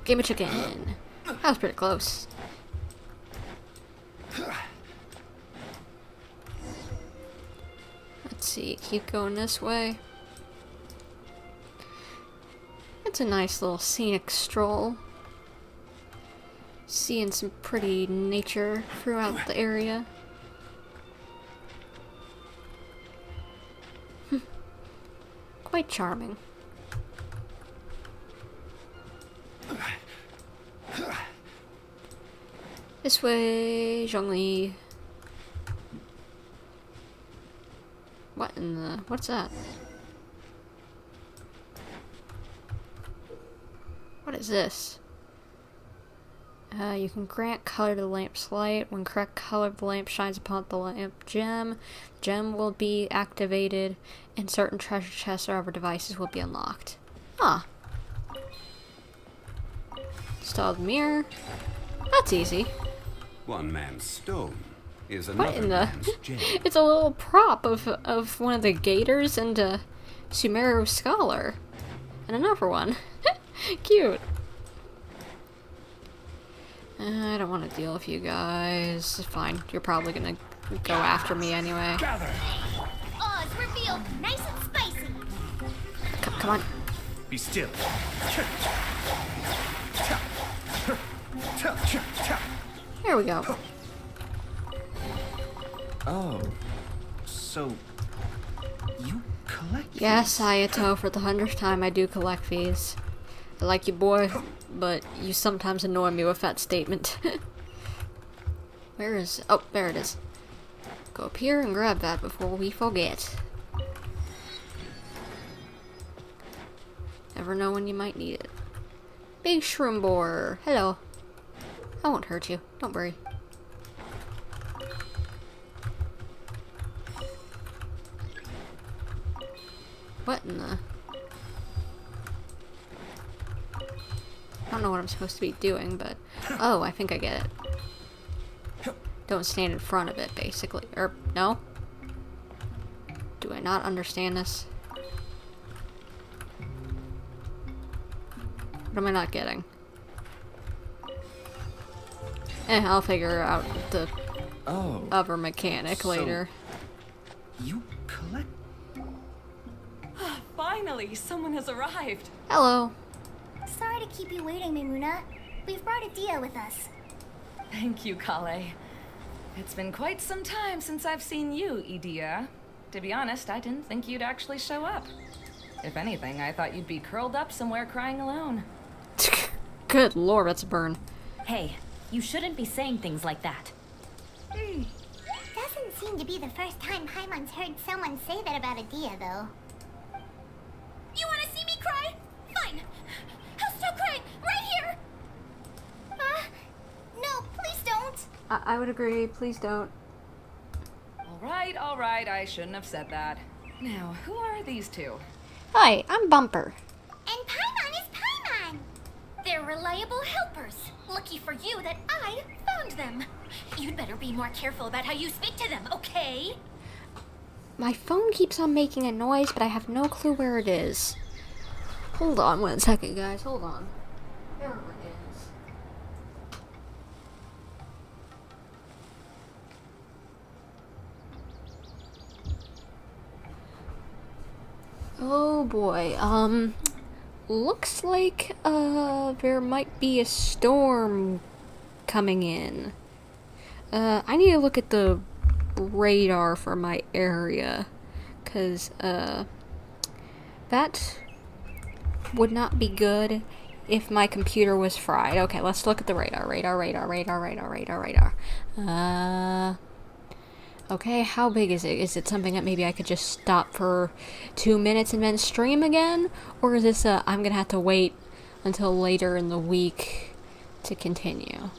[SPEAKER 2] Game of chicken. That was pretty close. Let's see, keep going this way. It's a nice little scenic stroll. Seeing some pretty nature throughout the area. Quite charming. This way, Zhongli. What in the... what's that? What is this? You can grant color to the lamp's light. When correct color of the lamp shines upon the lamp gem, the gem will be activated and certain treasure chests or other devices will be unlocked. Huh. Install the mirror. That's easy.
[SPEAKER 9] One man's stone is
[SPEAKER 2] What
[SPEAKER 9] another
[SPEAKER 2] in the...
[SPEAKER 9] man's gem.
[SPEAKER 2] It's a little prop of one of the gators and a Sumeru scholar. And another one. Cute. I don't want to deal with you guys. Fine, you're probably gonna go after me anyway.
[SPEAKER 3] Oz revealed, nice and spicy.
[SPEAKER 2] Come on.
[SPEAKER 10] Be still.
[SPEAKER 2] There we go.
[SPEAKER 10] Oh, so you collect
[SPEAKER 2] Yes, Ayato, for the 100th time I do collect these. I like you, boy, but you sometimes annoy me with that statement. Where is... oh, there it is. Go up here and grab that before we forget. Never know when you might need it. Big shroom boar. Hello. I won't hurt you. Don't worry. What in the... I don't know what I'm supposed to be doing, but... oh, I think I get it. Don't stand in front of it, basically. Or, no? Do I not understand this? What am I not getting? I'll figure out the other mechanic later.
[SPEAKER 10] You collect?
[SPEAKER 6] Finally, someone has arrived.
[SPEAKER 2] Hello.
[SPEAKER 3] Sorry to keep you waiting, Mimuna. We've brought Adia with us.
[SPEAKER 4] Thank you, Collei. It's been quite some time since I've seen you, Adia. To be honest, I didn't think you'd actually show up. If anything, I thought you'd be curled up somewhere crying alone.
[SPEAKER 2] Good lord, that's a burn.
[SPEAKER 6] Hey, you shouldn't be saying things like that.
[SPEAKER 3] Doesn't seem to be the first time Paimon's heard someone say that about Adia, though.
[SPEAKER 5] You want to see me cry? Fine. I'll stop crying right here.
[SPEAKER 3] No, please don't.
[SPEAKER 2] I would agree, please don't.
[SPEAKER 4] All right, I shouldn't have said that. Now, who are these two?
[SPEAKER 2] Hi, I'm Bumper.
[SPEAKER 3] And Paimon is Paimon.
[SPEAKER 5] They're reliable helpers. Lucky for you that I found them. You'd better be more careful about how you speak to them, okay?
[SPEAKER 2] My phone keeps on making a noise, but I have no clue where it is. Hold on 1 second, guys. Hold on. There it is. Oh boy. Looks like there might be a storm coming in. I need to look at the radar for my area, cause that would not be good if my computer was fried. Okay, let's look at the radar. Okay, how big is it? Is it something that maybe I could just stop for 2 minutes and then stream again? Or is this I'm gonna have to wait until later in the week to continue?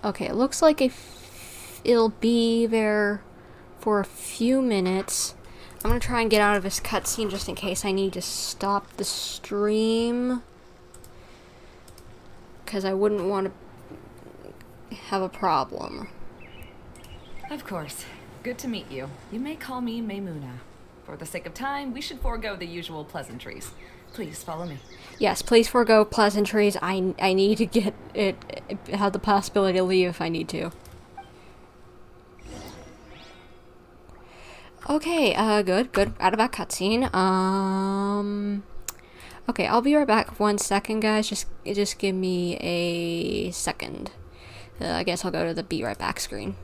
[SPEAKER 2] Okay, it looks like it'll be there for a few minutes. I'm gonna try and get out of this cutscene just in case I need to stop the stream, because I wouldn't want to have a problem.
[SPEAKER 11] Of course. Good to meet you. You may call me Maymuna. For the sake of time, we should forego the usual pleasantries. Please follow me.
[SPEAKER 2] Yes, please forego pleasantries. I need to get it, have the possibility to leave if I need to. Okay, good. Out of that cutscene. Okay, I'll be right back 1 second, guys. Just give me a second. I guess I'll go to the be right back screen.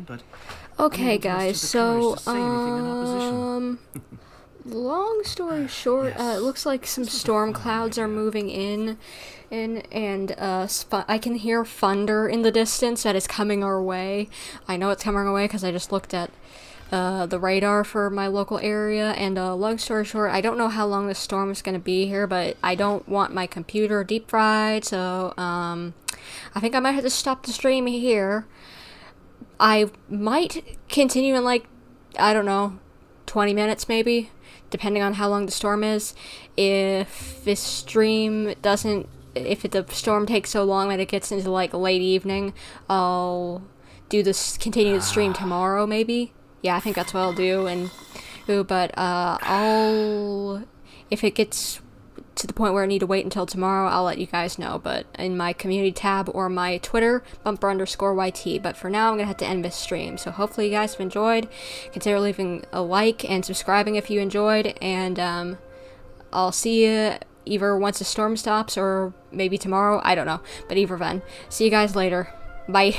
[SPEAKER 10] But
[SPEAKER 2] Okay, guys, so, long story short, it looks like some storm clouds are moving in, and I can hear thunder in the distance that is coming our way. I know it's coming our way because I just looked at the radar for my local area, and long story short, I don't know how long the storm is going to be here, but I don't want my computer deep fried, so, I think I might have to stop the stream here. I might continue in, like, I don't know, 20 minutes maybe, depending on how long the storm is. If this stream doesn't, if the storm takes so long that it gets into, like, late evening, I'll do this, continue the stream tomorrow maybe. Yeah, I think that's what I'll do, but if it gets to the point where I need to wait until tomorrow, I'll let you guys know, but in my community tab or my Twitter, bumper_YT. But for now, I'm gonna have to end this stream. So hopefully you guys have enjoyed. Consider leaving a like and subscribing if you enjoyed, and I'll see you either once the storm stops or maybe tomorrow. I don't know, but either then. See you guys later. Bye.